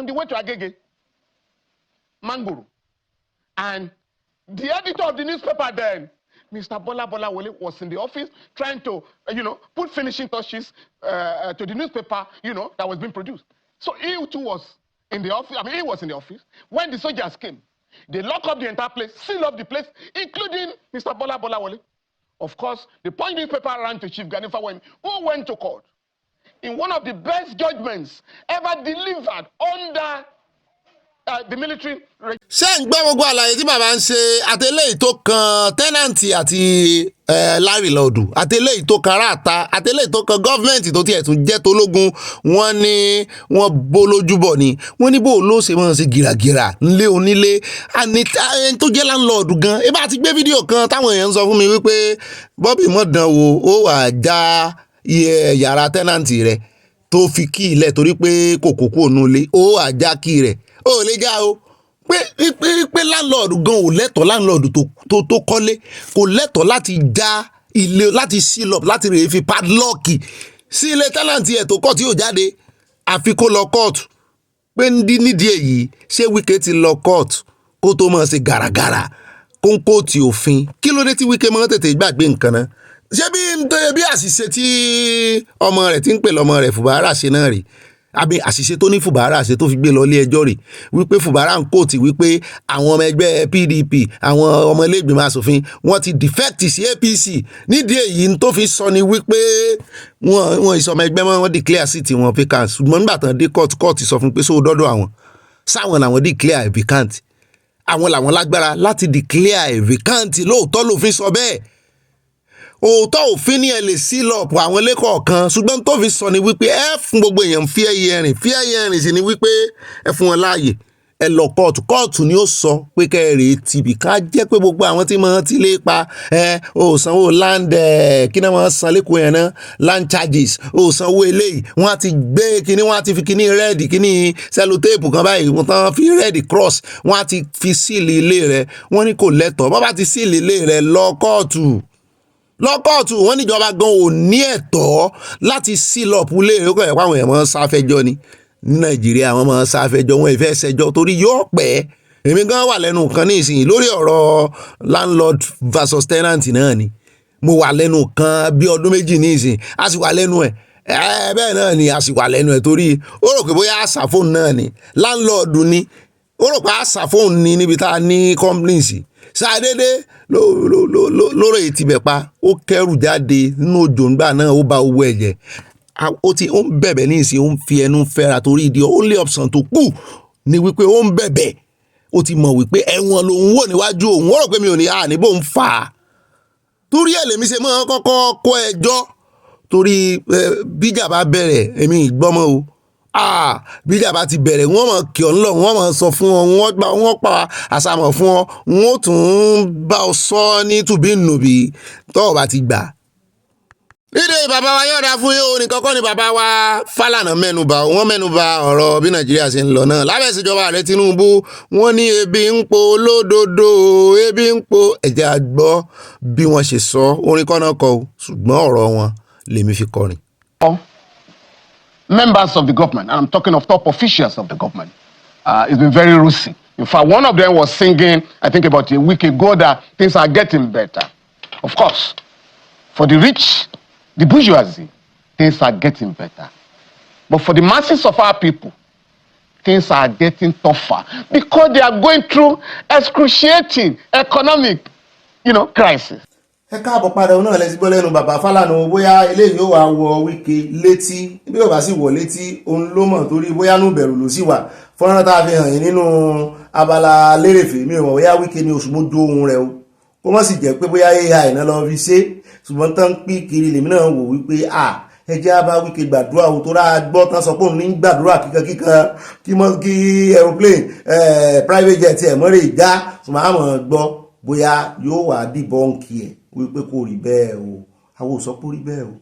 the way to Agege, Manguru. And the editor of the newspaper then, Mr. Bola Wole, was in the office trying to, put finishing touches to the newspaper, that was being produced. So he too was in the office. He was in the office. When the soldiers came, they locked up the entire place, sealed up the place, including Mr. Bola Wole. Of course, the Punch newspaper ran to Chief Ganifa Wemi, who went to court in one of the best judgments ever delivered under the military. Ṣé ń gbọ́ gbogbo àlàyé tí bàbá ń ṣe àtẹlẹ́yìn tó kan tẹ́nàntì àti lárílọ́ọ̀dù àtẹlẹ́yìn tó kan aráàta àtẹlẹ́yìn tó kan gọ́ọ̀mẹ̀ntì tó tiẹ̀ tún jẹ́ tológun wọ́n ní wọ́n bó lójúbọ̀ ni wọ́n ní bó ló ṣe máa ṣe gìràgìrà ńlé onílé ẹni tó jẹ́ láńlọ́ọ̀dù gan ẹ bá ti gbé fídíò kan táwọn èèyàn ń sọ fún mi wípé Bobby mọ̀dàn wo ó wà já yàrá tẹ́nàntì rẹ̀ tó fi kí ilẹ̀ torí pé kòkó kú ònú ilé ó wà já kí rẹ̀ ó lè já o pé láńlọ́ọ̀dù gan ò lẹ́tọ̀ọ́ láńlọ́ọ̀dù tó kọ́lé kò lẹ́tọ̀ọ́ láti já ilé láti seal up láti rèé fi padlọ́ọ̀kì sí ilé tẹ́nàntì ẹ̀ tó kọ́ tí ò jáde àfi kó lọ kóòtù pé nídìí èyí ṣé Wike ti lọ kóòtù kó tó máa ṣe gàràgàrà kóńkóòtì òfin kí ló dé tí Wike máa ń tètè gbàgbé nǹkan náà ṣé bí àṣìṣe tí ọmọ rẹ̀ ti ń pè lọ́mọ rẹ̀ Fubara ṣe náà rè àbí àṣìṣe tó ní Fubara ṣe tó fi gbé lọ ilé ẹjọ́ rè wípé Fubara ń kóòtì wípé àwọn ọmọ ẹgbẹ́ PDP àwọn ọmọ ilé ìgbìmọ̀ asòfin wọ́n ti defect sí APC nídìí èyí tó fi sọ ni wípé wọ́n ìsọmọ ẹgbẹ́ mọ́ wọ́n declare seat wọn vacant ṣùgbọ́n nígbà tán dé court sọ fún pé sóò dọ́dọ̀ àwọn sáwọn làwọn declare vacant àwọn làwọn lágbára láti declare vacant lóòótọ́ lòfin sọ bẹ́ẹ̀ òótọ́ òfin ní ẹ lè seal up àwọn lẹ́kọ̀ọ́ kan ṣùgbọ́n tó fi sọ ni wípé ẹ fún gbogbo èèyàn fair hearing sì ni wípé ẹ fún wọn láàyè ẹ lọ kóòtù ni ó sọ pé kẹrìí tìbí ká jẹ́ pé gbogbo àwọn tí wọ́n ti lè pa ó sanwó land kí náà wọ́n san lẹ́kọ̀ọ́ yẹn náà land charges ó sanwó eléyìí wọ́n á ti gbé kíní wọ́n á ti fi kíní red kíní sellotape kan báyìí wọ́n tán fi red cross wọ́n á ti fi síìlì ilé rẹ̀ wọ́n ní kò lẹ́tọ̀ọ́ bọ́ bá ti síìlì ilé rẹ̀ lọ kóòtù wọ́n níjọba gan ò ní ẹ̀tọ́ láti seal up ilé rẹ̀ kọ́ ẹ̀ pàwọn èèyàn máa ń sáfẹ́jọ́ ni ní Nàìjíríà wọ́n máa ń sáfẹ́jọ́ wọn ìfẹ́ ṣẹjọ́ torí yóò pẹ́ èmi gan wà lẹ́nu kan ní ìsìn lórí ọ̀rọ̀ landlord versus tenant náà ni mo wà lẹ́nu kan bí ọdún méjì ní ìsìn a sì wà lẹ́nu ẹ̀ bẹ́ẹ̀ náà ni a sì wà lẹ́nu ẹ̀ torí ó rò pé bóyá àṣà fóònù náà ni landlord ni ó rò pé àṣà fóònù ni níbi tá a ní companies ṣàdédé lóró ìtìbẹ̀ pa ó kẹrù jáde nínú òjò ńgbà náà ó ba owó ẹ̀jẹ̀ ó ń bẹ̀bẹ̀ ní ìsìn ó ń fi ẹnu fẹ́ra torí ìdí only option tó kù ni wípé ó ń bẹ̀bẹ̀ ó ti mọ̀ wípé ẹ̀wọ̀n lòun wò níwájú òun ó rò pé mi ò ní níbo ń fà á torí ẹ̀ lèmi ṣe mọ́ kọ́kọ́ kó ẹjọ́ torí bíjà bá bẹ̀rẹ̀ èmi ìgbọ́mọ́ o bíjà bá ti bẹ̀rẹ̀ wọ́n mọ̀ kí ọ ńlọ wọ́n mọ̀ sọ fún ọ wọ́n pa àsàmọ̀ fún ọ wọ́n tún bá ọ sọ ní tùbí nùbí tọ́ọ̀ bá ti gbà. nídìí bàbá wa yọ̀ọ̀dà fún yóò ní kọ́kọ́ ni bàbá wa Fálànà mẹ́nuba ọ̀rọ̀ bí Nàìjíríà ṣe ń lọ náà lábẹ́ ìṣèjọba ààrẹ Tinubu wọ́n ní ebi ń po lódodo ebi ń po ẹ̀jẹ̀ àgbọ́ bí wọ́n ṣe sọ orin kọ́nà kọ ṣùgbọ́n ọ̀rọ̀ wọn lèmi fi kọrin. Members of the government, and I'm talking of top officials of the government, it's been very rusty. In fact, one of them was singing, I think about a week ago, that things are getting better. Of course, for the rich, the bourgeoisie, things are getting better. But for the masses of our people, things are getting tougher because they are going through excruciating economic, crisis. ẹ káàbọ̀ padà òun náà lẹ́sí gbọ́ lẹ́nu bàbá Fálànà bóyá eléyìí ó wà wọ Wike létí bí ó bá sì wọ̀ létí òun ló mọ̀ torí bóyá nù bẹ̀rù ló sì wà fọ́nrán tá a fi hàn yín nínú abala lérèfé mi ò mọ̀ bóyá Wike ni oṣù mójú ohun rẹ̀ o kó má sì jẹ́ pé bóyá AI náà lọ fi ṣe ṣùgbọ́n tán pín kiri lèmi náà wò wípé ẹ jẹ́ bá Wike gbàdúrà o tó rà gbọ́ tán sọ pé òun ní gbàdúrà kíkan kí aeroplane private jet ẹ̀ mọ́rẹ̀ ìjà ṣùgbọ́n àmọ́ gbọ́ bóyá yóò wà dìbọ́ǹkì ẹ̀ wípé kò rí bẹ́ẹ̀ o àwọn ò sọ pé ó rí bẹ́ẹ̀ o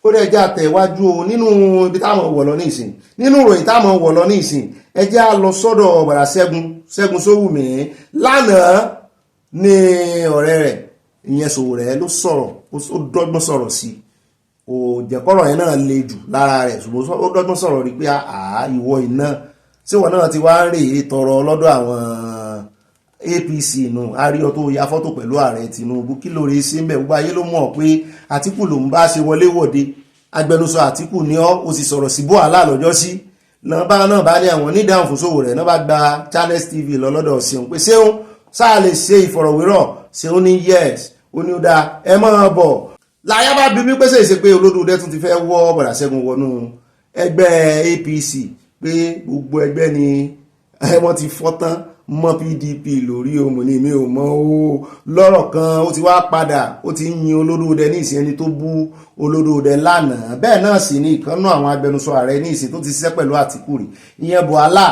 ó dẹ̀ jẹ́ àtẹ̀wájú o nínú ibi táwọn wọ̀ lọ ní ìsìn nínú ìròyìn táwọn wọ̀ lọ ní ìsìn ẹ jẹ́ á lọ sọ́dọ̀ bàrà Ṣẹ́gun Sówùmí lánàá ní ọ̀rẹ́ rẹ̀ ìyẹn Sowore ló sọ̀rọ̀ ó dọ́gbọ́n sọ̀rọ̀ sí kò jẹ́kọ́rọ̀ yẹn náà le jù lára rẹ̀ ṣùgbọ́n ó dọ́gbọ́n sọ̀rọ̀ rí pé ìwọ iná tí wọn náà ti wá ń rèé tọrọ lọ́dọ̀ àwọn APC nù àríyọ tó ya fọ́tò pẹ̀lú ààrẹ Tinubu kí ló rí sí mbẹ̀ gbogbo ayé ló mọ̀ pé Àtíkù ló ń bá ṣe wọléwọ̀de agbẹnusọ Àtíkù ní ó sì sọ̀rọ̀ sí Bọ́ọ̀lá lọ́jọ́ sí náà bá ní àwọn onídàáhùn fún Sowore náà bá gba Channels TV lọ lọ́dọ̀ Ṣeun pé Ṣeun sáà lè ṣe ìfọ̀rọ̀wérọ̀ Ṣeun ní yes ó ní ó dáa ẹ máa bọ̀ láyá bá bí mi pé ṣèṣe pé Olódùdẹ tún ti fẹ́ wọ́ bọ̀dà Ṣẹ́gun wọnú ẹgbẹ́ APC pé gbogbo ẹgbẹ́ ni wọ́n ti fọ́ tán mọ́ PDP lórí òmù ní mi ò mọ̀ ó lọ́rọ̀ kan ó ti wá padà ó ti ń yin Olódùdẹ ní ìsìn ẹni tó bú Olódùdẹ lánàá bẹ́ẹ̀ náà sì ni ìkànnà àwọn agbẹnusọ ààrẹ ní ìsìn tó ti ṣiṣẹ́ pẹ̀lú Àtíkù rí ìyẹn Bọ́ọ̀lá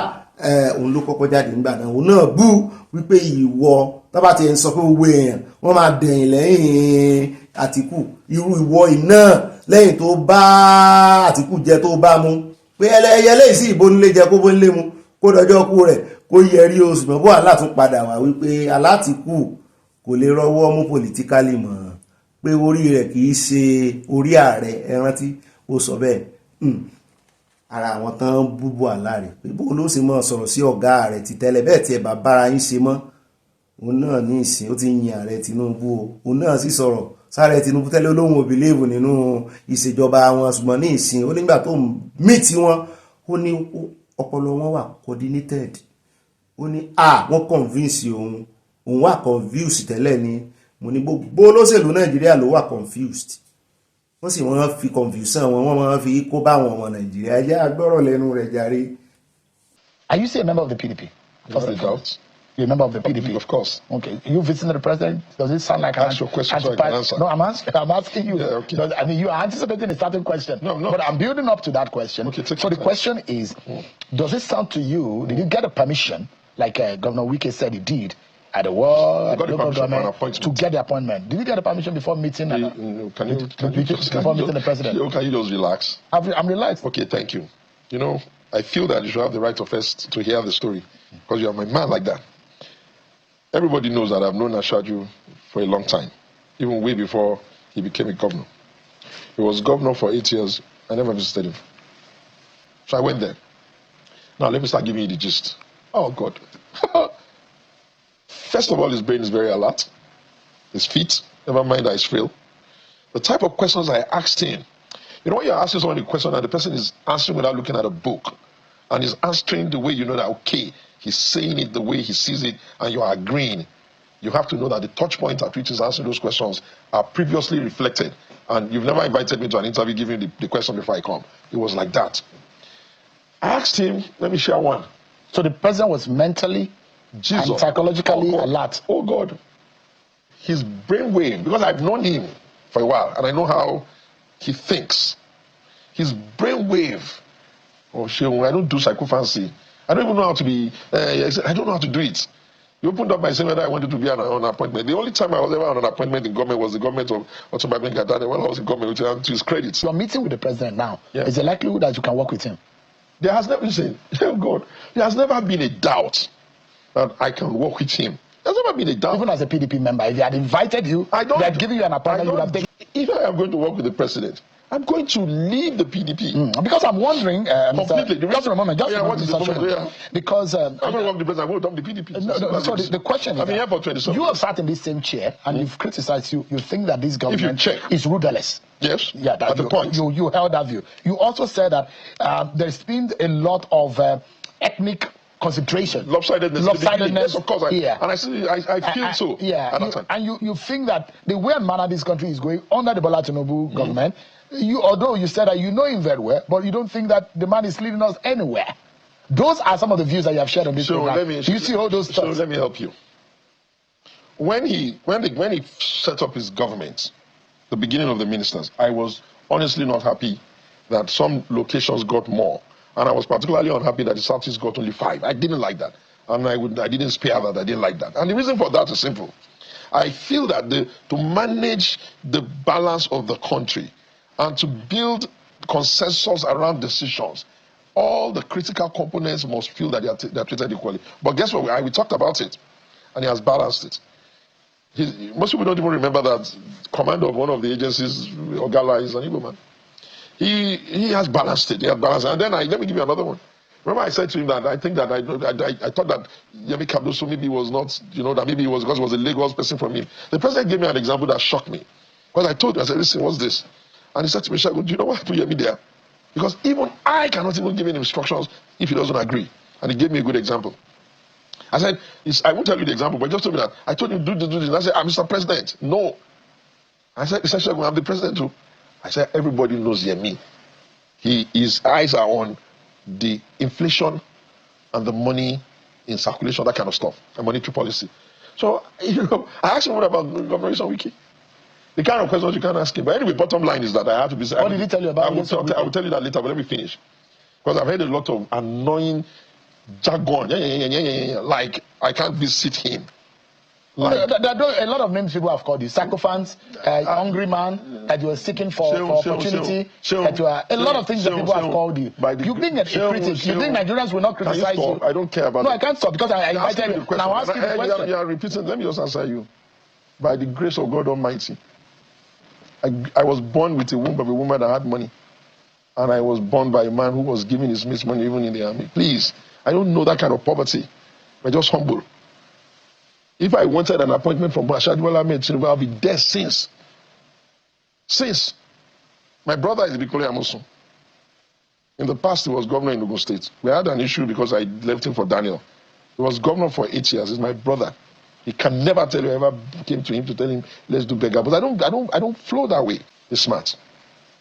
òun ló kọ́kọ́ jáde nígbà náà òun náà bú wípé ìwọ tọ́ba ti ń sọ pé owó èèyàn wọ́n máa dẹ̀yìn lẹ́yìn Àtíkù irú ìwọ iná lẹ́yìn tó bá Àtíkù jẹ tó bá mú pé ẹyẹ lẹ́yìn sí ìbò nílé jẹ kó bó nílé mu kó dọjọ́ kú rẹ̀ kó yẹrí oṣù mọ́ Bọ́ọ̀lá tún padà wá wípé Àtíkù kò lè rọwọ́ mú politically mọ́ pé orí rẹ̀ kì í ṣe orí ààrẹ ẹ rántí ó sọ bẹ́ẹ̀ ara àwọn tán búbú àláre pé bó ló sì mọ́ sọ̀rọ̀ sí ọ̀gá rẹ̀ ti tẹ́lẹ̀ bẹ́ẹ̀ tí ẹ bá bára yín ṣe mọ́ òun náà ní ìsìn ó ti yin ààrẹ Tinubu o òun náà sì sọ̀rọ̀ sáré Tinubu tẹ́lẹ̀ olóhùn ò bìlíìfù nínú ìṣèjọba wọn ṣùgbọ́n ní ìsìn ó nígbà tó mí tí wọn ó ní ọpọlọ wọn wà coordinated ó ní wọ́n convince òun wà confused tẹ́lẹ̀ ni mo ní gbogbo olóṣèlú Nàìjíríà ló wà confused wọ́n sì wọ́n fi confusion wọ́n máa fi kó bá àwọn ọmọ Nàìjíríà jẹ́ agbọ́rọ̀ lẹ́nu rẹ̀ jàre. Are you still a member of the PDP? Without a doubt. You're a member of the PDP? Of course. Okay. You visiting the president? Does it sound like ask your question so I can answer? No, I'm asking you. Yeah, okay. I mean, you are anticipating a certain question. No. But I'm building up to that question. Okay, so the question is, does it sound to you, did you get a permission, like Governor Wike said he did, at the local government to get the appointment? Did you get a permission before meeting? Can you meeting the president? Can you just relax? I'm relaxed. Okay, thank you. You know, I feel that you should have the right of first to hear the story because you are my man like that. Everybody knows that I've known Ashaju for a long time, even way before he became a governor. He was governor for 8 years. I never visited him. So I went there. Now let me start giving you the gist. Oh God. First of all, his brain is very alert. His feet, never mind that he's frail. The type of questions I asked him, you know, when you're asking someone a question and the person is answering without looking at a book, and is answering the way you know that, okay, he's saying it the way he sees it, and you are agreeing, you have to know that the touch point at which he's answering those questions are previously reflected. And you've never invited me to an interview giving the question before I come. It was like that. I asked him, let me share one. So the president was mentally and psychologically alert. Oh God. His brainwave, because I've known him for a while and I know how he thinks. His brainwave, I don't do psychophancy. I don't even know how to be, I don't know how to do it. You opened up by saying whether I wanted to be on an appointment. The only time I was ever on an appointment in government was the government of Ogbeni when I was in government, to his credit. You're meeting with the president now. Yeah. Is there likelihood that you can work with him? There has never been, oh God, there has never been a doubt that I can work with him. There's never been a doubt. Even as a PDP member, if he had invited you, they had given you an appointment, you would have taken. If I am going to work with the president, I'm going to leave the PDP. Because I'm wondering, completely. Just for a moment, because I'm going to work with the president, I will dump the PDP. So the question is, here for 27 you have sat in this same chair and you've criticized, you think that this government is rudderless. Yes, yeah, at the point. You held that view. You also said that there's been a lot of ethnic concentration, lopsidedness. Yes, of course. And I feel so. Yeah, you think that the way and manner this country is going under the Bola Tinubu government, although you said that you know him very well, but you don't think that the man is leading us anywhere. Those are some of the views that you have shared on this program. Do you see all those thoughts? So let me help you. When he set up his government, the beginning of the ministers, I was honestly not happy that some locations got more. And I was particularly unhappy that the Southeast got only 5. I didn't like that. And I didn't spare that. I didn't like that. And the reason for that is simple. I feel that to manage the balance of the country and to build consensus around decisions, all the critical components must feel that they are treated equally. But guess what? We talked about it, and he has balanced it. Most people don't even remember that commander of one of the agencies, Ogala, is an Igbo man. He has balanced it. He has balanced it. And then let me give you another one. Remember I said to him that I think that I thought that Yemi Kabdoso maybe was not, that maybe it was because he was a Lagos person from him. The president gave me an example that shocked me. Because I told him, I said, listen, what's this? And he said to me, Shagun, do you know why I put Yemi there? Because even I cannot even give him instructions if he doesn't agree. And he gave me a good example. I said, I won't tell you the example, but just told me that. I told him, do this, do this. And I said, Mr. President, no. He said, Shagun, I'm the president too. I said, everybody knows Yemi. His eyes are on the inflation and the money in circulation, that kind of stuff, and monetary policy. So, I asked him what about Governor Wike. The kind of questions you can ask him. But anyway, bottom line is that I have to be... What did he tell you about? I will tell you that later, but let me finish. Because I've heard a lot of annoying jargon. Like, I a lot of names people have called you. Sycophants, hungry man, that you were seeking for opportunity. A lot of things that people have called you. You being a critic, you think Nigerians will not criticize you? I don't care about I can't stop because I invited you. Now I'm asking the question. You are repeating. Let me just answer you. By the grace of God Almighty, I was born with a womb of a woman that had money. And I was born by a man who was giving his mates money even in the army. Please, I don't know that kind of poverty. I'm just humble. If I wanted an appointment from Bola Ahmed Tinubu, I'll be there since. Since. My brother is Bikole Amosun. In the past, he was governor in Ogun State. We had an issue because I left him for Daniel. He was governor for 8 years. He's my brother. He can never tell you I ever came to him to tell him, let's do beggar. But I don't flow that way. He's smart.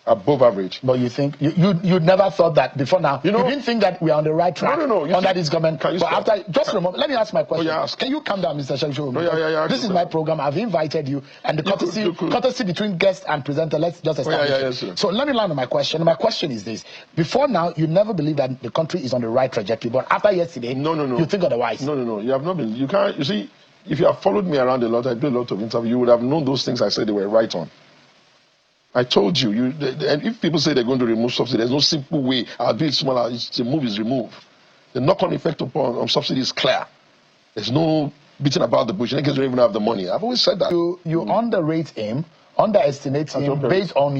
Above average. But you think you never thought that before now? You didn't think that we are on the right track under this government. But after just a moment, let me ask my question. Can you calm down, Mr. Shemsho? This is my program. I've invited you, and the courtesy between guest and presenter. Let's just establish it. So let me land on my question. My question is this: before now, you never believed that the country is on the right trajectory, but after yesterday, you think otherwise. No. You have not been. You can't. You see, if you have followed me around a lot, I do a lot of interviews. You would have known those things I said they were right on. I told you, and if people say they're going to remove subsidy, there's no simple way. I'll do it smaller. The move is removed. The knock-on effect on subsidy is clear. There's no beating about the bush. You don't even have the money. I've always said that. You underrate him, underestimate him based on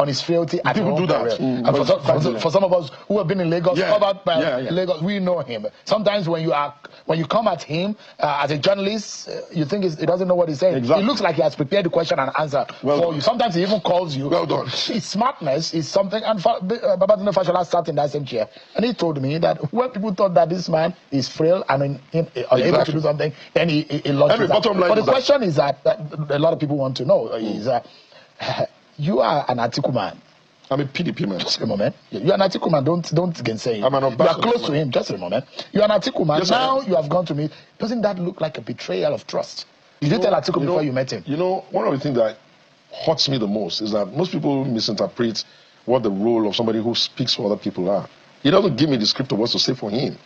his frailty. People do that. And for some of us who have been in Lagos, covered by Lagos, we know him. Sometimes when you come at him as a journalist, you think he doesn't know what he's saying. Exactly. It looks like he has prepared the question and answer for you. Sometimes he even calls you. Well done. His smartness is something. And Babajide Fashola sat in that same chair, and he told me that when people thought that this man is frail and unable to do something, then he launched it. But the question is that a lot of people want to know is you are an Atiku man. I'm a PDP man. Just a moment. You're an Atiku man. Don't gainsay him. You are close to him. Just a moment. You're an Atiku man. Yes, now you have gone to me. Doesn't that look like a betrayal of trust? Did you tell Atiku before you met him? You know, one of the things that hurts me the most is that most people misinterpret what the role of somebody who speaks for other people are. He doesn't give me the script of what to say for him.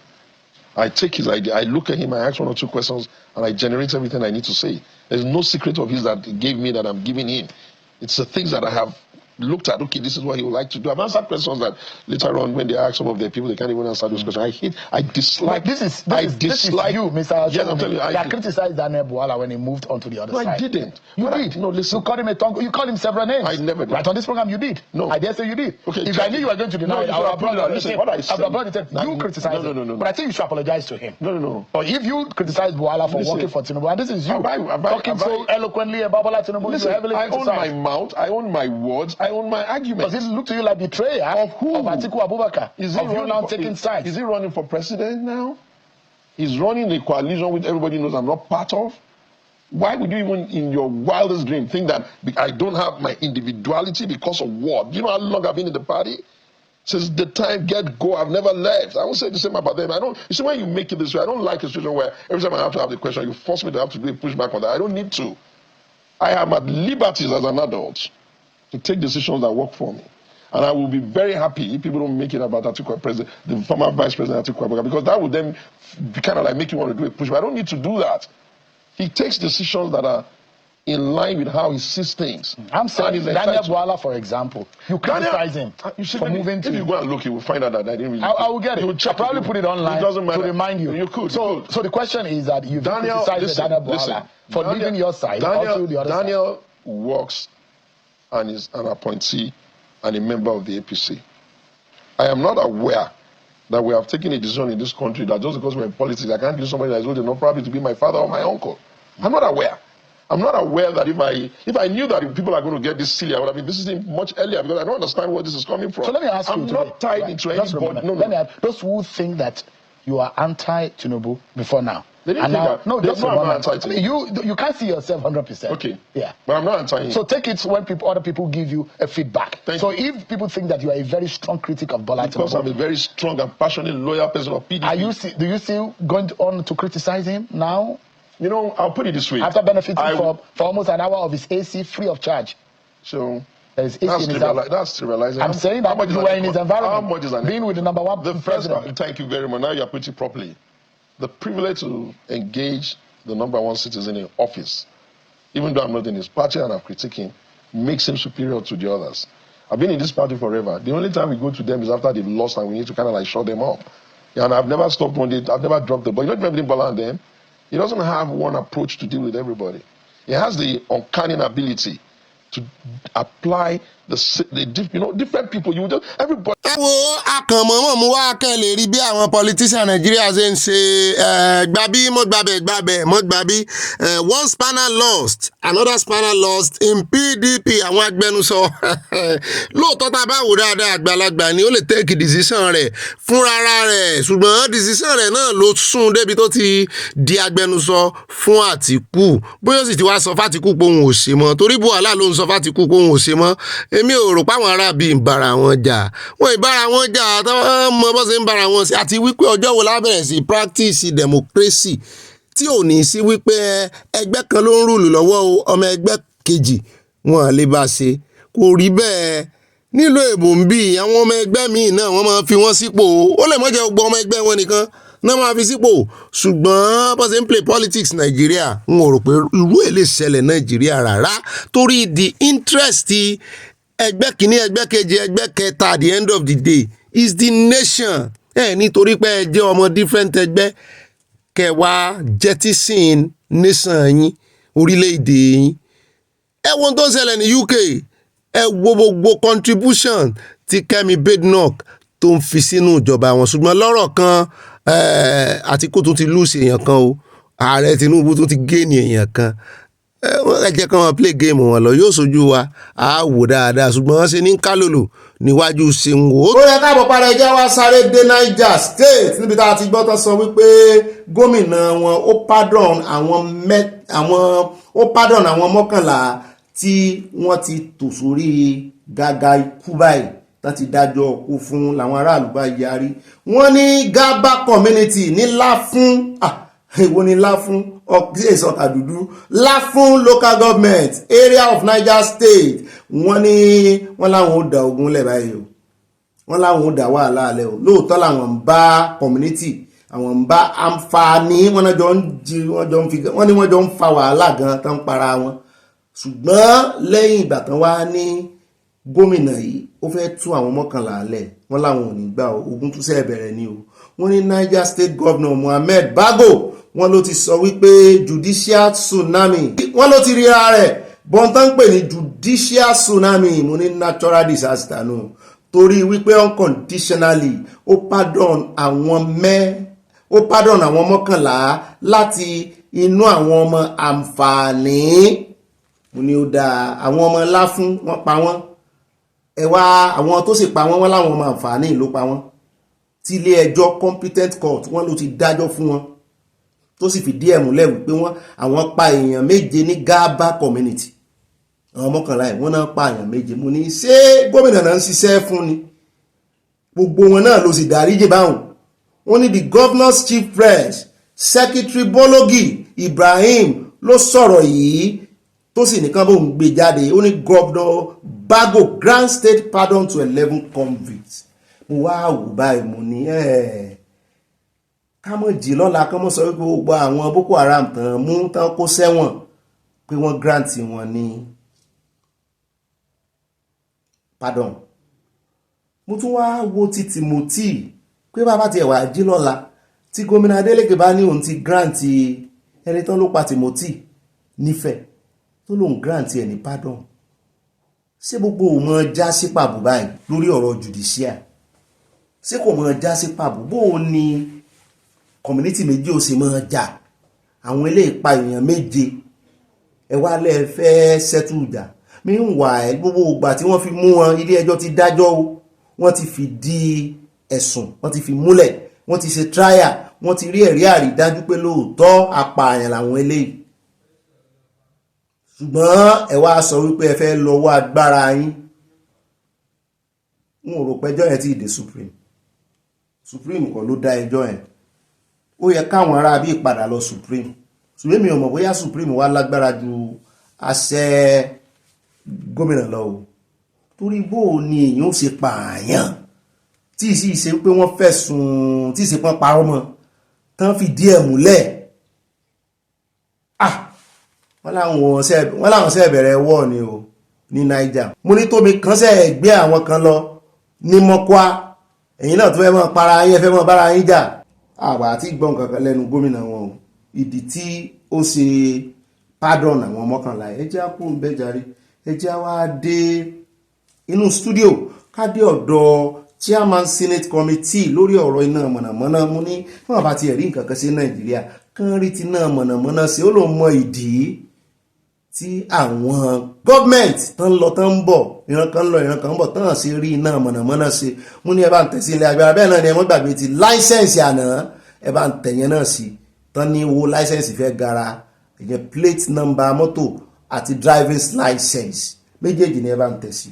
I take his idea, I look at him, I ask one or two questions, and I generate everything I need to say. There's no secret of his that he gave me that I'm giving him. It's the things that I have looked at. Okay, this is what he would like to do. I've answered questions that later on, when they ask some of their people, they can't even answer those questions. I dislike. This is you, Mr. Yes, I'm telling you. I criticized Daniel Bwala when he moved onto the other side. No, I didn't. You did. No, listen. You called him a tongue. You called him several names. I never did. Right on this program, you did. No. I dare say you did. Okay. If I knew you were going to deny it, I would have brought listen, what I said. You criticized him. No. But I think you should apologize to him. No. Or if you criticized Bwala for working for Tinubu, and this is you talking so eloquently about Bola Tinubu, you heavily criticized. I own my mouth. I own my words. I own my arguments. Does it look to you like betrayal of who? Of Atiku Abubakar? Is he now taking sides? Is he running for president now? He's running a coalition which everybody knows I'm not part of. Why would you even in your wildest dream think that I don't have my individuality because of what? Do you know how long I've been in the party? Since the time get-go, I've never left. I won't say the same about them. You see, when you make it this way, I don't like a situation where every time I have to have the question, you force me to have to do a pushback on that. I don't need to. I am at liberties as an adult to take decisions that work for me. And I will be very happy if people don't make it about Atiku President, the former Vice President Atiku Abubakar, because that would then be kind of like make you want to do a push. But I don't need to do that. He takes decisions that are in line with how he sees things. I'm saying Daniel Bwala, for example. You criticize him for moving to... If you go and look, you will find out that I didn't really... I will get it. I'll probably put it online to remind you. You could. So the question is that you criticize Daniel Bwala for leaving your side onto the other side. Daniel works and is an appointee and a member of the APC. I am not aware that we have taken a decision in this country that just because we're in politics, I can't give somebody that is old enough probably to be my father or my uncle. I'm not aware. I'm not aware that if I knew that people are going to get this silly, I would have been visiting much earlier because I don't understand where this is coming from. So let me ask you I'm not tied into anybody. Let me ask those who think that you are anti-Tinubu before now. They didn't think that. No, that's not anti-Tinubu. You can't see yourself 100%. Okay. Yeah. But I'm not anti-him. So take it when other people give you a feedback. So if people think that you are a very strong critic of Bola Tinubu. Because I'm a very strong and passionate, loyal person of PDP. Do you still going on to criticize him now? You know, I'll put it this way. After benefiting for almost an hour of his AC free of charge. So that's trivializing. I'm saying that you were in his environment. How much is an being with the number one president. Thank you very much. Now you're putting it properly. The privilege to engage the number one citizen in office, even though I'm not in his party and I've critiqued him, makes him superior to the others. I've been in this party forever. The only time we go to them is after they've lost and we need to kind of like shut them up. Yeah, and I've never stopped one day. I've never dropped the ball. You know, everything Bola and them. He doesn't have one approach to deal with everybody. He has the uncanny ability to apply different people. You just everybody. ẹ wo akànmọ́mọ́ mú wá kẹ́ lè rí bí àwọn politician Nàìjíríà ṣe ń ṣe gbàbí mọ́ gbàbí one spanner lost another spanner lost in PDP àwọn agbẹnusọ lóòótọ́ tá a bá wò dáadáa àgbàlagbà ni ó lè take decision rẹ̀ fúnra rẹ̀ ṣùgbọ́n decision rẹ̀ náà ló sún débi tó ti di agbẹnusọ fún Àtìkù bóyá ó sì ti wá sọ f'Àtìkù pé òun ò ṣe mọ́ torí Buhari ló ń sọ f'Àtìkù pé òun ò ṣe mọ́ èmi ò rò páwọn ará bíi ń bára wọn jà wọn ìbára wọn jà mọ bó ṣe ń bára wọn sí àti wípé ọjọ́ wo la bẹ̀rẹ̀ sí practice democracy tí ò ní sí wípé ẹgbẹ́ kan ló ń rúlù lọ́wọ́ ọmọ ẹgbẹ́ kejì wọn lè bá ṣe kò rí bẹ́ẹ̀ nílò èbò ń bí àwọn ọmọ ẹgbẹ́ míì náà wọ́n máa fi wọ́n sípò ó lè mọ́ jẹ́ gbogbo ọmọ ẹgbẹ́ wọn nìkan náà máa fi sípò ṣùgbọ́n bó ṣe ń play politics Nàìjíríà n ò rò pé irú ẹ̀ lè ṣẹlẹ̀ Nàìjíríà rárá torí the interest ẹgbẹ́ kìíní ẹgbẹ́ kejì ẹgbẹ́ kẹta at the end of the day is the nation nítorí pé ẹ jẹ́ ọmọ different ẹgbẹ́ kẹwàá jettison nation yín orílẹ̀-èdè yín ẹ wo tó ń ṣẹlẹ̀ ní UK ẹ wo gbogbo contribution tí Kẹ́mi Badenoch tó ń fi sínú ìjọba wọn ṣùgbọ́n lọ́rọ̀ kan Àtìkù tó ti lose èèyàn kan o ààrẹ Tinubu tó ti gain èèyàn kan ẹ jẹ́ kí wọ́n play game wọn lọ yóò sojú wa á wò dáadáa ṣùgbọ́n wọ́n ṣe ní kálòlò níwájú ṣeun wò. ó yẹ káàbọ̀ padà ẹjẹ́ wá sáré dé Niger State níbi tá a ti gbọ́ tó sọ wípé gómìnà wọn ó pardon àwọn mọ́kànlá tí wọ́n ti tò sórí gàgà ikú báyìí tó ti dájọ́ kú fún làwọn aráàlú bá yarí. wọ́n ní Gaba community ní Láfún èwo ni Láfún ìsọ̀kà dúdú Láfún local government area of Niger State wọ́n ní wọ́n láwọn ó da ogun lẹ̀ báyìí o wọ́n láwọn ó da wàhálà alẹ́ o lóòótọ́ làwọn ń bá community àwọn ń bá àǹfààní wọ́n ní wọ́n jọ ń fa wàhálà gan tán para wọn ṣùgbọ́n lẹ́yìn ìgbà tán wá ní gómìnà yìí ó fẹ́ tú àwọn mọ́kànlá alẹ́ wọ́n láwọn ò ní gbà ogun tún sẹ́ẹ̀ bẹ̀rẹ̀ ni o wọ́n ní Niger State Governor Mohammed Bago wọ́n ló ti sọ wípé judicial tsunami wọ́n ló ti ríra rẹ̀ bọ́ntán ń pè ní judicial tsunami mo ní natural disaster nù torí wípé unconditionally ó pardon àwọn mọ́kànlá láti inú àwọn ọmọ àǹfààní mo ní ó dáa àwọn ọmọ Láfún wọ́n pa wọ́n ẹ̀wá àwọn tó sì pa wọ́n wọ́n láwọn ọmọ àǹfààní ló pa wọ́n tí ilé ẹjọ́ competent court wọ́n ló ti dájọ́ fún wọn tó sì fìdí ẹ̀ múlẹ̀ wípé àwọn pa èèyàn 7 ní Gaba community àwọn mọ́kànlá ẹ̀ wọ́n náà pa èèyàn 7 mo ní ṣé gómìnà náà ń ṣiṣẹ́ fún ni gbogbo wọn náà ló sì dáríjì báwọn wọ́n ní the governor's chief press secretary Bologi Ibrahim ló sọ̀rọ̀ yìí tó sì nìkan bó ń gbé jáde ó ní governor Bago grant state pardon to 11 convicts mo wá wò báyìí mo ní kámọ̀ jí lọ́la kọ́mọ̀ sọ wípé gbogbo àwọn Boko Haram tán mú tán kó sẹ́wọ̀n pé wọ́n grant wọn ní pardon mo tún wá wo ti Timothy pé bàbá tiẹ̀ wá jí lọ́la tí gómìnà Adeleke bá ní òun ti grant ẹni tán ló pa Timothy nífẹ̀ẹ́ tó lóun grant ẹ̀ ní pardon ṣé gbogbo ò mọ já sí pàbó báyìí lórí ọ̀rọ̀ judicial ṣé kò mọ já sí pàbó bó o ní community méjì ó sì mọ jà àwọn eléyìí pa èèyàn 7 ẹ wá lẹ fẹ́ settle ìjà meanwhile gbogbo ìgbà tí wọ́n fi mú wọn ilé ẹjọ́ ti dájọ́ o wọ́n ti fi di ẹ̀sùn wọ́n ti fi múlẹ̀ wọ́n ti ṣe trial wọ́n ti rí ẹ̀rí àrídájú pé lóòótọ́ apààyàn làwọn eléyìí ṣùgbọ́n ẹ wá sọ wípé ẹ fẹ́ lọ́wọ́ agbára yín n ò rò pẹ́jọ́ yẹn ti dé supreme kọ́ ló dá ẹjọ́ yẹn ó yẹ káwọn ará bí ìpadà lọ supreme ṣùgbọ́n mi ò mọ̀ bóyá supreme wá lágbára ju àṣẹ gómìnà lọ o torí bó o ní èèyàn ó ṣe pààyàn tí ì sì ṣe pé wọ́n fẹ̀sùn tí ì ṣe pọ́n parọ́ mọ́ tán fìdí ẹ̀ múlẹ̀ wọ́n láwọn ṣe bẹ̀rẹ̀ wọ́ ni o ní Niger mo ní tómi kan ṣe gbé àwọn kan lọ ní Mọ́kwá ẹ̀yin náà tó fẹ́ mọ́ para yín fẹ́ mọ́ bára yín jà àgbà àti gbọ́n kankan lẹ́nu gómìnà wọn o ìdí tí ó ṣe pardon àwọn mọ́kànlá ẹ jẹ́ àpò ń bẹ́ jàre ẹ ẹ jẹ́ wá dé inú studio ká dé ọ̀dọ̀ chairman senate committee lórí ọ̀rọ̀ iná mọ̀nàmọ́ná mú ní wọ́n bá ti rí nǹkan kan sí Nàìjíríà kán rí ti iná mọ̀nàmọ́ná sí ó ló mọ ìdí tí àwọn gọ́ọ̀mẹ̀ntì tán lọ tán ń bọ̀ ìran kan lọ ìran kan ń bọ̀ tán sí rí iná mọ̀nàmọ́ná sí mú ní ẹ bá ń tẹ̀ sí ilé agbára bẹ́ẹ̀ náà ni ẹ mọ́ gbàgbé ti láísẹ̀nsì àná ẹ bá ń tẹ̀yẹn náà sí tán ní owó láísẹ̀nsì fẹ́ gara ìyẹn plate number mọ́tò àti driving license méjèèjì ni ẹ bá ń tẹ̀ sí.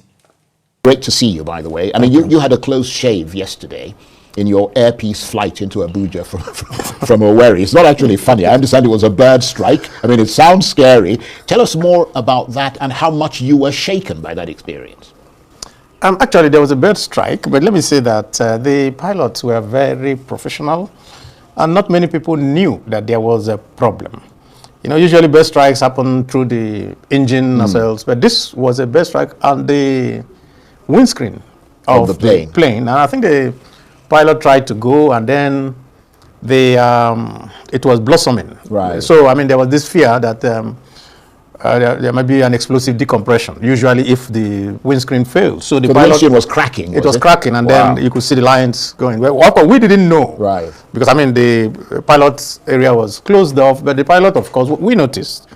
Great to see you, by the way. I mean, you had a close shave yesterday in your Air Peace flight into Abuja from Owerri. It's not actually funny. I understand it was a bird strike. I mean, it sounds scary. Tell us more about that and how much you were shaken by that experience. Actually, there was a bird strike, but let me say that the pilots were very professional, and not many people knew that there was a problem. You know, usually bird strikes happen through the engine nacelles, but this was a bird strike on the windscreen of the plane. And I think the pilot tried to go, and then it was blossoming. Right. So, I mean, there was this fear that there might be an explosive decompression, usually if the windscreen fails. So the windscreen was cracking. It was cracking, and then you could see the lines going. Well, we didn't know. Right. Because, I mean, the pilot's area was closed off, but the pilot, of course, we noticed,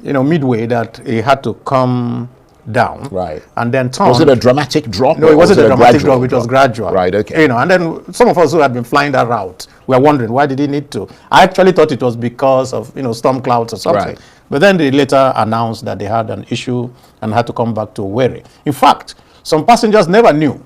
you know, midway that he had to come down. Right. And then turn. Was it a dramatic drop? No, it wasn't a dramatic drop. It was gradual. Right, okay. You know, and then some of us who had been flying that route were wondering, why did he need to? I actually thought it was because of, you know, storm clouds or something. Right. But then they later announced that they had an issue and had to come back to Owerri. In fact, some passengers never knew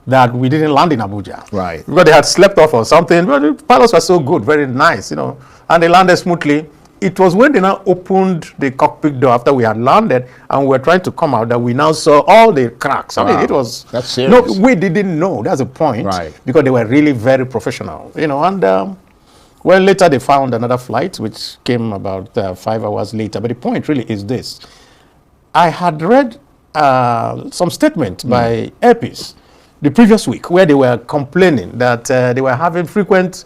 that we didn't land in Abuja. Right. Because they had slept off or something. But the pilots were so good, very nice, you know, and they landed smoothly. It was when they now opened the cockpit door after we had landed and we were trying to come out that we now saw all the cracks. I mean, it was... That's serious. No, we didn't know. That's the point. Right. Because they were really very professional, you know, and... well, later they found another flight, which came about 5 hours later. But the point really is this. I had read some statement by Air Peace the previous week where they were complaining that they were having frequent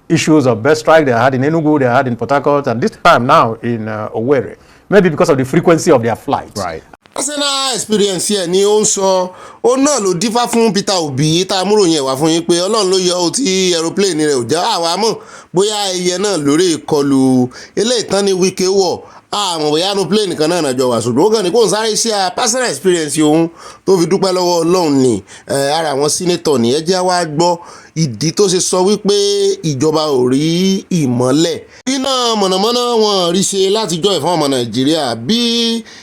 issues of bird strike. They had in Enugu, they had in Port Harcourt, and this time now in Owerri. Maybe because of the frequency of their flights. Right. personal experience yẹn ni ó ń sọ ó náà ló dífá fún Peter Obi tá a múrò yẹn wá fún yín pé Ọlọ́run ló yọ ó tí aeroplane rẹ̀ ò já àwa mọ̀ bóyá ẹyẹ náà lórí ìkọlù eléyìí tán ní Wike wọ̀ àmọ́ bóyá no plane kan náà nàjọ wà ṣùgbọ́n ó kàn ní kó ń sáré sí a personal experience òun tó fi dúpẹ́ lọ́wọ́ Ọlọ́run ni ara àwọn senator ní ẹ jẹ́ wá gbọ́ ìdí tó ṣe sọ wípé ìjọba ò rí ìmọ́lẹ̀ iná mọ̀nàmọ́ná wọn rí ṣe látijọ́ ìfọ́n ọmọ Nàìjíríà bí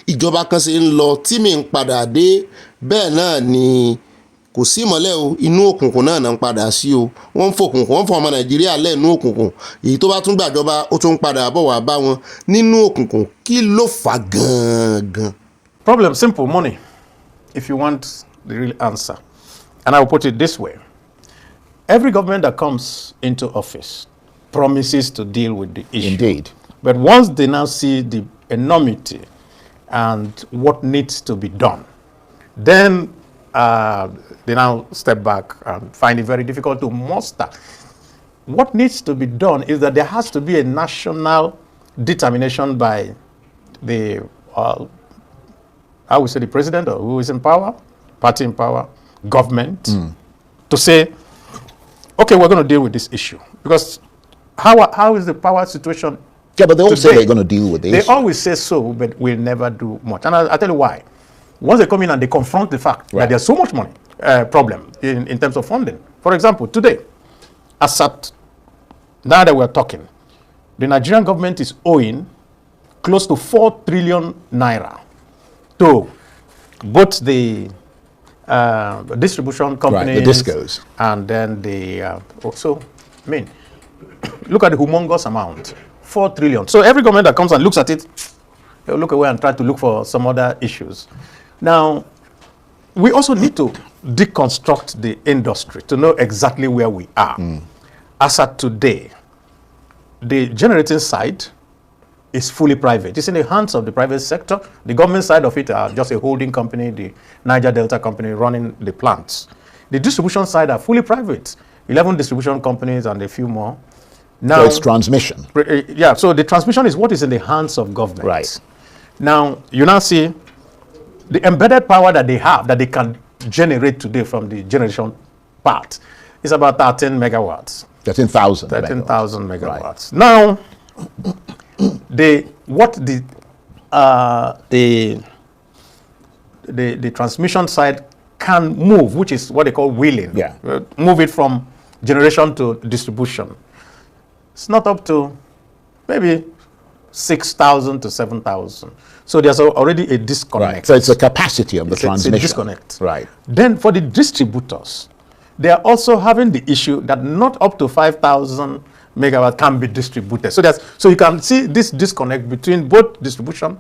ìjọba kan ṣe ń lọ tí mi ń padà dé bẹ́ẹ̀ náà ni kò sí ìmọ́lẹ̀ o inú òkùnkùn náà ń padà sí o wọ́n ń fòkùnkùn wọ́n fọ ọmọ Nàìjíríà lẹ́nu òkùnkùn èyí tó bá tún gbàjọba ó tún padà bọ̀ wá bá wọn nínú òkùnkùn kí ló fà gangan. Problem simple, money, if you want the real answer. And I will put it this way. Every government that comes into office promises to deal with the issue. Indeed. But once they now see the enormity and what needs to be done, then they now step back and find it very difficult to muster. What needs to be done is that there has to be a national determination by the, I would say the president or who is in power, party in power, government, to say, okay, we're going to deal with this issue. Because how is the power situation? Yeah, but they all today? say they're going to deal with this. They always say so, but we'll never do much. And I'll tell you why. Once they come in and they confront the fact that there's so much money problem in terms of funding. For example, today, as at now that we're talking, the Nigerian government is owing close to 4 trillion naira to both the distribution companies, the discos, and then the also, I mean, look at the humongous amount, 4 trillion. So every government that comes and looks at it, they'll look away and try to look for some other issues. Now, we also need to deconstruct the industry to know exactly where we are. As at today, the generating side is fully private. It's in the hands of the private sector. The government side of it are just a holding company, the Niger Delta company running the plants. The distribution side are fully private. 11 distribution companies and a few more. Now, so it's transmission. Yeah, so the transmission is what is in the hands of government. Right. Now, you now see the embedded power that they have, that they can generate today from the generation part, is about 13 megawatts. 13,000. 13,000 megawatts. Right. Now, the transmission side can move, which is what they call wheeling. Yeah. Move it from generation to distribution. It's not up to maybe 6,000 to 7,000. So there's already a disconnect. Right. So it's the capacity of the transmission. It's a disconnect. Right. Then for the distributors, they are also having the issue that not up to 5,000 megawatt can be distributed. So you can see this disconnect between both distribution.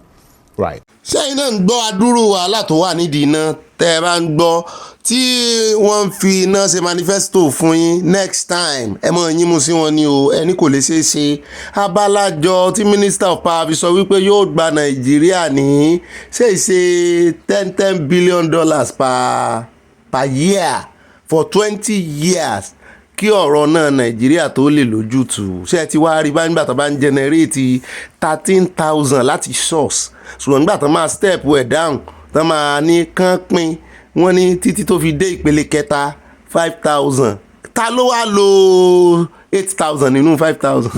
Right. ṣẹ́yìn náà ń gbọ́ adúrú wàhálà tó wà nídìí iná tẹ́ ẹ bá ń gbọ́ tí wọ́n ń fi iná ṣe manifesto fún yín next time ẹ mọ̀ yín mú sí wọn ni o ẹni kò lè ṣeé ṣe abálájọ tí minister of power fi sọ wípé yóò gba nàìjíríà ní ṣe $10 billion per year for 20 years kí ọ̀rọ̀ náà nàìjíríà tó lè lójútùú ṣé ti wá rí bá nígbà tó bá ń generate 13,000 láti source ṣùgbọ́n nígbà tó máa step ẹ̀ down tó máa ní kán pín wọ́n ní títí tó fi dé ìpele kẹta 5,000 ta ló wá lo 8,000 nínú 5,000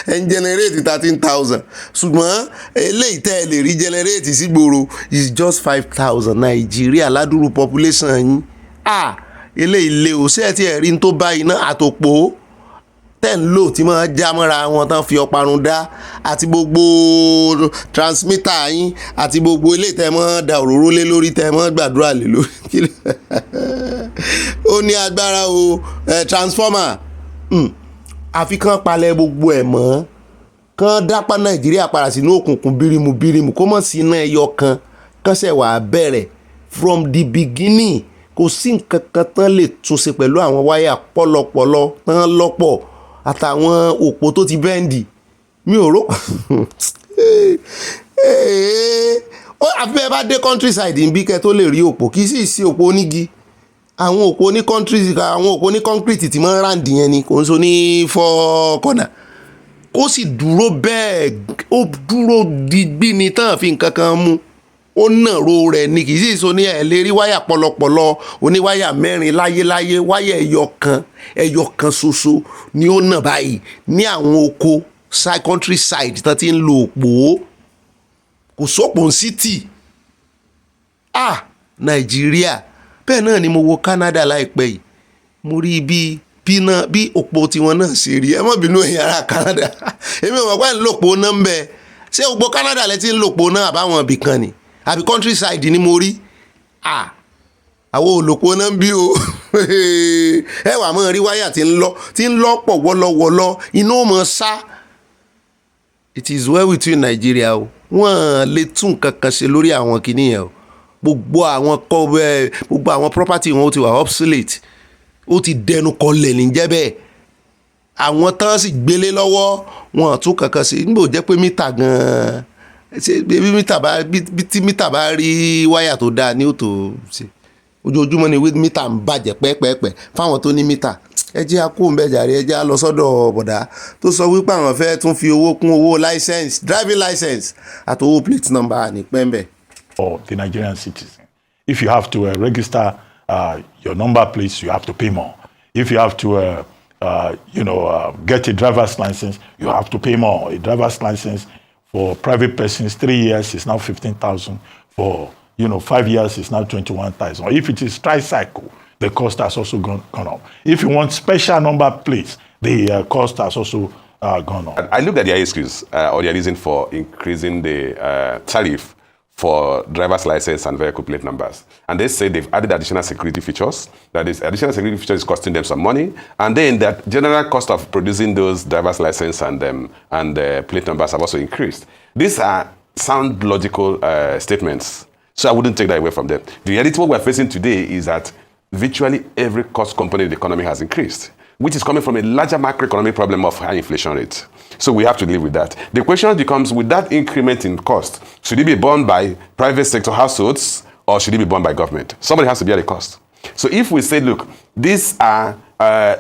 ẹ̀ ń generate 13,000 ṣùgbọ́n eléyìí tẹ́ ẹ lè rí generate sígboro is just 5,000 nàìjíríà ládùúrú population yín eléyìí lé o ṣé ẹ ti ẹ̀rí tó bá iná àtòpó tẹ̀ ń lò tí máa já mọ́ra wọn tán fi ọparun dá àti gbogbo transmitter yín àti gbogbo eléyìí tẹ́ mọ́ da òróró lé lórí tẹ́ mọ́ gbàdúrà lé lórí ó ní agbára o transformer àfi kán palẹ̀ gbogbo ẹ̀ mọ́ kán dápá nàìjíríà padà sínú òkùnkùn bírímù kó mọ̀ sí iná ẹyọ kan kán ṣẹ̀ wá bẹ̀rẹ̀ from the beginning kò sí nǹkan kan tán lè túnṣe pẹ̀lú àwọn wáyà pọ́lọpọ́lọ tán lọ́pọ̀ àtàwọn òpó tó ti bẹ́ǹdì mi ò rò àfi bẹ́ẹ̀ bá dé countryside níbí kẹ́ tó lè rí òpó kì í sì sí òpó onígi àwọn òpó ní àwọn òpó ní concrete tí máa ń ráǹdì yẹn ni kò ń so ní four corner kó sì dúró bẹ́ẹ̀ ó dúró digbí ni tán fi nǹkan kan mú ó nàró rẹ̀ ni kì í sì so ní ẹ̀ lè rí wáyà pọlọpọlọ oníwáyà mẹ́rin láyéláyé wáyà ẹyọ kan ṣoṣo ni ó nà báyìí ní àwọn oko countryside tán ti ń lo òpó kò sópò city nàìjíríà bẹ́ẹ̀ náà ni mo wo Canada láìpẹ́ yìí mo rí bí òpó tiwọn náà ṣe rí ẹ má bínú ẹ̀yin ará Canada èmi ò mọ̀ pé ń lòpó náà ń bẹ ṣé gbogbo Canada lẹ ti ń lòpó náà àbáwọn ibì kan ni àbí countryside ni mo rí àwọn olùkọ́ náà ń bí o ẹ wà mọ́ rí wáyà tí ń lọ pọ̀ wọ́lọ́wọ́lọ́ iná ò mọ̀ sá it is well with you Nigeria o wọ́n lè tún kankan ṣe lórí àwọn kìíní yẹn o gbogbo àwọn property wọn ó ti wà obsolete ó ti dẹnu kọlẹ̀ níjẹ́ bẹ́ẹ̀ àwọn tán sì gbélé lọ́wọ́ wọn tún kankan ṣe níbo jẹ́ pé mítà gan-an ṣe bí mítà bá rí wáyà tó dáa ní òtò ṣe ojoojúmọ́ ni mítà ń bàjẹ́ pẹ́ẹ́pẹ́ẹ́pẹ́ fáwọn tó ní mítà ẹ jẹ́ akó ń bẹ̀jàre ẹ jẹ́ á lọ sọ́dọ̀ bọ̀dá tó sọ wípé àwọn fẹ́ tún fi owó kún owó license driving license àti owó plate number ní pẹ́ńbẹ̀. For the Nigerian citizen, if you have to register your number plates, you have to pay more. If you have to get a driver's license, you have to pay more. A driver's license for private persons, 3 years is now 15,000. For 5 years is now 21,000. If it is tricycle, the cost has also gone up. If you want special number plates, the cost has also gone up. I looked at their excuse or their reason for increasing the tariff for driver's license and vehicle plate numbers. And they say they've added additional security features, that is additional security features is costing them some money, and then that general cost of producing those driver's license and plate numbers have also increased. These are sound logical statements, so I wouldn't take that away from them. The reality what we're facing today is that virtually every cost component in the economy has increased, which is coming from a larger macroeconomic problem of high inflation rates. So we have to live with that. The question becomes, with that increment in cost, should it be borne by private sector households or should it be borne by government? Somebody has to bear the cost. So if we say, look, these are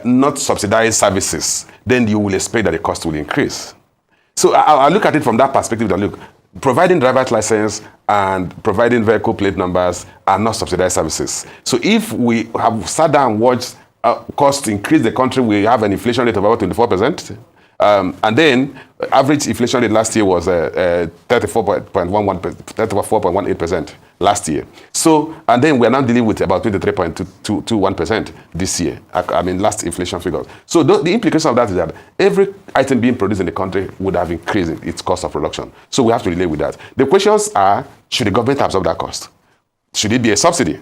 not subsidized services, then you will expect that the cost will increase. So I look at it from that perspective that, look, providing driver's license and providing vehicle plate numbers are not subsidized services. So if we have sat down and watched costs increase the country, we have an inflation rate of about 24%. And then average inflation rate last year was 34.18% last year. So, and then we're now dealing with about 23.21% this year. I mean, last inflation figures. So the implication of that is that every item being produced in the country would have increased its cost of production. So we have to relate with that. The questions are, should the government absorb that cost? Should it be a subsidy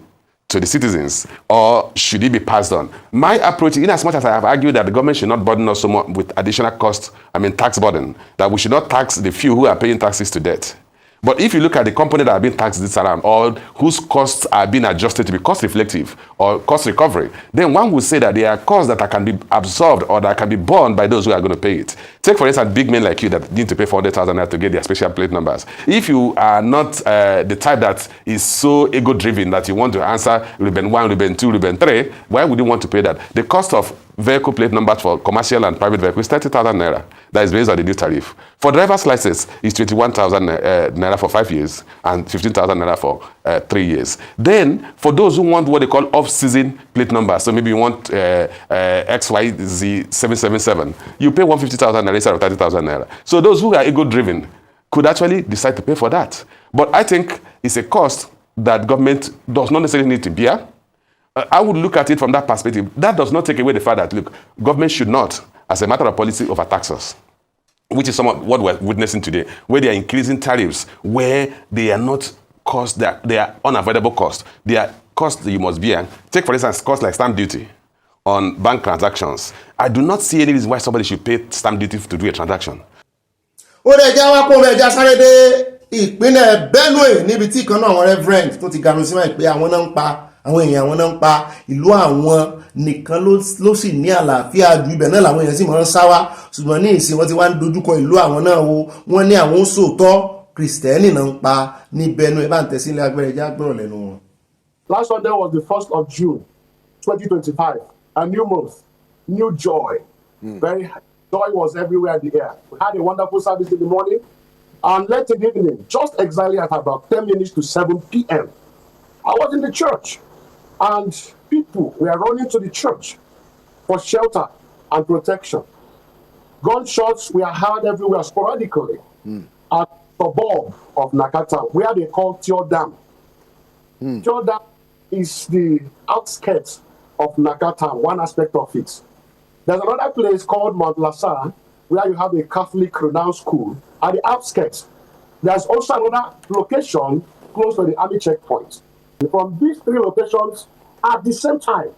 to the citizens, or should it be passed on? My approach, in as much as I have argued that the government should not burden us so much with additional costs, tax burden, that we should not tax the few who are paying taxes to debt. But if you look at the company that are being taxed this around, or whose costs are being adjusted to be cost reflective or cost recovery, then one would say that there are costs that can be absorbed or that can be borne by those who are going to pay it. Take, for instance, big men like you that need to pay 400,000 naira to get their special plate numbers. If you are not the type that is so ego-driven that you want to answer Ruben 1, Ruben 2, Ruben 3, why would you want to pay that? The cost of vehicle plate numbers for commercial and private vehicles is 30,000 naira. That is based on the new tariff. For driver's license, it's 21,000 naira for 5 years and 15,000 naira for 3 years. Then, for those who want what they call off-season plate numbers, so maybe you want XYZ 777, you pay 150,000 naira instead of 30,000 naira. So those who are ego-driven could actually decide to pay for that. But I think it's a cost that government does not necessarily need to bear. I would look at it from that perspective. That does not take away the fact that, look, government should not, as a matter of policy, overtax us, which is some of what we're witnessing today, where they are increasing tariffs, where they are not costs, they are unavoidable costs. They are costs that you must bear. Take, for instance, costs like stamp duty on bank transactions. I do not see any reason why somebody should pay stamp duty to do a transaction. Ó dẹ̀ já wá kó rẹ̀ já sáré dé ìpínlẹ̀ Benue níbi tí kan náà àwọn reverend tó ti ganu sí máa pé àwọn náà ń pa àwọn èèyàn àwọn náà ń pa ìlú àwọn nìkan ló sì ní àlàáfíà ju ibẹ̀ náà làwọn èèyàn sì máa ń sá wá ṣùgbọ́n ní ìsìn wọ́n ti wá ń dojúkọ ìlú àwọn náà o wọ́n ní àwọn sòótọ́ Kristẹni náà ń pa ní Benue bá ń tẹ̀sílẹ̀ agbẹ́rẹ́ já gbọ́rọ̀ lẹ́nu wọn. Last Sunday was the 1st of June 2025, a new month, new joy. Very joy was everywhere in the air. We had a wonderful service in the morning, and late in the evening, just exactly at about 10 minutes to 7 p.m., I was in the church, and people were running to the church for shelter and protection. Gunshots were heard everywhere sporadically at the suburb of Nakata, where they call Tio Dam. Tio Dam is the outskirts of Nakata, one aspect of it. There's another place called Mount Lassa, where you have a Catholic renowned school at the outskirts. There's also another location close to the army checkpoint. From these three locations, at the same time,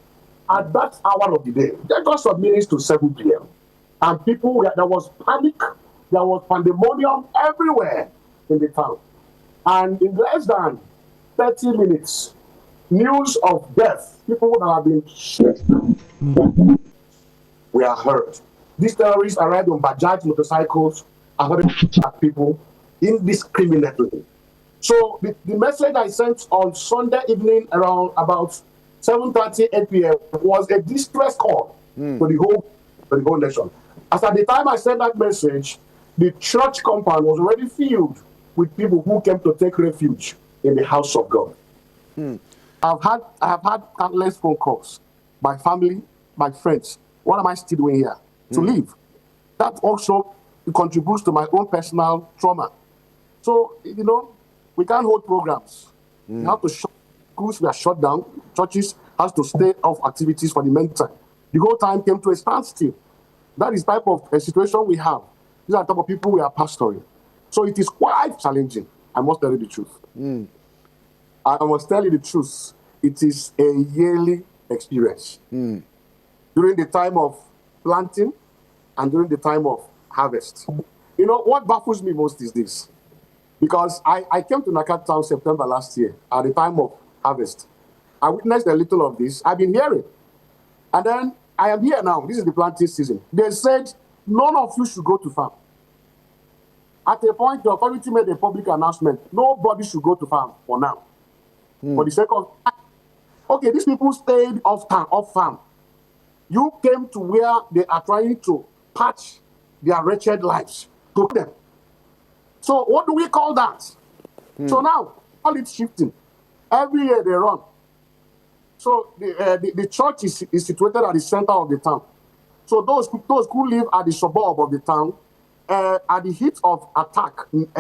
at that hour of the day, there got some minutes to 7 p.m. And people, there was panic, there was pandemonium everywhere in the town. And in less than 30 minutes, news of death, people that have been shot, we are heard. These terrorists arrived on Bajaj motorcycles and shot people indiscriminately. So the message I sent on Sunday evening around about 7:30, 8 p.m. was a distress call for the whole nation. As at the time I sent that message, the church compound was already filled with people who came to take refuge in the house of God. I have had countless phone calls, my family, my friends. What am I still doing here? To live. That also contributes to my own personal trauma. So, we can't hold programs. We have to schools were shut down. Churches has to stay off activities for the meantime. The whole time came to a standstill. That is the type of a situation we have. These are the type of people we are pastoring. So it is quite challenging. I must tell you the truth. I must tell you the truth. It is a yearly experience. During the time of planting and during the time of harvest. What baffles me most is this. Because I came to Nakata Town September last year at the time of harvest. I witnessed a little of this. I've been hearing. And then I am here now. This is the planting season. They said none of you should go to farm. At a point, the authority made a public announcement. Nobody should go to farm for now. For the sake of... Okay, these people stayed off farm. You came to where they are trying to patch their wretched lives to them. So what do we call that? So now, all it's shifting. Every year they run. So the church is situated at the center of the town. So those who live at the suburb of the town, at the heat of attack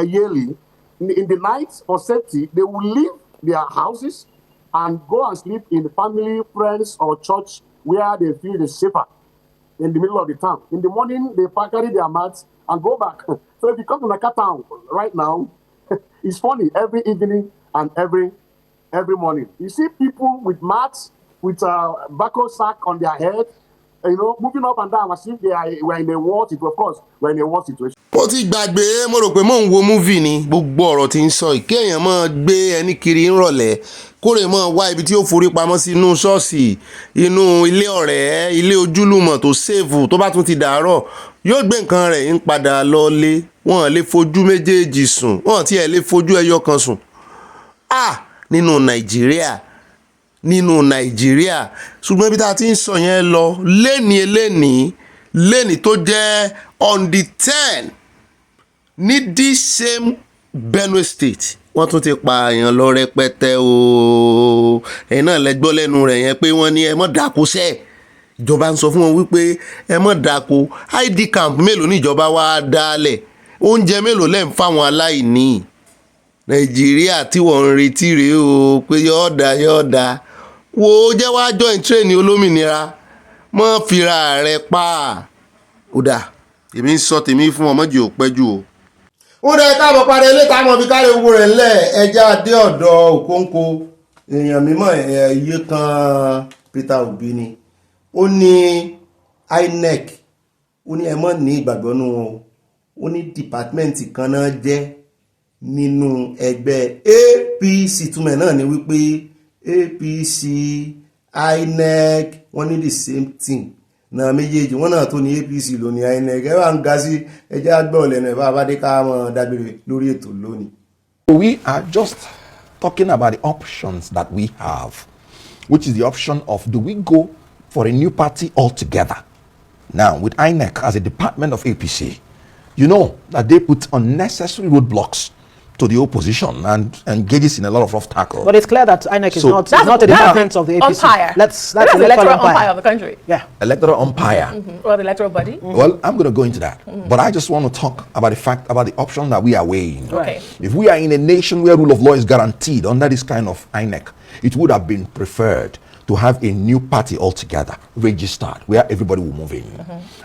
yearly, in the night for safety, they will leave their houses and go and sleep in family, friends, or church where they feel is safer in the middle of the town. In the morning, they carry their mats and go back. So if you come to Naka town right now, it's funny, every evening and every morning. You see people with mats, with a backo sack on their head, moving up and down as if were in a war situation. Of course, we're in a war situation. Mo ti gbàgbé mo rò pé mò ń wo múvì ni gbogbo ọ̀rọ̀ tí ń sọ ìkéèyàn máa gbé ẹni kiri ń rọ̀lẹ́ kórè máa wá ibi tí ó forí pamọ́ sí inú ṣọ́ọ̀ṣì inú ilé ọ̀rẹ́ ilé ojúlùmọ̀ tó sèvù tó bá tún ti dàárọ̀ yóò gbé nǹkan rẹ̀ ń padà lọ́lé wọn lè fojú méjèèjì sùn wọn tiẹ̀ lè fojú ẹyọ kan sùn. Nínú Nàìjíríà ṣùgbọ́n ibi tá a ti ń sọ yẹn lọ lénìí tó jẹ́ on the 10 ní this same Benue State wọ́n tún ti pa èèyàn lọ rẹpẹtẹ o ẹ̀yin náà lẹ́gbọ́ lẹ́nu rẹ̀ yẹn pé wọ́n ní ẹ mọ́ dàkú sẹ́ẹ̀ ìjọba ń sọ fún wọn wípé ẹ mọ́ dàkú ID camp mélòó ní ìjọba wá dálẹ̀ oúnjẹ mélòó lẹ́ ń fáwọn aláìní Nàìjíríà tí wọ́n ń retí rèé o pé yọ̀ọ̀dà wo jẹ́ wá join train olómìnira mọ́ fira rẹ̀ pa ó dà èmi ń sọ tèmi fún ọmọdé ò pẹ́jù o. ó dẹ káàbọ̀ padà ilé táwọn fi káre owó rẹ̀ ńlẹ̀ ẹja dé ọ̀dọ̀ Òkóńkó èèyàn mímọ́ iye kan Peter Obi ni ó ní INEC ó ní ẹ mọ́ ní ìgbàgbọ́ nù wọn ó ní dìpátímẹ́ǹtì kan náà jẹ́ nínú ẹgbẹ́ APC túmọ̀ náà ni wípé APC INEC wọ́n ní the same thing na méjèèjì wọ́n náà tó ní APC ló ní INEC ẹ wá ń ga sí ẹjẹ́ àgbẹ̀ ọ̀lẹ́nu ẹ̀ bá abádé ká mọ̀ dágbére lórí ètò lónìí. We are just talking about the options that we have, which is the option of do we go for a new party altogether? Now, with INEC as a department of APC, you know that they put unnecessary roadblocks to the opposition and engages in a lot of rough tackle. But it's clear that INEC is not a department of the APC. Umpire. That's the electoral umpire of the country. Yeah. Electoral umpire. Or the electoral body. Well, I'm going to go into that. But I just want to talk about the option that we are weighing. Okay. If we are in a nation where rule of law is guaranteed under this kind of INEC, it would have been preferred to have a new party altogether, registered, where everybody will move in.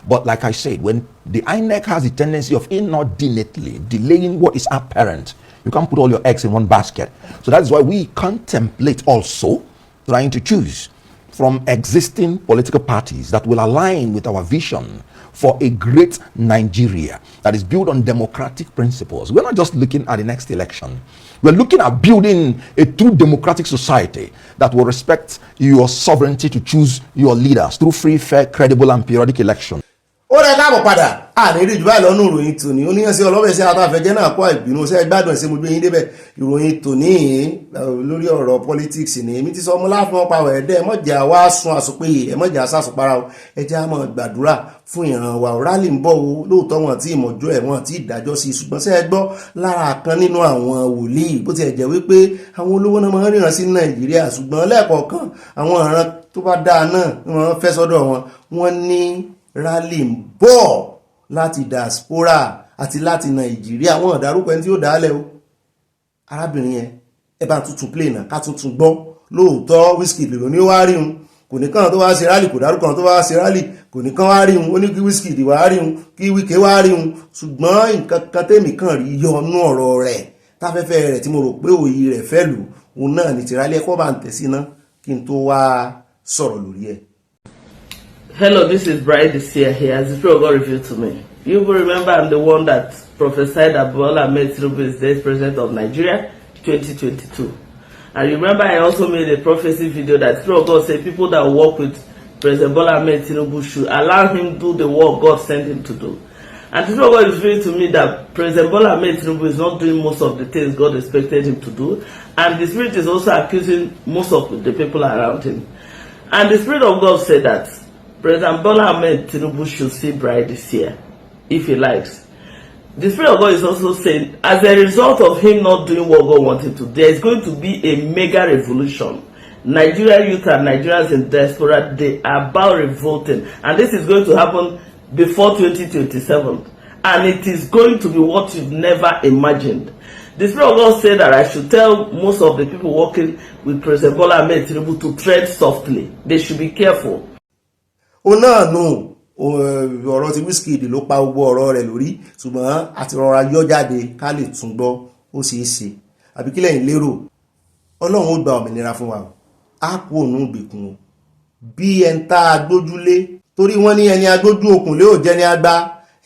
But like I said, when the INEC has a tendency of inordinately delaying what is apparent, you can't put all your eggs in one basket. So that's why we contemplate also trying to choose from existing political parties that will align with our vision for a great Nigeria that is built on democratic principles. We're not just looking at the next election. We're looking at building a true democratic society that will respect your sovereignty to choose your leaders through free, fair, credible, and periodic election. ó rẹ káàbọ̀ padà àní rí jù báyìí lọ́nà ìròyìn tòní oníyànsí ọlọ́bẹ̀ẹ́sí àtàfẹ́jẹ́ náà kó àìbínú ṣe gbádùn ẹ̀sẹ̀ gbogbo yín débẹ̀ ìròyìn tòní lórí ọ̀rọ̀ politics ni èmi ti sọ ọmọ láàfin ọpa ẹ̀ẹ́dẹ́ ẹ̀mọ́jà wá sun àsopéye ẹ̀mọ́jà sásùpara o ẹjẹ́ á máa gbàdúrà fún ìran wa rálì ń bọ̀ o lóòótọ́ wọn tí ìmọ̀jọ́ ẹ̀ wọn tí ìdájọ́ sí ṣùgbọ́n ṣe gbọ́ lára kan nínú àwọn wòlíì bó ti ẹ̀ jẹ́ wípé àwọn olówó náà máa ń ríran sí Nàìjíríà ṣùgbọ́n lẹ́ẹ̀kọ̀ọ̀kan àwọn ìran tó bá dáa náà wọ́n fẹ́ sọ́dọ̀ wọn ní rálì ń bọ̀ láti diaspora àti láti Nàìjíríà wọn dárúkọ ẹni tí ó dálẹ̀ o arábìnrin yẹn ẹ bá tuntun play náà ká tuntun gbọ́ lóòótọ́ Wizkid ló ní wá rí un kò ní kàn tó wá ṣe rálì kò dárúkọ tó wá ṣe rálì kò ní kàn wá rí un ó ní kí Wizkid wá rí un kí Wike wá rí un ṣùgbọ́n nǹkan kan tèmi kàn rí yọnú ọ̀rọ̀ rẹ̀ táfẹ́fẹ́ rẹ̀ tí mo rò pé òye rẹ̀ fẹ́ lù òun náà ní ti rálì ẹ̀kọ́ bá ń tẹ̀sí ná kí n tó wá sọ̀rọ̀ lórí ẹ̀. Hello, this is Brian Desia here, as the Spirit of God revealed to me. You will remember I'm the one that prophesied that Bola Ahmed Tinubu is the president of Nigeria, 2022. And you remember I also made a prophecy video that the Spirit of God said people that work with President Bola Ahmed Tinubu should allow him do the work God sent him to do. And the Spirit of God is revealing to me that President Bola Ahmed Tinubu is not doing most of the things God expected him to do. And the Spirit is also accusing most of the people around him. And the Spirit of God said that President Bola Ahmed Tinubu should see bride this year, if he likes. The Spirit of God is also saying, as a result of him not doing what God wanted to, there is going to be a mega revolution. Nigerian youth and Nigerians in diaspora, they are about revolting. And this is going to happen before 2027. And it is going to be what you've never imagined. The Spirit of God said that I should tell most of the people working with President Bola Ahmed Tinubu to tread softly. They should be careful. Oh no. Ọ̀rọ̀ ti Wizkid ló pa gbogbo ọ̀rọ̀ rẹ̀ lórí ṣùgbọ́n àti rọra yọ jáde ká lè tún gbọ́ ó ṣeé ṣe àbí kí lẹ́yìn lérò Ọlọ́run ó gba òmìnira fún wa á kú òun ìgbèkùn o bí ẹ̀ńtà agbójúlé torí wọ́n ní ẹni agbójú òkùnlé ò jẹ́ ní agbá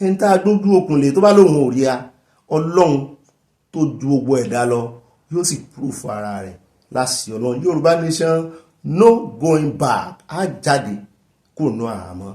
ẹ̀ńtà agbójú òkùnlé tó bá lóun ò rí a Ọlọ́run tó ju gbogbo ẹ̀dá lọ yóò sì proof ara rẹ̀ láṣì Ọlọ́run Yorùbá nation no going back á jáde kúrò ní àhámọ́.